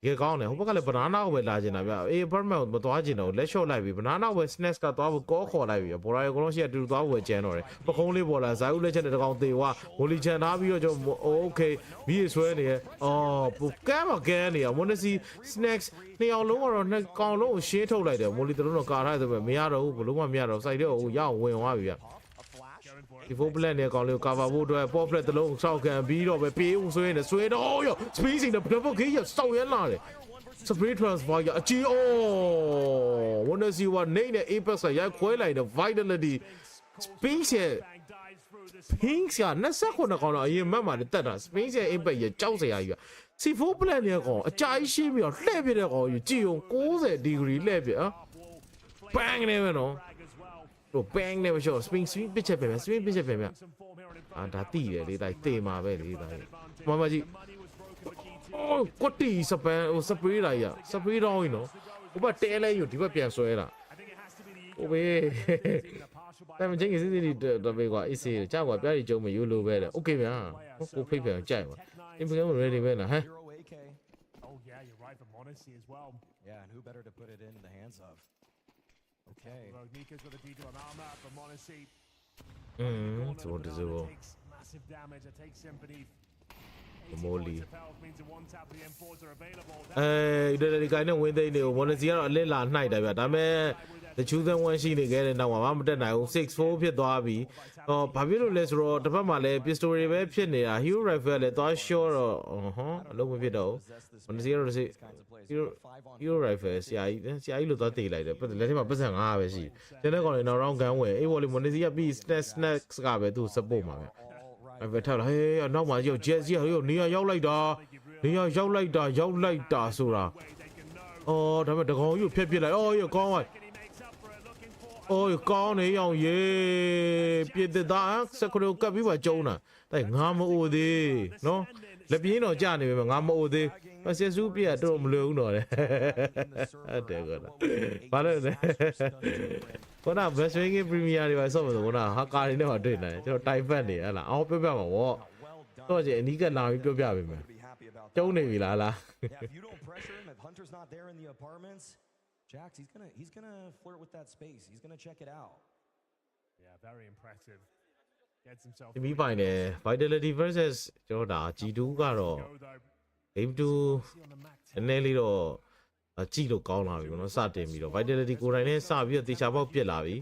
ရေကောင်းတယ်ဟိုဘက်ကလည်း banana ကိုပဲလာကျင်တာဗျအေး apartment ကိုမသွားကျင်တော့လက်လျှော့လိုက်ပြီ banana ကိုပဲ snacks ကသွားဖို့ကောခေါ်လိုက်ပြီဘော်ရာရေကောင်းရှိအတူတူသွားဖို့ကျန်တော့တယ်ပခုံးလေးပေါ်လာဇာဦးလက်ချက်နဲ့တကောင်သေးွားဝလီချန်ထားပြီးတော့ကျွန်တော် okay မီးဆွဲနေရဲ့အော်ကမ်းမကမ်းနေရမွန်စီ snacks နှစ်အောင်လုံးကတော့နှစ်ကောင်လုံးကိုရှင်းထုတ်လိုက်တယ်မိုလီတလုံးတော့ကာထားတယ်ဆိုပေမဲ့မရတော့ဘူးဘလုံးမမရတော့စိုက်တော့ရအောင်ဝင်သွားပြီဗျ ဒီ4 plan နဲ့ကောင်လေးကို cover ဖို့အတွက် pop flat တလုံးစောက်ခံပြီးတော့ပဲပြေးဦးဆွဲနေဆွဲတော့ရော spacing နဲ့ double kill ရစောက်ရလာတယ် spray transfer ရအကြီးအော် wanna see what နေနဲ့ apex ကရိုက်ခွဲလိုက်တဲ့ vitality space ရဲ့ Bang dives through this. pink က29ကောင်တော့အရင်မှတ်မှာတက်တာ space ရဲ့ apex ရဲ့ကြောက်စရာကြီးက C4 plan နဲ့ကောင်အကြာကြီးရှင်းပြီးတော့လှည့်ပြတဲ့ကောင်ကြီးကြည်ုံ90 degree လှည့်ပြဘန်းနေမယ်နော် Frag as well. တို့ bang နဲ့မရှော့ swing ပစ်ချက်ပဲswing ပစ်ချက်ပဲဗျအာဒါတိတယ်လေတိုင်းတေမှာပဲလေတိုင်းမမကြီးအော်ကွတီစပန်ဟိုစပရေးလိုက်ရစပရေးတော့နော်ဟိုဘတဲလဲယူဒီဘက်ပြန်ဆွဲတာဟိုဘေးแต่มันจริงๆสิตัวเบกว่าไอ้สิจ้ากว่าပြားကြီးကျုံမယူလို့ပဲတဲ့โอเคဗျာကိုဖိတ်ပြန်ကြိုက်ပါအင်ပကမ် ready ပဲလားဟမ် Oh yeah, you're right for Monacy as well. Yeah, and who better to put it in the hands of? Okay. Nika's got a detail on armor for Monacy. ဆိုတော့ဒီလို Massive damage. It takes sympathy. မိုးလီ means one tap the M4s are available. ဒီကိုင်းနဲ့ဝင်းသိန်းတွေကိုမော်နစီကတော့အလစ်လာနှိုက်တယ်ဗျဒါပေမဲ့ the chosen one ရှိနေခဲ့တဲ့နောက်မှာမတက်နိုင်ဘူး 6-4 ဖြစ်သွားပြီဘာဖြစ်လို့လဲဆိုတော့တစ်ဖက်မှာလည်း pistol တွေပဲဖြစ်နေတာ hero rifle လည်းသွား short တော့အလုံးမဖြစ်တော့ဘူးမော်နစီကတော့ hero rifle ဆရာကြီးလို့သွားတေးလိုက်တယ်လက်ထဲမှာပတ်စံ9ပဲရှိတယ်တဲ့ကောင်တွေနောက် round gun ဝယ်အေးဘော်လီမော်နစီကပြီး snacks ကပဲသူ support မှာပဲအဲ့ပဲထားလာဟေးနောက်မှာရောက် jet ကြီးဟိုနေရာရောက်လိုက်တာဆိုတာအော်ဒါပေမဲ့တကောင်ကြီးကိုဖျက်ပစ်လိုက်အော်ကောင်းပါအော်ကောင်းနေအောင်ရေပြစ်တဲ့သားစကရိုကပ်ပြီးပါကျုံးတာတဲ့ငါမအိုသေးနော်လက်ပြင်းတော့ကြာနေပြီငါမအိုသေးဆယ်စုပြတ်တော့မလွယ်ဘူးတော့လေဟုတ်တယ်ကွာဘာလို့လဲခုန best swing premier တွေပါဆော့မလို့ခုနဟာကာတွေနဲ့ပါတွေ့နေတယ်ကျွန်တော်တိုင်ဖက်နေဟလားအော်ပြောပြမှာဗောတော့ကျအနီးကလာပြီးပြောပြပေးမယ်ကျုံးနေပြီလား Yeah, if you don't pressure him, if Hunter's not there in the apartments, Jax, he's gonna flirt with that space. He's gonna check it out. Yeah, very impressive. Gets himself. ဒီပိုင်းနဲ့ Vitality versus ကျွန်တော်ဒါ G2 ကတော့ Game 2နည်းနည်းလေးတော့ကြည့်လို့ကောင်းလာပြီနော်စတင်ပြီးတော့ Vitality ကိုယ်တိုင်နဲ့စပြီးတော့တေချာပေါက်ပြစ်လာပြီ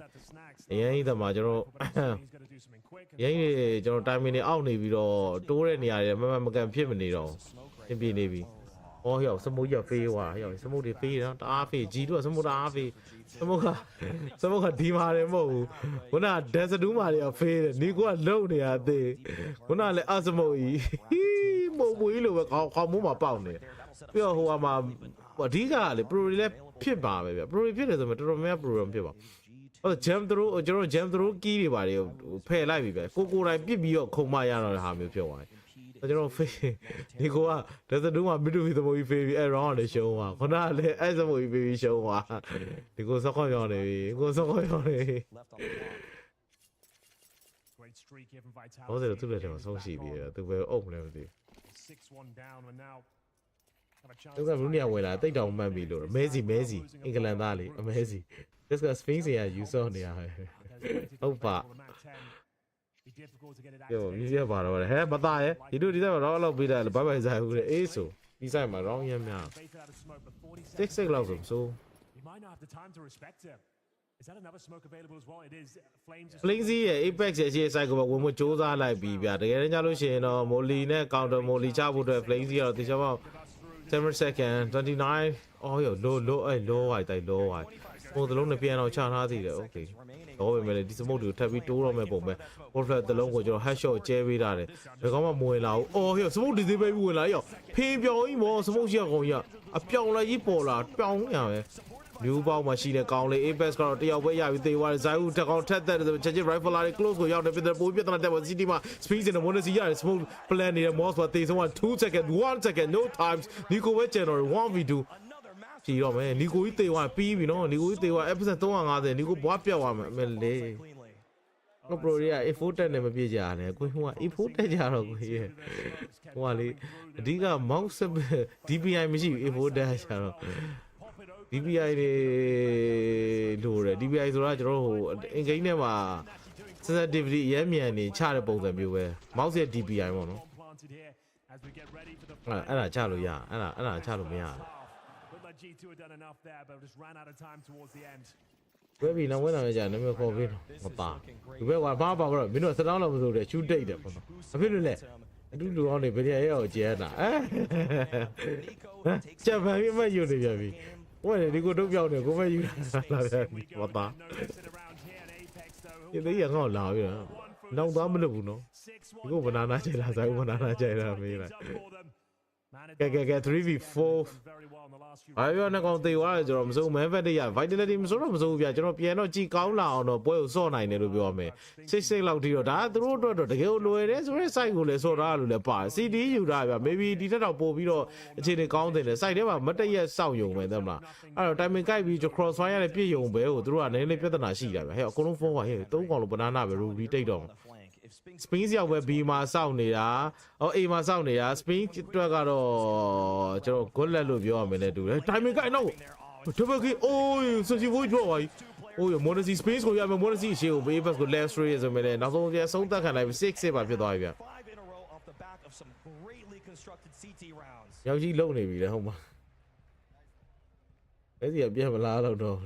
အရင်ကြီးတမှာကျွန်တော်ကျွန်တော် timing နဲ့အောက်နေပြီးတော့တိုးတဲ့နေရာတွေမကန်ဖြစ်မနေတော့ပြင်ပြနေပြီဟောရောက်စမိုးကြီးဖေးသွားရောက်စမိုးတွေဖေးနော်တအားဖေး G2 ကစမိုးတအားဖေးစမိုးကဒီမာတယ်မဟုတ်ဘူးခုနဒက်စတူးမာတွေကဖေးတယ်နီကိုကလုံနေရသေးခုနလည်းအစမိုးကြီးမုံမွေးလိုပဲခေါင်းမိုးမှာပေါက်နေပြီးတော့ဟိုမှာအဓိကလေ pro တွေလည်းဖြစ်ပါပဲဗျ pro တွေဖြစ်တယ်ဆိုမှတော်တော်များ pro တွေဖြစ်ပါဟုတ် jam through ကျွန်တော် jam through key တွေပါတယ်ဖယ်လိုက်ပြီပဲကိုတိုင်းပြစ်ပြီးတော့ခုံမရတော့တဲ့ဟာမျိုးဖြစ်သွားတယ်ကျွန်တော်ဖေးဒီကိုကဒါစတူးမှာမီတူဖီသမိုးကြီးဖေးပြီးအဲ့ round နဲ့ရှုံးသွားခုနကလည်းအဲ့သမိုးကြီးဖေးပြီးရှုံးသွားဒီကိုစခေါ်ရောက်နေပြီကိုစခေါ်ရောက်နေဟုတ်တယ်သူ့လက်ထဲမှာဆုံးရှိပြီသူပဲအုပ်မလဲမသိဘူးသူကဘူးနေရာဝင်လာတိတ်တောင်မှတ်ပြီလို့မဲစီအင်္ဂလန်သားလေအမဲစီ discuss Spain ကယူဆော့နေရဟုတ်ပါပြောမြင်ပါတော့ဟဲ့မသားရဲ့ဒီတို့ဒီစားမှာတော့လောက်ပေးတယ်ဘိုင်ဆိုင်ဘူးလေအေးဆိုဒီဆိုင်မှာ round ရမ်းများ6 လောက်ဆို Is that another smoke available as well? It is Flames ရဲ့ Apex ရဲ့အခြေဆိုင်ကိုဝင်မစူးစမ်းလိုက်ပြီးဗျာတကယ်တမ်းကြလို့ရှိရင်တော့ Molly နဲ့ counter Molly ချဖို့အတွက် Flames ကတော့တေချာပေါက် 7 second 29အော်ရော low wide တိုက် low wide ဟိုသလုံးနဲ့ပြန်အောင်ချထားသေးတယ် okay တော့ပဲမယ်လေဒီ smoke တွေကိုထပ်ပြီးတိုးတော့မဲ့ပုံပဲ Wolflet သလုံးကိုကျွန်တော် headshot ကျဲပေးထားတယ်ဒါကောင်မှမဝင်လာဘူးအော်ရော smoke ဒီသေးပဲဝင်လာရောဖင်းပြောင်းကြီးမော smoke ရှိကောင်ကြီးအပြောင်းလိုက်ကြီးပေါ်လာပြောင်းရပဲမျိုးပေါင်းမှာရှိတဲ့ကောင်းလေး Apex ကတော့တယောက်ပဲရပြီးသေသွားတယ်ဇိုင်းဦးတက်ကောင်ထက်သက်တယ်ချက်ချင်း rifle လာတွေ close ကိုရောက်တယ်ပြည်တယ်ပိုးပြတ်တဲ့တက်ပေါ် CT မှာ speed နဲ့ Monacy ရတယ် smoke plan နေတဲ့ mouse ပါသေဆုံးက2 second 1 second no times Nico ပဲ channel 1v2 ကြည့်တော့မယ် Nico ကြီးသေသွားပြီးပြီနော် Nico ကြီးသေသွား episode 350 Nico ဘွားပြောက်သွားမယ်အမေလေးဟို pro တွေက A4 တက်နဲ့မပြည့်ကြရတယ်ကိုဟိုက A4 တက်ကြတော့ကိုရဲ့ဟိုကလေအဓိက mouse DPI မရှိဘူး A4 တက်ကြတော့DPI တွေလို့ရတယ် DPI ဆိုတာကျွန်တော်ဟိုအင်ဂိမ်းထဲမှာ sensitivity အများမြန်နေချတဲ့ပုံစံမျိုးပဲ mouse ရဲ့ DPI ပေါ့နော်အဲ့ဒါချလို့ရအဲ့ဒါချလို့မရဘူးဘယ်ပြီးနောက်ဝင်လာကြနာမည်ခေါ်ပြီးတော့မပါဒီဘက်ကဘာပါတော့မင်းတို့စတောင်းလို့မဆိုတဲ့ shoot date တယ်ပေါ့နော်အဖြစ်လို့လဲအတူတူအောင်နေဘယ်ရရဲ့ကိုကျဲတာဂျပန်ပြည်မယူနေပြန်ပြီဝယ်ဒီကိုတော့ပြောင်းနေကိုပဲယူလာပြန်ပြီမပါဒီလေးရငေါ့လာပြီနောက်သားမလုပ်ဘူးနော်ဒီကိုဘနာနာကျဲလာဆိုင်ဘနာနာကျဲလာမေးလိုက် Get 3v4 Iပြောနေကောင်တေသွားတယ်ကျွန်တော်မစိုး Melbet တွေက vitality မစိုးတော့မစိုးဘူးဗျကျွန်တော်ပြန်တော့ကြည်ကောင်းလာအောင်တော့ပွဲကိုစော့နိုင်တယ်လို့ပြောရမယ်စိတ်လောက်ထိတော့ဒါသူတို့အတွက်တော့တကယ်လွယ်တယ်ဆိုတဲ့ site ကိုလည်းစော့ထားလို့လည်းပါ CD ယူတာဗျ maybe ဒီထက်တော့ပို့ပြီးတော့အခြေအနေကောင်းတယ်လေ site ထဲမှာမတည့်ရက်စောင့်ယုံမယ်တဲ့မလားအဲ့တော့ timing ကိုက်ပြီး cross fire နဲ့ပြည့်ယုံပဲကိုသူတို့ကနည်းနည်းပြဿနာရှိတာဗျဟဲ့အကုန်လုံး phone ကဟဲ့3ကောင်လို့ banana ပဲ ruby တိတ်တော့Spain ရောက်ပဲ B မှာစောင့်နေတာဟော A မှာစောင့်နေတာ Spain အတွက်ကတော့ကျွန်တော် good luck လို့ပြောရမယ်နဲ့တူတယ် timing ကိုက်တော့double kill အိုးစစီဝိုးပြောပါကြီးအိုး Modesty Spain ကိုရမယ် Modesty ရှေ့ကို Base ကို left straight ဆိုမယ်နောက်ဆုံးပြန်ဆုံးသက်ခံလိုက်6 ပါဖြစ်သွားပြီဗျရောက်ကြီးလုံနေပြီလေဟုတ်မှာအဲ့ဒီကပြန်မလားတော့တော့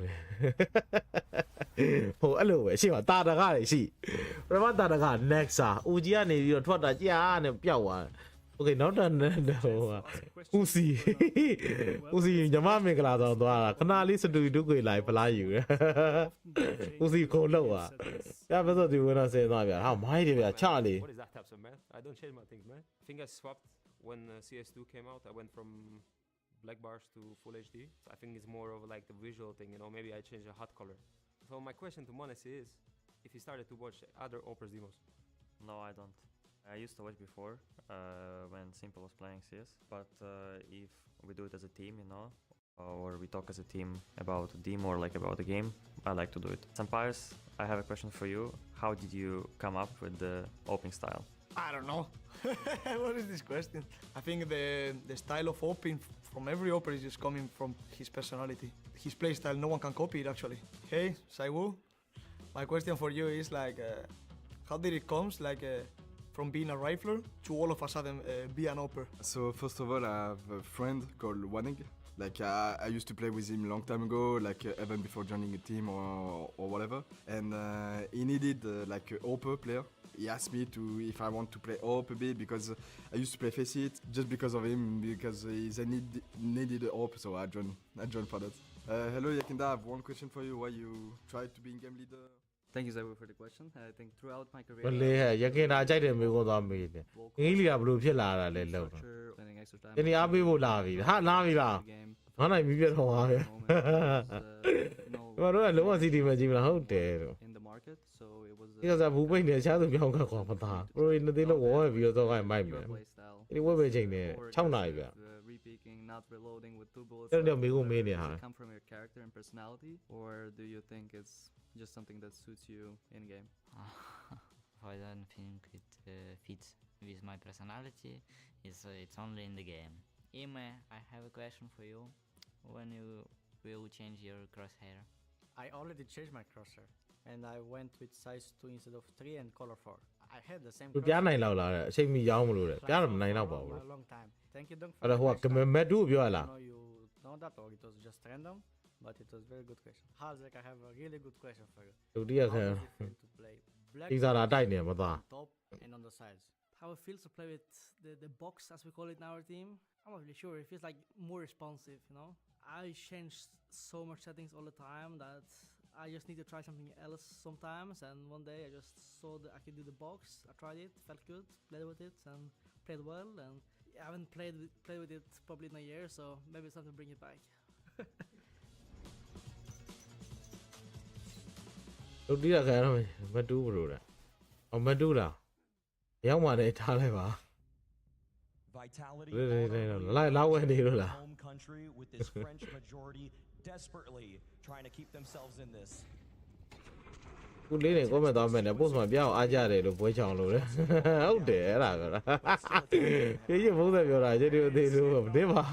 ဟိုအဲ့လိုပဲရှေ့မှာတာတကားတွေရှိပထမတာတကား next ဦးကြီးကနေပြီးတော့ထွက်တာကြာနဲ့ပျောက်သွားโอเคနောက်တော့ဟိုဦးစီညမမင်္ဂလာဆောင်သွားတာခဏလေးစတူဒီကိုလိုက်ဖလားယူရဦးစီကိုလောက်อ่ะပြပစောဒီဝင်တော့ဆင်းသွားဗျာဟာမိုင်းတယ်ဗျာချလေ What is that type of man? I don't change my things, man. I think I swapped when CS2 came out. I went from black bars to full HD. So I think it's more of like the visual thing, you know, maybe I changed a hot color. So my question to Monesi is if he started to watch other Opers demos. No, I don't. I used to watch before when Simple was playing CS, but if we do it as a team, you know, or we talk as a team about a demo or like about the game, I like to do it. Sampires, I have a question for you. How did you come up with the opening style? I don't know. What is this question? I think the style of opening from every opera is just coming from his personality. His play style, no one can copy it actually. Hey, Saiwu, my question for you is like, how did it come from being a rifler to all of a sudden be an opera? So first of all, I have a friend called Wanig. Like I used to play with him a long time ago, like even before joining a team or whatever. And he needed like an opera player. He asked me if I want to play AWP a bit because I used to play Faceit just because of him, because he needed an AWP, so I joined for that. Hello Yakinda, I have one question for you. Why you tried to be in game leader? Thank you, Zaiwu, for the question. I think throughout my career, ဘလေရခင်တာကြိုက်တယ်မျိုးသွားမေးတယ်အင်္ဂလိပ်ကဘလို့ဖြစ်လာတာလဲလောက်တော့ဒီနေ့အားပေးဖို့လာပြီဟာလာပြီလားငါနိုင်ပြီပြတော့ပါဗျာဘာလို့လဲလုံးဝစီတီမကြည့်မလားဟုတ်တယ်တော့ဒီကစားဘူးပိတ်နေချားသူပြောင်းခတ်ခွာမသားပရိုနေသေးလို့ဝေါ်ပြီးတော့ခိုင်းမိုက်မယ်ဒီဝက်ပဲချိန်နေ6နာရီဗျာ not reloading with 2 bullets. အဲ့တော့မေးကိုမေးနေဟာ come from your character and personality, or do you think it's just something that suits you in game? I don't think it fits with my personality. It's only in the game. Ime, I have a question for you. When you will change your crosshair? I already changed my crosshair, and I went with size 2 instead of 3 and color 4. I had the same. ပြားနိုင်လောက်လာတဲ့အချိန်မီရောင်းမလို့တဲ့ပြားတော့မနိုင်တော့ပါဘူး a long time. Thank you, Dunk. အဲ့တော့ဟိုကမက်ဒူပြောရလား No, you know that, or it was just random, but it was very good question. Hazek, I have a really good question for you. ဒုတိယခံ How does it feel to play black ဒီစားတာတိုက်နေမှာသား on top and on the sides? How it feels to play with the box, as we call it in our team. I'm not really sure. It feels like more responsive, you know. I change so much settings all the time that I just need to try something else sometimes. And one day I just saw that I could do the box. I tried it, felt good, played with it, and played well. And I haven't played with it probably in a year, so maybe it's time to bring it back. ဒုတိယခံတော့မတူဘူးလို့တဲ့အော်မတူလားရောက်မှလည်းထားလိုက်ပါ Vitality လာဝယ်နေလို့လား home country with this French majority desperately trying to keep themselves in this ခုလေးနေကောမန့်သွားမယ်နဲ့ post မှာပြောင်းအားကြတယ်လို့ပွဲချောင်းလို့လေဟုတ်တယ်အဲ့ဒါပြောတာပြေးဘုံသက်ပြောတာကျေတူသေးလို့မသိပါ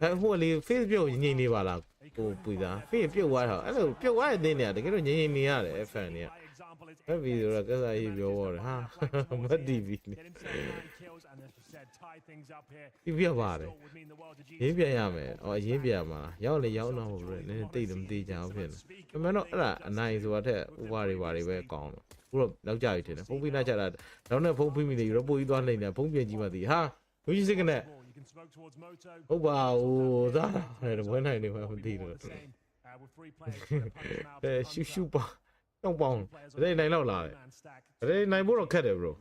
အဲ့ဟိုလေ face ပြုတ်ငိမ့်နေပါလားကိုပူသား face ပြုတ်သွားတော့အဲ့လိုပြုတ်သွားတဲ့တင်းနေတကယ်တော့ငိမ့်နေရတယ် fan တွေကအဲ့ဗီဒီယိုကကစားရေးပြောတော့ဟာမတ်တီဗီဒီပြပါတယ်ရင်းပြန်ရမယ်အော်ရင်းပြန်မှာရောက်လေရောက်တော့ဟုတ်တယ်နည်းနည်းတိတ်တယ်မသိကြဘူးဖြစ်နေအမှန်တော့အဲ့ဒါအနိုင်ဆိုတာထက်ဥပါတွေပါတွေပဲကောင်းတယ်ခုတော့လောက်ကြပြီထင်တယ်ဖုန်းပြီးလိုက်ကြတာတော့နဲ့ဖုန်းပြီးမိနေရောပို့ပြီးသွားနေတယ်ဖုန်းပြင်ကြည့်မှသိဟာလူကြီးစိတ်ကနေဟုတ်ပါဘူးဒါဘယ်နိုင်နေမှမသိတော့ရှူပါ Don't bong. They nine out loud. They nine more cat, bro.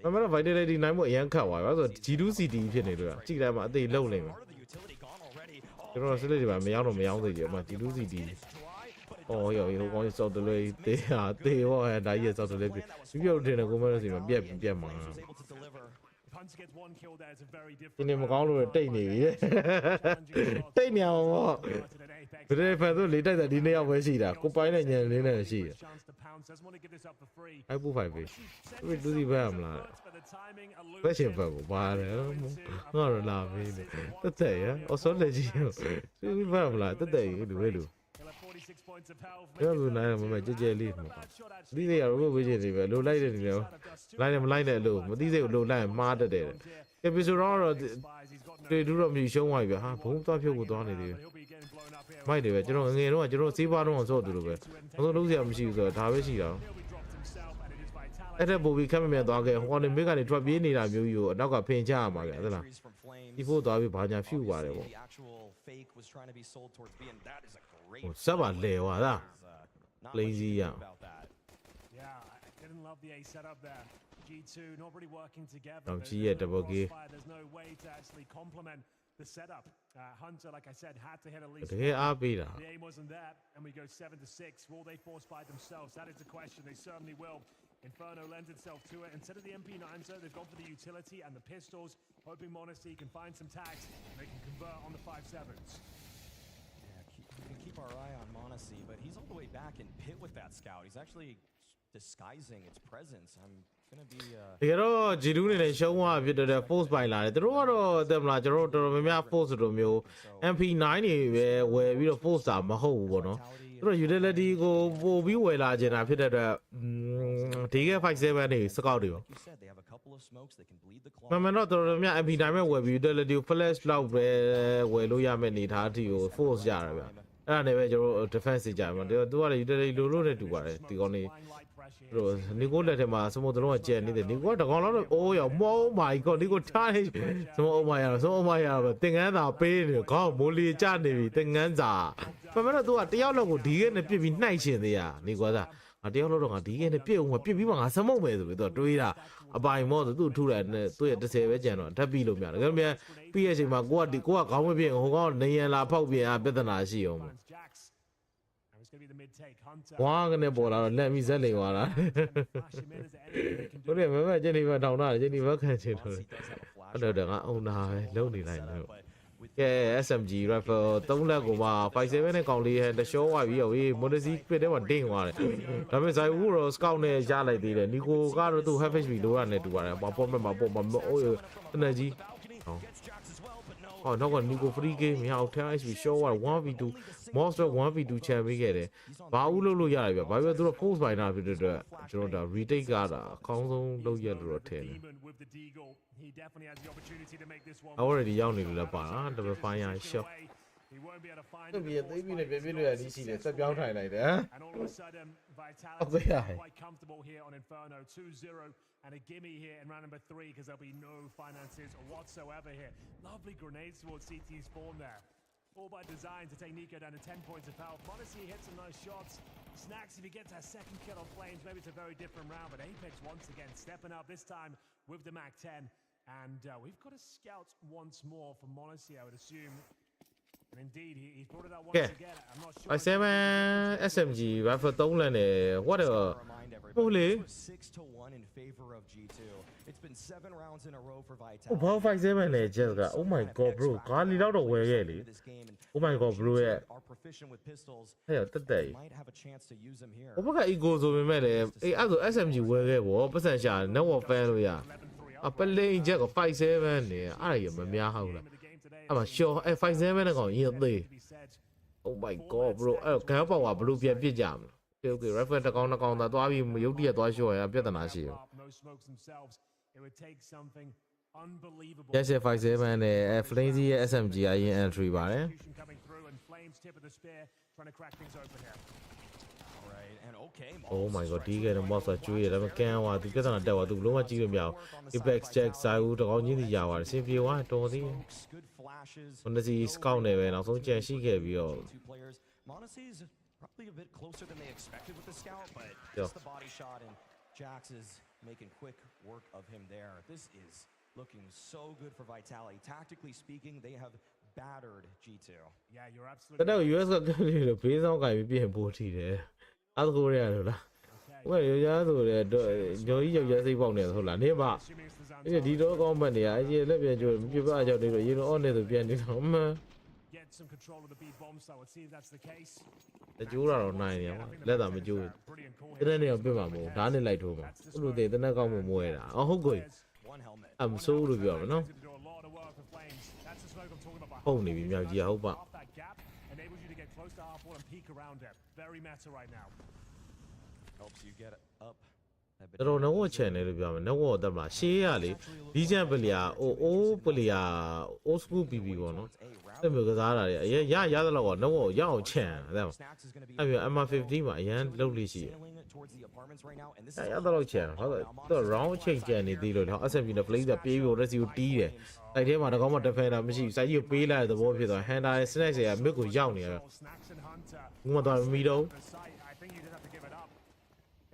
Remember, Vitality nine more young cow. I was a G2CD pinnacle. See them at the low limit. You know, silly about me out of me out of the G2CD. Oh, yeah, you know, one is out the way. They all had ideas out of the way. If you're doing a woman, be a man. In him, call take me. Take me out. But if I don't later that dinner, I see that. Go buy it and then see. I put 5 fish. We do the bam. Question for why? Not laughing. The day, also legit. We bam like the day. We do. These are over low light, you know. Line them line at low, but these are low line, mother there. If it's around, they do not be shown why you have home top you would on it. My dear, you don't see what on so to do it. Although those are machines are Tavishi. At a movie coming a dog, one and make a drop in it, you now got pain jam. Before Davi Banya few whatever. Someone lay what lazy. Yeah, I didn't love the A setup there. G2 not really working together. There's no way to actually complement the setup. Hunter, like I said, had to hit at least. The aim wasn't there, and we go 7-6. Will they force by themselves? That is the question. They certainly will. Inferno lends itself to it. Instead of the MP9, so they've gone for the utility and the pistols, hoping Monacy can find some tags and they can convert on the 5-7s. We can keep our eye on Monacy, but he's all the way back in pit with that scout. He's actually disguising its presence. I'm gonna be you know, Jiru and show up with the force by line. The road of them like the road to force to me. MP90 where we force up my whole one. Utility go be well large and after that take a 5-7 scout. Remember not the MP9 where utility flash loud where Loya many hard to force jar. And a defensive jam. They do what you did to worry. The only Nico let him ask some of the wrong Jenny. The Nico, oh my god, Nico time. So my thing and our pain, come, Molly, Johnny, thing and that. Remember to a dialogue D and a pivot night in the air. Nico, a dialogue D and a pill, what people are some moment with the Druida. A buy more to do two and do it the same general. Tabilo, Gambia, PS in my god, the Qua, come with you, who on the La Popia, better than I see you. One and a ball, let me sell you one. Remember, Jenny went down, Jenny working. I don't know, lonely like yeah, SMG rifle, don't let go. 5-7 calling and the show I will be Monacy, but they were ding one. That means I will scout a jar like the Nico got to have HP to run it to one. My bomb, oil, energy. Oh, no one Nico free game. How times we show 1v2 monster 1v2 champion get it. Paolo Yaya, but I will do a post by now with the retake got console low yellow 10. Already young in the bar, the fine shot. He won't be able to find it. And all of a sudden, Vitality are quite comfortable here on Inferno. 2-0 and a gimme here in round number 3 because there'll be no finances whatsoever here. Lovely grenades towards CT's spawn there. All by design to take Nico down to 10 points of health. Monacy hits some nice shots. Snacks, if he gets that second kill on Flames, maybe it's a very different round. But Apex once again stepping up, this time with the MAC-10. And we've got a scout once more for Monacy, I would assume. And indeed, he's brought it out once again. I'm not sure. I say, man, SMG, rifle don't let it. Whatever. Holy. 6-1 in favor of G2. It's been 7 rounds in a row for Vitality. Oh, power 5-7 just oh my god, bro. Can't lead out of way, oh my god, bro. Yeah. Hey, today. Might have a chance to use him here. Oh my god, it goes over me. Hey, SMG, where what percent shot? No fan, yeah. A play jack of 5-7. I am a how. I'm sure if 5-7 are going oh my god, bro. I can't help what blue be jam. Okay, refer to count that I will be a show. I better not see you. Yes, if 5-7 flazy SMG I entry bar. Oh my god, he get a most of you. I can't want to get on a devil to blow at you. Apex checks I would go in the hour. Simply want to see. When the scout never and also she gave you. Probably a bit closer than they expected with the scout, but Yeah. just the body shot, and Jax is making quick work of him there. This is looking so good for Vitality. Tactically speaking, they have battered G2. Yeah, you're absolutely တတော့ US ကကနေလို့ဘေးဆောင်ကင်ပြီးပြင်ပို့ထီတယ်အဲ့ဒါကိုရရလို့လားဟိုကရရဆိုတဲ့ညိုကြီးယောက်ျားစိတ်ပေါက်နေဆိုလားနေပါအဲ့ဒီတော့ကောင်းမှတ်နေရအဲ့ဒီလက်ပြန်ကျိုးပြပကြောက်နေတော့ရေတော့အော့နေဆိုပြန်နေတော့မှန် get some control of the B bomb, so let's see if that's the case. တကြိုးတာတော့နိုင်နေပါလက်သာမကြိုးဘူးတနေ့နေတော့ပြမှာမဟုတ်ဓာတ်နဲ့လိုက်ထိုးမှာအဲ့လိုတည်းတနက်ကောင်းမှမွဲတာအော်ဟုတ်ကိုအမဆိုးလို့ပြောမှာနော်ဟုတ်နေပြီမြောက်ကြီးဟုတ်ပါ enables you to get close to half wall and peek around it. Very meta right now. Helps you get up. တော်တော်တော့ချန်တယ်လို့ပြောမှာတော့တက်မှာရှေးရလေဒီချန်ပလီယာအိုးပလီယာ old school BB ပေါ့နော်အဲ့မျိုးကစားတာတွေအရင်ရသလောက်ကတော့ရအောင်ချန်တယ်အဲ့မျိုး MR50 မှာအရင်လှုပ်လို့ရှိတယ်ရသလောက်ချန်ဟုတ်တယ်တော့ round ချိန်ကြံနေသေးလို့တော့ SMB နဲ့ play တာပြေးပြီး rescue တီးတယ်တိုက်ထဲမှာတကောင်းမှ defender မရှိဘူးစိုက်ကြီးကိုပေးလိုက်တဲ့သဘောဖြစ်သွား Hunter နဲ့ Snack တွေကမြစ်ကိုရောက်နေတယ်ငုံတော့မီတော့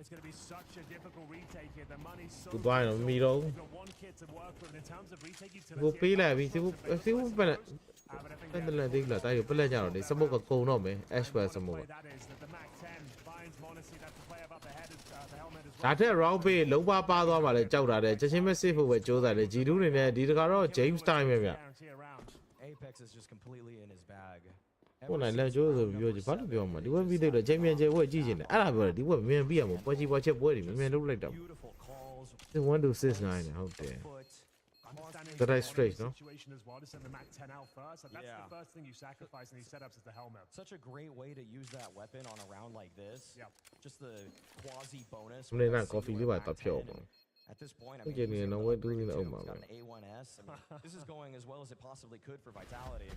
It's going to be such a difficult retake here. The money's so သွားရင်မီတော့ You've got one kit to work with in terms of retake utility. ကိုပေးလိုက်ပြီစီဘူးပဲနဲ့အဲ့ဒါလည်းဒီကလာတိုက်ကိုပလက်ကြတော့ဒီစမုတ်ကကုံတော့မယ် Ashwell စမုတ်က That is that the Mac 10 finds Monacy. That's the player above the head is the helmet as well. ဒါထက် round ပေးလုံးပါသွားပါလေကြောက်တာတဲ့ချက်ချင်းပဲ safe ဖို့ပဲကြိုးစားတယ် G2 နေနဲ့ဒီတကတော့ James time ပဲဗျ Apex is just completely in his bag. ဟိုနိုင်လက်ကျိုးဆိုပြောကြဘာလို့ပြောမှာဒီဝက်ပြီးသိတော့ချိန်မြန်ကျဲဝက်ကြည့်နေတယ်အဲ့ဒါပြောတယ်ဒီဝက်မြန်ပြီးရမှာပွဲကြီးပွဲချက်ပွဲတွေမြန်လုပ်လိုက်တော့1 to 6 9ဟုတ်တယ် That is straight, no? Situation as well to send the Mac 10 out first. Like that's the first thing you sacrifice in these setups is the helmet. Such a great way to use that weapon on a round like this. Yeah. Just the quasi bonus. မင်းက coffee လေးပါတော့ဖြောက်ပါ At this point, I Okay, mean, no way to do it. got an A1S. I mean, this is going as well as it possibly could for Vitality.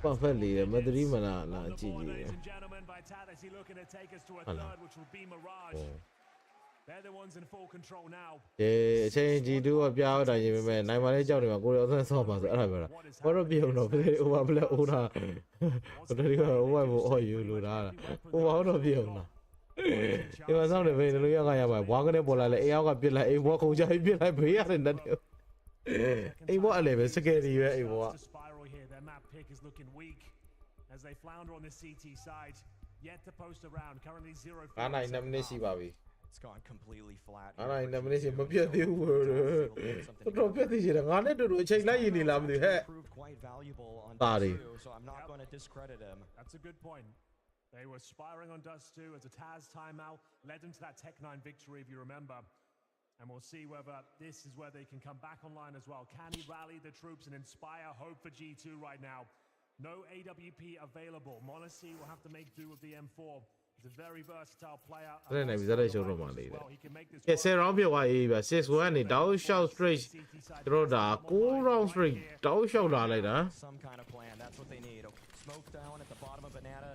perfectly မဒရီမလာကြည့်ကြည့် Ladies and gentlemen, Vitality looking to take us to a third, which will be Mirage. They're the ones in full control now. အချိန် G2 ကပြောင်းတာရင်ပဲနိုင်ပါလေကြောက်နေမှာကိုယ်ရောအဆန်းဆော့ပါဆိုအဲ့ဒါပြောတာဘာလို့ပြုံတော့ပြေဟိုဘာဘလက်အိုးတာဘယ်လိုလဲဟိုဘကိုအော်ယူလို့တာဟိုဘာတော့ပြုံတာဒီမှာစောင့်နေပဲလူရောက်ကရမှာဘွားကနေပေါ်လာလေအိမ်ရောက်ကပြစ်လိုက်အိမ်ဘွားခုံချပြီးပြစ်လိုက်ဘေးရတယ်နဲ့အိမ်ဘွားအလည်းပဲစကယ်ဒီပဲအိမ်ဘွား Spiral here. Their map pick is looking weak as they flounder on the CT side. Yet to post around. Currently 0. အားနိုင်2မိနစ်ရှိပါပြီ It's gone completely flat. အားနိုင်2မိနစ်ရှိမပြတ်သေးဘူးတော့ပြတ်သေးတယ်ငါနဲ့တူတူအချိန်လိုက်ရည်နေလားမသိဟဲ့ Proved quite valuable on Body. Dust 2, so I'm not going to discredit him. That's a good point. They were spiring on Dust 2 as a Taz timeout led them to that Tech 9 victory, if you remember. And we'll see whether this is where they can come back online as well. Can he rally the troops and inspire hope for G2 right now? No AWP available. Monacy will have to make do with the M4. He's a very versatile player. အဲ့ဒါနဲ့ဗီဇာလိုက်ရှုံးတော့မှလေးတယ်ကဲ10 round ပြသွားရေးဗျ6 1နေတောက်ရှောက် straight တို့ဒါ9 round straight တောက်ရှောက်လာလိုက်တာ Some kind of plan. That's what they need. Smoke down at the bottom of Banana.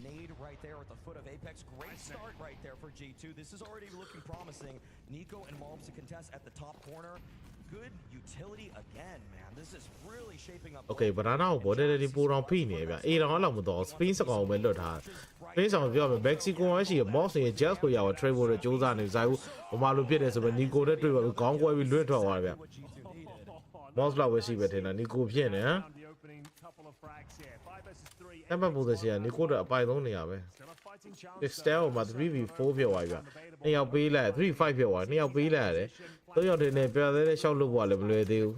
Nade right there at the foot of Apex. Great start right there for G2. This is already looking promising. Nico and Malms to contest at the top corner. Good utility again, man. This is really shaping up. Okay, but I know what did he put on P နေဗျအေးတော့လောက်မတော့ Spain စကောင်ပဲလွတ်ထား Spain ဆောင်ပြောမယ် Mexico ကရှိရ Moss ရဲ့ Jazz ကိုရောက် travel နဲ့စူးစမ်းနေဆိုင်ဘူးဟိုမှာလိုဖြစ်တယ်ဆိုတော့ Nico နဲ့တွေ့ပါခေါင်းကွဲပြီးလွတ်ထွက်သွားတယ်ဗျ Moss လောက်ပဲရှိပဲထင်တာ Nico ဖြစ်နေဟမ် အဲ့မှာပုံစံရှိရ Nico တော့အပိုင်ဆုံးနေရပဲ Style မှာ 3v4 ဖြစ်သွားပြီဗျနှစ်ယောက်ပေးလိုက်3-5ဖြစ်သွားနှစ်ယောက်ပေးလိုက်ရတယ်သုံးယောက်တည်းနဲ့ပြသေးတဲ့ရှောက်လို့ပေါ့လည်းမလွယ်သေးဘူး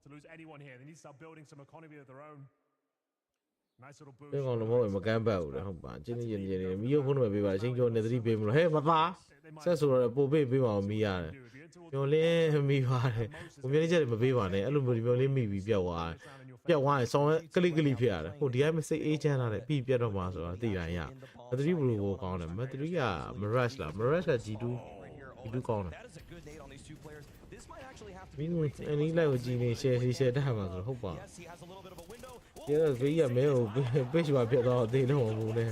to lose anyone here. They need to start building some economy of their own. Nice little boost. ဒီကောင်လုံးမကမ်းပတ်ဘူးလေဟုတ်ပါချင်းချင်းချင်းချင်းမီးရုပ်ဖုန်းတွေပေးပါအချင်းကျော်နေသတိပေးမလို့ဟဲ့မသားဆက်ဆိုတော့ပို့ပေးပါအောင်မီးရတယ်မျောလင်းမီးပါတယ်ဘုံမြင်းချက်တွေမပေးပါနဲ့အဲ့လိုမျိုးမျောလင်းမိပြီးပြောက်သွားရင်ဆောင်းကလိဖြစ်ရတယ်ဟိုဒီကမစိတ်အေးချမ်းလာတယ်ပြီးပြတ်တော့မှာဆိုတော့သိတိုင်းရမသတိဘလူကိုကောင်းတယ်မသတိက Mirage လား Mirage က G2 ကောင်းတယ်မင်းအနီးလိုက်ကိုကြည့်နေ share တာမှာဆိုဟုတ်ပါဒီတော့ဘေးရမဲကို page မှာပြတ်တော့အသေးလုံးမဟုတ်နဲ့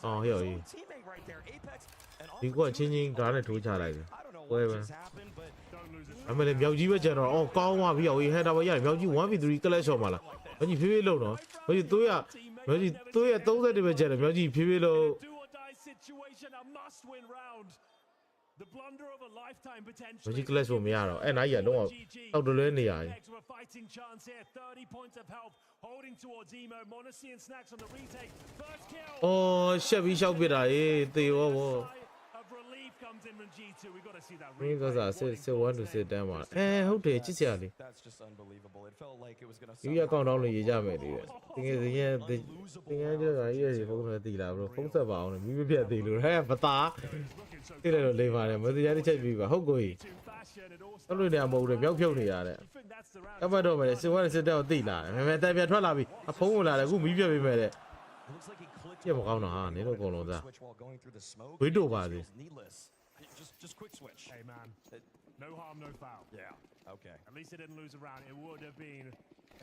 အော်ဟဲ့ဒီကချင်းချင်းဓာတ်နဲ့ထိုးချလိုက်တယ်ဝဲပဲအမေလည်းမြောက်ကြီးပဲကျန်တော့အော်ကောင်းသွားပြီဟိုဟဲ့တာပဲရတယ်မြောက်ကြီး 1v3 ကလပ်ရှော့မှာလားဘာကြီးဖေးဖေးလုံးတော့ဘာကြီးသွေးရ မြောက်ကြီးသူ့ရဲ့30ပဲကျန်တယ်မြောက်ကြီးဖြည်းဖြည်းလို့ situation, a must-win round. The blunder of a lifetime မြောက် potentially. ကြီး clash ကိုမရတော့အဲ့နားကြီးကလုံးဝအောက်တလဲနေရတယ် A fighting chance here, 30 points of health, holding towards Emo. Monacy and Snacks on the retake. First kill. အော်ရှက်ပြီးရှောက်ပြတာအေးသေရောဗော Of relief comes in from G2. We got to see that မင်းကစားစစ်1 to စစ်တန်းမှာဟုတ်တယ်ချစ်စရာလေး That's just unbelievable. It felt like it was going to ဒီအကောင့်တောင်းလို့ရေးကြမယ်ဒီတကယ်စရင်တင်ငယ်ကြတာရေးရဖုန်းနဲ့တီလာဘလို့ဖုန်းဆက်ပါအောင်မိမပြတ်သေးလို့ဟဲ့ပသားတိလိုက်တော့လိမ့်ပါတယ်မစရတဲ့ချက်ပြီးပါဟုတ်ကိုကြီးအဲ့လိုနေရာမဟုတ်ဘူးမြောက်ဖြုတ်နေရတဲ့အပတ်တော့မယ်စစ်ဝါးစစ်တက်ကိုတီလာတယ်မဲတိုင်ပြန်ထွက်လာပြီအဖုန်းဝင်လာတယ်အခုမိပြတ်ပေးမယ်တဲ့ပြတ်မကောင်းတော့ဟာနေတော့အကုန်လုံးသားဝိတို့ပါသေး Just quick switch. Hey man, no harm, no foul. Yeah. Okay. At least they didn't lose a round. It would have been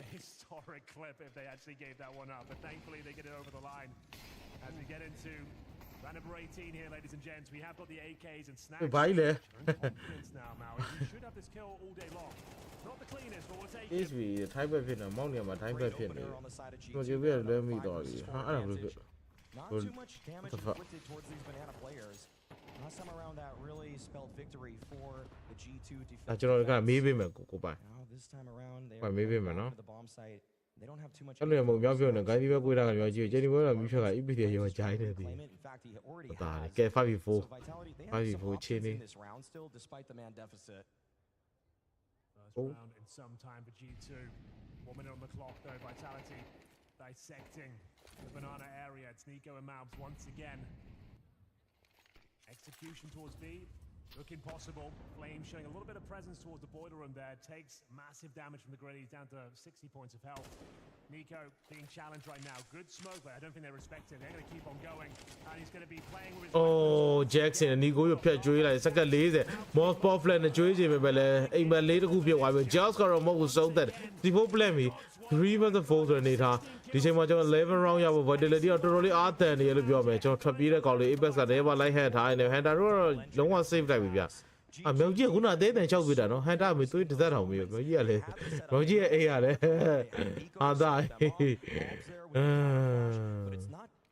a historic clip if they actually gave that one up. But thankfully, they get it over the line. As we get into round number 18 here, ladies and gents, we have got the AKs and Snacks. Bye, le. Confidence now, Maui. We should have this kill all day long. Not the cleanest, but we'll take it. This be type of fit မောင်းနေမှာ type of fit နေကျွန်တော်ကြည့်ပြလဲမိတော့ပြီဟာအဲ့ဒါဘယ်လို Not too much damage inflicted towards these banana players. Last time around that really spelled victory for the G2 defense. ကျွန်တော်ကမေးပေးမယ်ကိုပိုင် Now this time around they မေးပေးမယ်နော် the bomb site. They don't have too much. အဲ့လိုမျိုးမြောက်ပြောနေဂိုင်းဒီဘက်ကိုတာကမြောက်ကြည့်ဂျယ်ဒီဘက်ကမြူဖြတ်က EPD ရောဂျိုင်းနေပြီ In fact, he already တာ has. ကဲ 5v4 So Vitality, they have some 5v4 ချင်း options နေ in this round still despite the man deficit. First round in some time for G2. 1 minute on the clock though. Vitality dissecting the banana area. It's Nico and Malbs once again. Execution towards B. Looking possible. Flame showing a little bit of presence towards the boiler room there. Takes massive damage from the grenades down to 60 points of health. Nico being challenged right now. Good smoke, but I don't think they respect it. They're going to keep on going. And he's going to be playing with his... Oh, Jackson နီကိုရဖြတ်ကျွေးလိုက်စက္ကန့်40 Moss Ball Flat နဲ့ကျွေးချင်ပဲလေအိမ်မလေးတစ်ခုပြသွားပြီ Jaws ကတော့မဟုတ်ဘူးဆုံးသက်ဒီဖို့ plan ပြီး 3 versus 4ဆိုတဲ့အနေထားဒီချိန်မှာကျွန်တော်11 round ရဖို့ Vitality တော့တော်တော်လေးအားတန်နေရလို့ပြောမယ်ကျွန်တော်ထွက်ပြေးတဲ့ကောင်လေး Apex ကတည်းကလိုက်ဟန်ထားနေ Hunter တို့ကတော့လုံးဝ save လိုက်ပြီဗျအမြောက်ကြီးကခုနအသေးတန်6ပြတာနော် Hunter မေသွေးတစ်သက်ထောင်မေးမြောက်ကြီးကလည်းမြောက်ကြီးရဲ့အိမ်ကလည်းအာသာ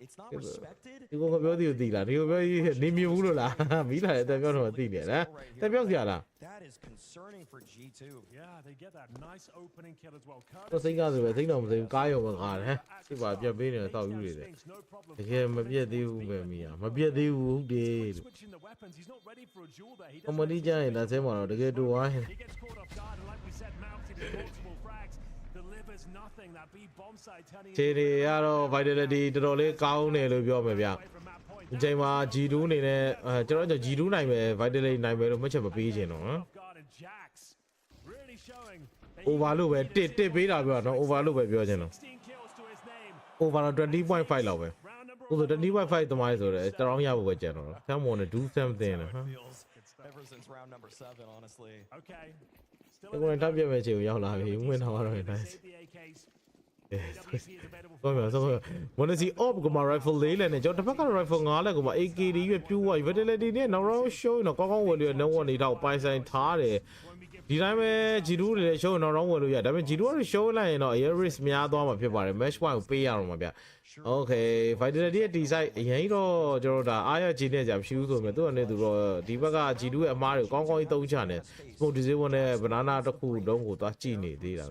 It's not respected. ဒီကောင်ကပြောသေးတယ်လားဒီကောင်ပြောနေမြင်ဘူးလို့လားမီးလာတဲ့ပြောတော့သိတယ်နော်တက်ပြောက်စရာလား That is concerning for G2. Yeah, they get that nice opening kill as well. တော့စိတ်ကားဆိုပဲစိတ်တော်မစိတ်ကားရောမကားတယ်စိတ်ပါပြတ်ပေးနေတော့ယူနေတယ်တကယ်မပြတ်သေးဘူးပဲမီးမပြတ်သေးဘူးဟုတ်တယ် Switching the weapons. He's not ready for a duel there. He အမဒီကျရင်လက်ဆဲမှာတော့တကယ်တူသွားရင် He gets caught off guard, and like we said, mounted with multiple frags, delivers nothing. That B bomb site turning ခြေတွေကတော့ Vitality တော်တော်လေးကောင်းတယ်လို့ပြောမယ်ဗျဒီချိန်မှာ G2 အနေနဲ့ကျွန်တော် G2 နိုင်မယ် Vitality နိုင်မယ်လို့မှတ်ချက်မပေးချင်တော့နော် really showing over လို့ပဲတစ်ပေးတာပြောတော့ over လို့ပဲပြောချင်တော့ over တော့ 20.5 လောက်ပဲဟိုဆို 20.5 သမိုင်းဆိုတော့တရောင်းရဖို့ပဲကြံတော့ come on do something နော် Ever since round number 7, honestly. Okay. ဒီကောင်တက်ပြမဲ့ချိန်ကိုရောက်လာပြီဝင်တော့တော့ nice ကောင်းပါဆိုမနစီ off ကမှ rifle လေးလည်းနဲ့ကျွန်တော်တစ်ဖက်ကတော့ rifle 5လည်းကမှ AKD ရွပြူးသွား Vitality နဲ့နောက်တော့ show တော့ကောင်းကောင်းဝင်လို့no one နေတော့ပိုင်ဆိုင်ထားတယ်ဒီတိုင်းပဲ G2 တွေလည်း show နောက်တော့ဝင်လို့ရဒါပေမဲ့ G2 က show လိုက်ရင်တော့ air risk များသွားမှာဖြစ်ပါတယ် match point ကိုပေးရအောင်ပါဗျ Okay Vitality ရဲ့ design အရင်တော့ကျွန်တော်ဒါအားရကြီးနေကြမရှိဘူးဆိုပေမဲ့သူကနေသူတော့ဒီဘက်က G2 ရဲ့အမားတွေကိုကောင်းကောင်းကြီးသုံးချတယ် smoke disable နဲ့ banana တစ်ခုလုံးကိုသွားကြည့်နေသေးတာ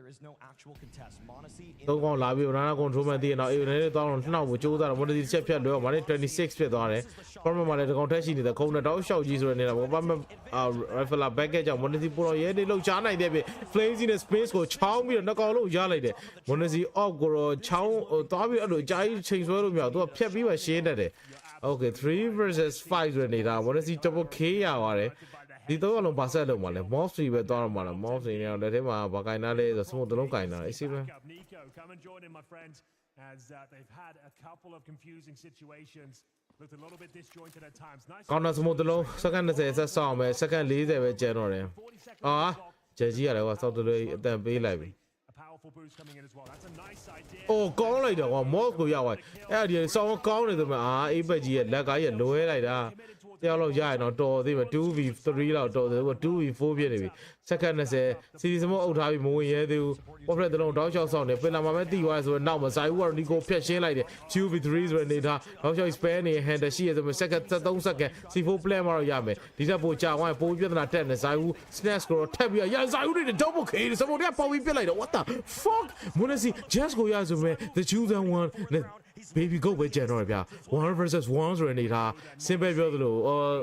There is no actual contest. Monacy တော့ကောင်းလာပြီ banana control မှတည်တော့အေးနေတော့နှောက်ကိုကြိုးစားတော့ Monacy ချက်ဖြတ်လွယ်မှာလည်း26ဖြစ်သွားတယ် problem မှာလည်းတကောင်ထက်ရှိနေတဲ့ခုံနဲ့တော့ရှောက်ကြီးဆိုတဲ့နေတာပေါ့ rifle back ကြောင့် Monacy ပူတော့ရဲနေလောက်ချားနိုင်တဲ့ပြီ Flames နဲ့ space ကိုချောင်းပြီးတော့နှစ်ကောင်လုံးရလိုက်တယ် Monacy off ကိုတော့ချောင်းသွားပြီးအဲ့လိုအကြိုက်ချိန်ဆွဲလို့မရဘူးသူကဖြတ်ပြီးမှရှင်းတတ်တယ် Okay 3 versus 5ဆိုတဲ့နေတာ Monacy double K ရပါတယ်ဒီတော့လုံးပါဆက်လုံးမှာလဲ mouse တွေပဲသွားတော့မှာလား mouse တွေနဲ့လက်ထဲမှာဗာကင်နာလဲဆို smoke တစ်လုံးကင်တာအေးစီပဲ Come and join in, my friends, as they've had a couple of confusing situations. Looked a little bit disjointed at times. Nice. ကောင်းတာ smoke တစ်လုံး second 20ဆက်ဆောင်မယ် second 40ပဲကျန်တော့တယ်အာဂျယ်ကြီးရတယ်ကွာစောက်တလို့အတန်ပေးလိုက်ပြီ Powerful boost coming in as well. That's a nice idea. အိုးကောင်းလိုက်တော့ကွာ mouse ကိုရောက်သွားအဲ့ဒီဆောင်းကောင်းနေတယ်မှာအာအေးဘက်ကြီးရဲ့လက်ကကြီးလွဲလိုက်တာ တရားလောက်ရရင်တော့တော်သေးပဲ 2v3 လောက်တော်သေးဘူး 2v4 ဖြစ်နေပြီစက္ကန့်20စီဒီစမို့အုပ်ထားပြီးမဝင်ရဲသေးဘူးပေါ်ဖလက်တလုံးတောက်လျှောက်ဆောင်နေပင်လာမှာပဲတီသွားဆိုတော့နောက်မှာဇိုင်ဦးကတော့နီကိုဖြတ်ရှင်းလိုက်တယ် 2v3 ဆိုတဲ့နေထားတောက်လျှောက် spare နေဟန်တရှိရဆိုတော့စက္ကန့်3စက္ကန့် C4 plan မှာတော့ရမယ်ဒီတက်ပိုကြာသွားရင်ပိုပြဿနာတက်နေဇိုင်ဦး snacks ကိုတော့ထပ်ပြီးရဇိုင်ဦးတွေ double kill စမို့တက်ပေါပြီးပြစ်လိုက်တော့ what the fuck မနစီ just ကိုရဆိုမဲ့ the chosen one baby go ပဲကျန်တော့ဗျာ1 versus 1ဆိုတဲ့နေထား simple ပြောသလို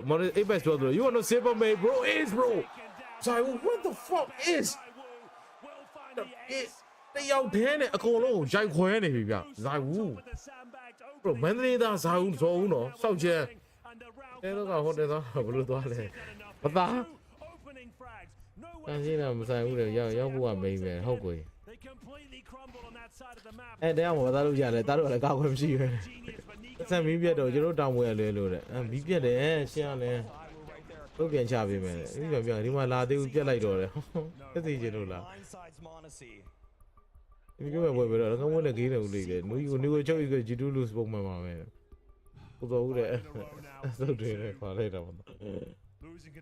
model apex ပြောသလို you are not simple mate bro is bro Zai what the fuck is တယောက်တည်းနဲ့အကုန်လုံးကိုရိုက်ခွဲနေပြီဗျဇိုင်ဝူ bro မန္တလေးသားဇိုင်ဝူဆိုဦးနော်စောက်ချဲတဲတော့ကဟိုတဲတော့ဘလို့သွားလဲမသားတန်းရှင်းတာမဆိုင်ဘူးလေရောက်ဖို့ကမိန်ပဲဟုတ်ကွယ်တရားမှာသားလို့ရတယ်သားတို့ကလည်းကောက်ခွင့်မရှိပဲဆက်မီးပြတ်တော့ကျွန်တော်တောင်းဝဲလွဲလို့တဲ့မီးပြတ်တယ်ရှင်းရလဲတို့ပြန်ချပေးမယ်ဒီပြန်ဒီမှာလာသေးဘူးပြတ်လိုက်တော့တယ်သက်စီချင်လို့လားဒီကဘယ်ပဲတော့ကောင်းဝဲလည်းဂေးတယ်ဦးလေးတယ်နူကိုချုပ်ပြီး G2 lose ပုံမှန်ပါပဲဟုတ်တော့ဦးတဲ့သုတ်တွေနဲ့ခွာလိုက်တာပါ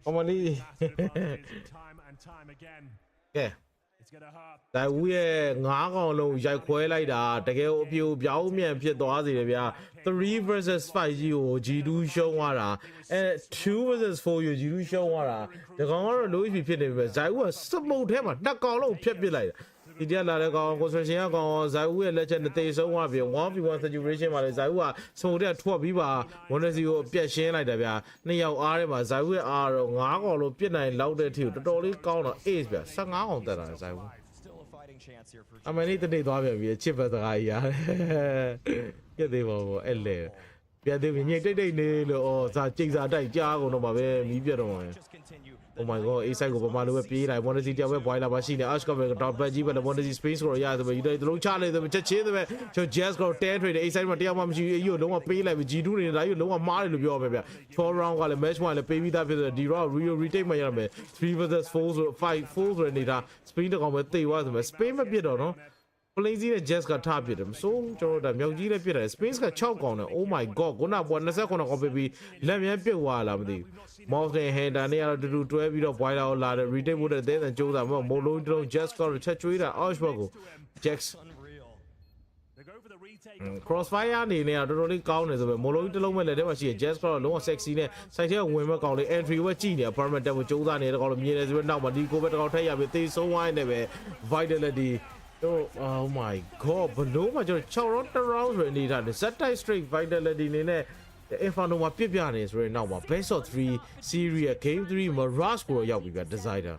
အမလီကဲဒါဦးရဲ့9កောင်လုံးရိုက်ခွဲလိုက်တာတကယ်အပြိုပြောင်းမြန်ဖြစ်သွားစေတယ်ဗျာ3 versus 5ကြီးကို G2 ရှုံးသွားတာ2 versus 4ကို G2 ရှုံးသွားတာဒီကောင်ကတော့ low HP ဖြစ်နေပြီပဲဇိုင်ဦးကစမုတ်ထဲမှာ2កောင်လုံးဖျက်ပစ်လိုက်တာဒီတရလာတဲ့ကောင် construction ကကောင်ဇိုင်ဦးရဲ့လက်ချက်နဲ့တေဆုံးသွားပြီ 1v1 situation မှာလေဇိုင်ဦးကစမုတ်ထဲထွက်ပြီးပါဝန်ဒစီကိုပြတ်ရှင်းလိုက်တာဗျာနှစ်ယောက်အားထဲမှာဇိုင်ဦးရဲ့အားတော့9កောင်လုံးပြစ်နိုင်လောက်တဲ့အထိတော်တော်လေးကောင်းတော့ ace ဗျာ15កောင်တက်တာဇိုင်ဦးအမနီတနေသွားပြန်ပြီချစ်ဘက်စကားကြီးရတယ်ပြည့်သေးပါဘောအဲ့လေပြည့်သေးပြီညိတ်တိတ်နေလို့ဇာကြိတ်စာတိုက်ကြားကုန်တော့မှာပဲမီးပြတ်တော့မှာOh my god အေးဆိုင်ကိုပမာလိုပဲပြေးလိုက် Monesi တယောက်ပဲ boiler ပါရှိနေ Ash ကပဲ top back ကြီးပဲ Monesi space ကိုရရတယ်ပဲယူတယ်တလုံးချလိုက်တယ်ချက်ချင်းတယ်ပဲကျွန်တော် Jazz ကိုတဲထွေတယ်အေးဆိုင်မှာတယောက်မှမရှိဘူးအေးကိုလုံးဝပေးလိုက်ပြီ G2 နေတာကြီးလုံးဝမားတယ်လို့ပြောပဲဗျ4 round ကလည်း match 1လည်းပေးပြီးသားဖြစ်တယ်ဒီ round retake မှာရမယ်3 versus 4ဆို5 4ဆိုနေတာ Spain တကောင်ပဲတေသွားဆိုမယ် Spain မပြစ်တော့နော်Plazy နဲ့ Jazz ကထားပြတယ်မစိုးကျွန်တော်တို့မြောက်ကြီးလည်းပြတယ် Space က6កောင်တယ် Oh my god ခုနက29កောင်ပေးပြီးလက်မြန်ပြုတ်သွားလားမသိဘူး Mouse နဲ့ Hander နဲ့ကတော့တူတွဲပြီးတော့ boiler ကိုလာတယ် retake ဖို့တဲ့တဲ့ကြိုးစားမဟုတ်လုံးတုံး Jazz ကချက်ချွေးတာ Oshbot ကို Jax Crossfire အနေနဲ့တော့တော်တော်လေးကောင်းနေဆိုပဲမလုံးတစ်လုံးမဲ့လက်ထဲမှာရှိရ Jazz ကတော့လုံးဝ sexy နဲ့ site ထဲဝင်မဲ့ကောင်လေး entry ဝက်ကြည့်နေ permanent တက်ဖို့ကြိုးစားနေတဲ့ကောင်လို့မြင်နေဆိုပဲနောက်မှာဒီကိုပဲတကောင်ထက်ရပြီသေဆုံးဝိုင်းနေပဲ vitality Oh my god ဘလို့မှကျွန်တော်6 round ဆိုနေထားတယ် set type straight vitality နေနဲ့ Inferno မှာပြစ်ပြနေဆိုရင်နောက်မှာ best of 3 series game 3 Mirage ကိုရောက်ပြီဗျ designer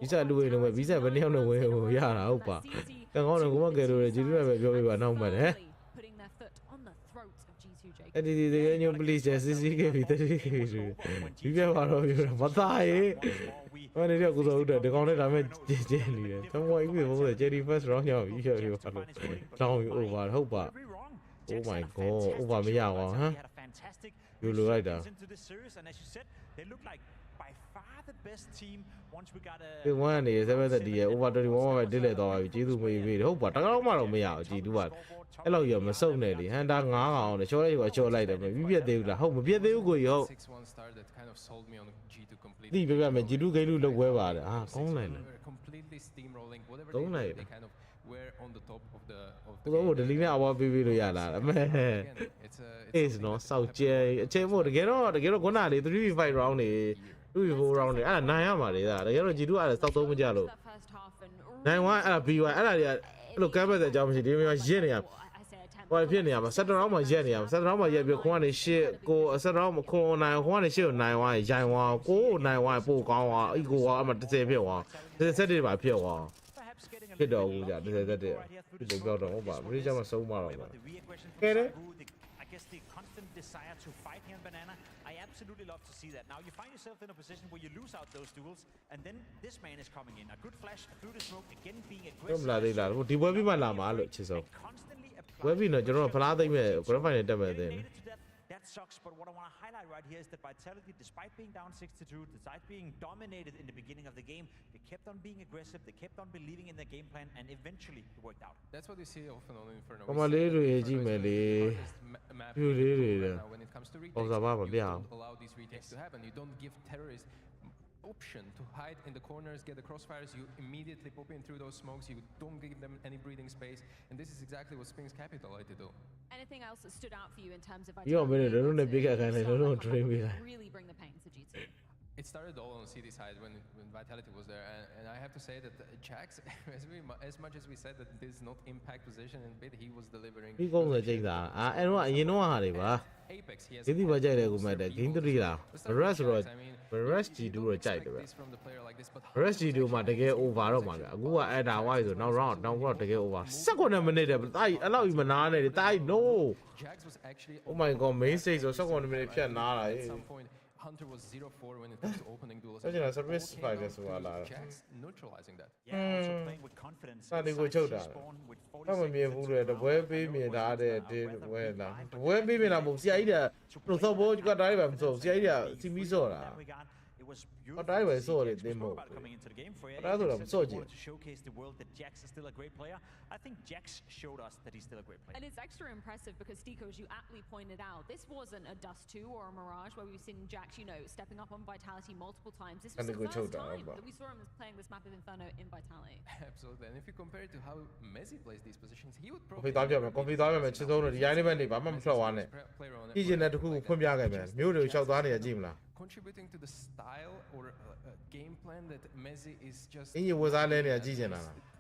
ဒီစားလူဝင်လုံးပဲဗီဇာဘယ်နှစ်ယောက်နဲ့ဝင်ဟိုရတာဟုတ်ပါကံကောင်းတယ်ကိုမကယ်လို့ဂျီတူနဲ့ပဲပြောပြပါနောက်မှဟဲ့အဲ့ဒီညို please CC ခဲ့ပြီတတိဒီပြပါတော့ပြောမသားရေဟိုနေတော့ကိုစောဦးတယ်ဒီကောင်နဲ့ဒါမဲ့ကျင်းနေတယ်တော့ဝိုင်းပြီးဘုရား Jerry first round ရောက်ပြီးပြောပါလို့တောင်းပြီး over ဟုတ်ပါ Oh my god over မရအောင်ဟမ်ယူလိုလိုက်တာဒီဝမ်းနေ730ရဲ့ over 21မှာပဲဒစ်လက်သွားပါပြီကျေးဇူးမေးပြီဟုတ်ပါတကောင်းမှတော့မရအောင်ကြည်တူပါအဲ့လောက်ရမစုံနဲ့လေဟန်တာ9ကောင်နဲ့ချောလိုက်ရောချောလိုက်တယ်မပြည့်သေးဘူးလားဟုတ်မပြည့်သေးဘူးကိုကြီးဟုတ်ဒီပြပြမယ် G2 ဂိမ်းလူလောက်ဝဲပါတယ်ဟာကောင်းလိုက်လားသုံးလိုက်တော့ဒီလီနဲ့အဝါပေးလို့ရလားအမေ is နော်စောက်ကျဲအချိန်မို့တကယ်တော့ခုနလေ 3v5 round နေ 2v4 round နေအဲ့ဒါနိုင်ရမှာလေဒါတကယ်တော့ G2 အဲ့ဒါစောက်သုံးမကြလို့နိုင်ဝိုင်းအဲ့ဒါ B1 အဲ့ဒါတွေကအဲ့လိုကမ်းပတ်တဲ့အကြောင်းမရှိဒီမှာရစ်နေရဟိုဖြစ်နေရမှာ7 round မှာရက်နေရမှာ7 round မှာရက်ပြီးခွန်ကနေ8ကို7 round မှာခွန်နိုင်ခွန်ကနေ8ကိုနိုင်ဝိုင်းရိုင်ဝါကိုနိုင်ဝိုင်းပို့ကောင်းသွားအီကိုကအမှ30ဖြစ်သွား30ပါဖြစ်သွားဖြစ်တော့ဘူးကြာ30ဒီလိုပြောတော့ဟုတ်ပါဘရီဂျာမှာဆုံးမတော့ပါကဲလေThe constant desire to fight here in Banana. I absolutely love to see that. Now you find yourself in a position where you lose out those duels, and then this man is coming in. A good flash through the smoke, again being aggressive. မလာသေးလားဒီပွဲပြီးမှလာမှာလို့ချစ်ဆုံးပွဲပြီးတော့ကျွန်တော်ဖလားသိမ့်မဲ့ grand final တက်မဲ့တဲ့ That sucks, but what I want to highlight highlight right here is that Vitality, despite being down 6-2, despite being dominated in the beginning of the game, they kept on being aggressive, they kept on believing in their game plan, and eventually it worked out. That's what you see often on Inferno. Come on, little map. You Now, when it comes to retakes, you don't allow these retakes to happen. You don't give terrorists option to hide in the corners, get the crossfires. You immediately pop in through those smokes. You don't give them any breathing space, and this is exactly what SpeXtres capitalized to do. Anything else that stood out for you in terms of Yo, man, don't really bring the pain to G2? It started all on CD side when Vitality was there, and I have to say that Jax, as much as we said that this is not impact position in bid, he was delivering. He goes to take that. I know, you know how they were. Apex, he has. If you were there, you might have been to read out. The rest you do a child. The rest you do, my to get over. Go at our wise or now round, now what to get over. Second minute, but I allow you, man. I know. Jax was actually. Oh my god, main stage or second minute. At some point, Hunter was 0-4 when it comes to opening duels. That's a risk fight as well. Jax neutralizing that. Yeah, also playing with confidence. They go choke that. Come on, me fool. The web be me that did well. The web be me na mo. See idea. No so boy you got drive am so. See idea. See me so la. It was beautiful. Drive so it demo. Coming into the game for you. So to showcase the world that Jax is still a great player. I think Jax showed us that he's still a great player. And it's extra impressive because Stico, as you aptly pointed out, this wasn't a Dust 2 or a Mirage where we've seen Jax, you know, stepping up on Vitality multiple times. This was the first time that we saw him playing this map of Inferno in Vitality. Absolutely, and if you compare it to how Messi plays these positions, he would probably. Coffee time, man. She's only the anime. I'm sure one. He's in that who put me again, man. Music shout down here, Jim. Contributing to the style or game plan that Messi is just. In you was I learning a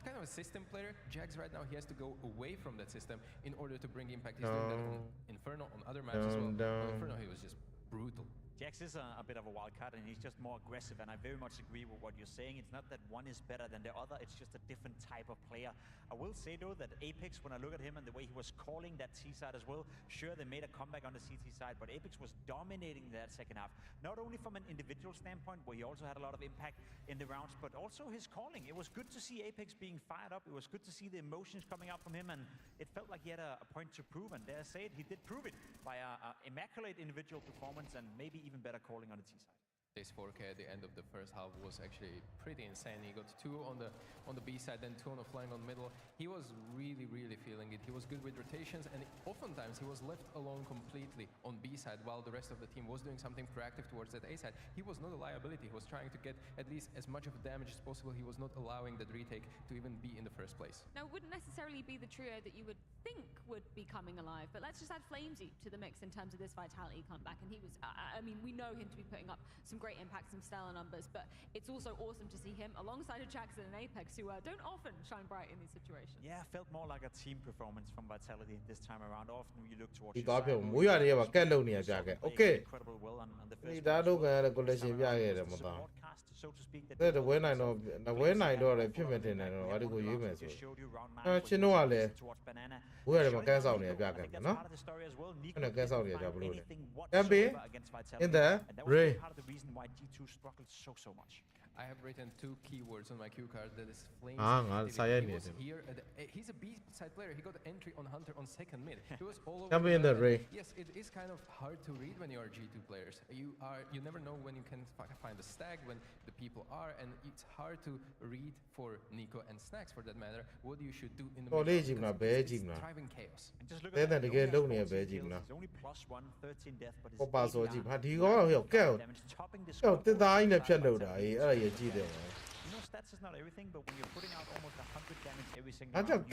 kind of a system player. Jax right now, he has to go away from that system in order to bring impact. He's doing that on Inferno, on other maps as well. On Inferno, he was just brutal. Jax is a bit of a wild card and he's just more aggressive, and I very much agree with what you're saying. It's not that one is better than the other, it's just a different type of player. I will say though that Apex, when I look at him and the way he was calling that C side as well, sure they made a comeback on the CT side, but Apex was dominating that second half. Not only from an individual standpoint, where he also had a lot of impact in the rounds, but also his calling. It was good to see Apex being fired up. It was good to see the emotions coming out from him, and it felt like he had a point to prove, and dare I say it, he did prove it by an immaculate individual performance and maybe even better calling on the T side. This 4K at the end of the first half was actually pretty insane. He got 2 on the B side, then 2 on the flank on middle. He was really feeling it. He was good with rotations, and oftentimes he was left alone completely on B side while the rest of the team was doing something proactive towards that A side. He was not a liability. He was trying to get at least as much of damage as possible. He was not allowing that retake to even be in the first place. Now, it wouldn't necessarily be the trio that you would think would be coming alive, but let's just add Flamesy to the mix in terms of this Vitality comeback. And he was, I mean, we know him to be putting up some great impact, some stellar numbers, but it's also awesome to see him alongside a Jackson and Apex who don't often shine bright in these situations. Yeah, felt more like a team performance from Vitality this time around. Often you look towards your side. Okay. Incredible well on the first so to speak, that the when I know the when I know the payment in and what go you mess with. Chinoale. We are a gas out here, no? And a gas out here, can be in there, Ray. Part of the reason why G2 struggled so much. I have written 2 keywords on my cue card. That is Flames. He's a B-side player. He got entry on Hunter on second mid. He was all over. In the Ray. Yes, it is kind of hard to read when you are G2 players. You never know when you can find the stack, when the people are, and it's hard to read for Nico and Snacks for that matter what you should do in the middle. Driving chaos. And just look at that. He's only +1, 13 death, but his stats is not everything, but when you're putting out almost 100 damage every single round, and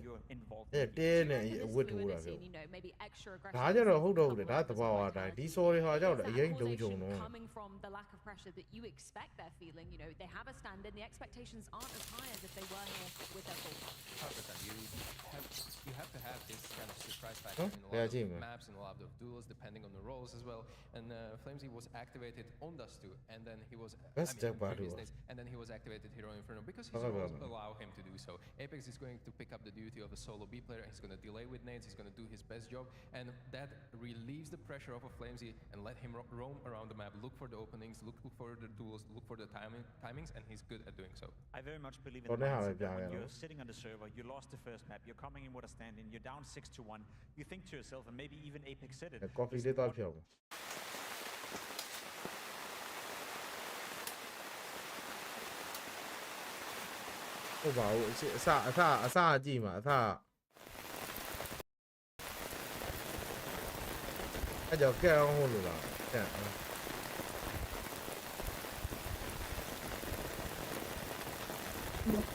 you're involved. Maybe extra aggressive. Coming from the lack of pressure that you expect they're feeling, you know, they have a stand and the expectations aren't as high as if they were here with their full. 100%. You have to have this kind of surprise factor in a lot of maps and a lot of duels, depending on the roles as well. And Flamesy was activated on Dust 2, and then he was and then he was activated here on Inferno because his roles allow him to do so. Apex is going to pick up the duty of a solo B player. He's going to delay with nades. He's going to do his best job, and that relieves the pressure off of Flamesy and let him roam around the map, look for the openings, look for the duels, look for the timings, and he's good at doing so. I very much believe in the mindset that when you're sitting on the server, you lost the first map, you're coming in with a stand-in, you're down 6-1, you think to yourself, and maybe even Apex said it. coffee isလေး the တော့ one- ဖြောင်းဟုတ်ပါဘူးအစအကြည့်မှာအစအဲ့ကြောင့်ကဲအောင်ဟုတ်လို့လားတဲ့ I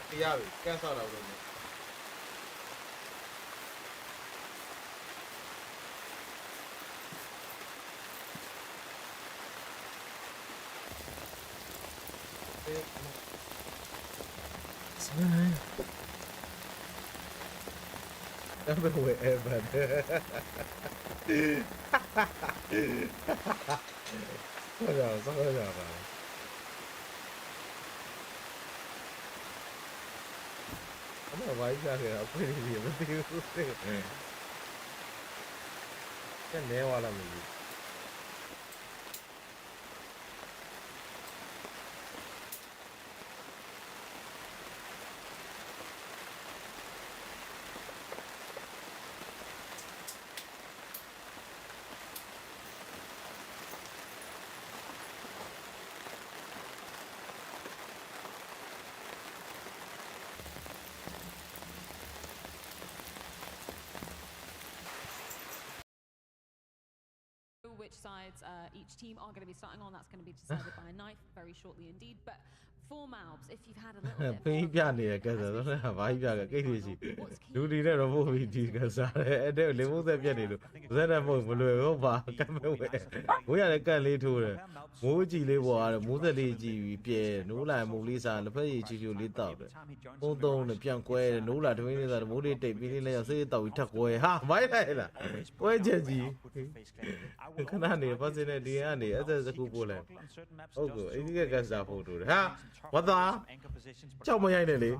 တရားပြီကန်းဆောက်တော့လို့ Everywhere, Sao giờ bà. Không là váy ra kìa, quên gì mất tiêu. Cái né qua làm gì? Which sides each team are going to be starting on. That's going to be decided by a knife very shortly indeed. But for Malbs, if you've had a little bit ဖေးပြနေရကစားတော့လည်းဘာကြီးပြကကိတ်တွေရှိလူဒီနဲ့တော့ပို့ပြီးဒီကစားတယ်အဲ့ဒါလေမိုးသက်ပြက်နေလို့ဇက်နဲ့မဟုတ်မလွယ်ဟုတ်ပါကမ်းမဲ့ဝဲမိုးရတဲ့ကန့်လေးထိုးတယ်မိုးကြည့်လေးပေါ်ရတယ်မိုးသက်လေးကြည့်ပြီးပြဲနိုးလာမိုးလေးစားလက်ဖက်ရည်ချီချူလေးတောက်တယ်ပုံသုံးနဲ့ပြန်ကွဲတယ်နိုးလာတမင်းလေးစားမိုးလေးတိတ်ပြီးလေးလဲဆေးတောက်ပြီးထက်ကွဲဟာမိုင်းလိုက်လားကွဲချက်ကြီးခဏနေပတ်စင်းနဲ့ဒီကနေအဲ့ဒါစကူပို့လိုက်ဟုတ်ကောအဲ့ဒီကစားဖို့တို့ဟာဝတ်သားကြောက်မရိုက်နဲ့လေ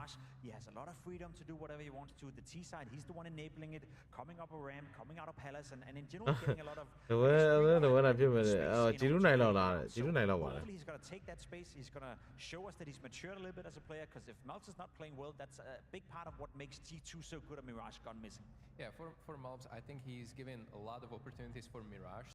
He has a lot of freedom to do whatever he wants to. The T side, he's the one enabling it, coming up a ramp, coming out of palace, and in general getting a lot of. The way I feel with it, Hopefully he's going to take that space. He's going to show us that he's matured a little bit as a player. Because if Malbs is not playing well, that's a big part of what makes G2 so good at Mirage gone missing. Yeah, for Malbs, I think he's given a lot of opportunities for Mirage.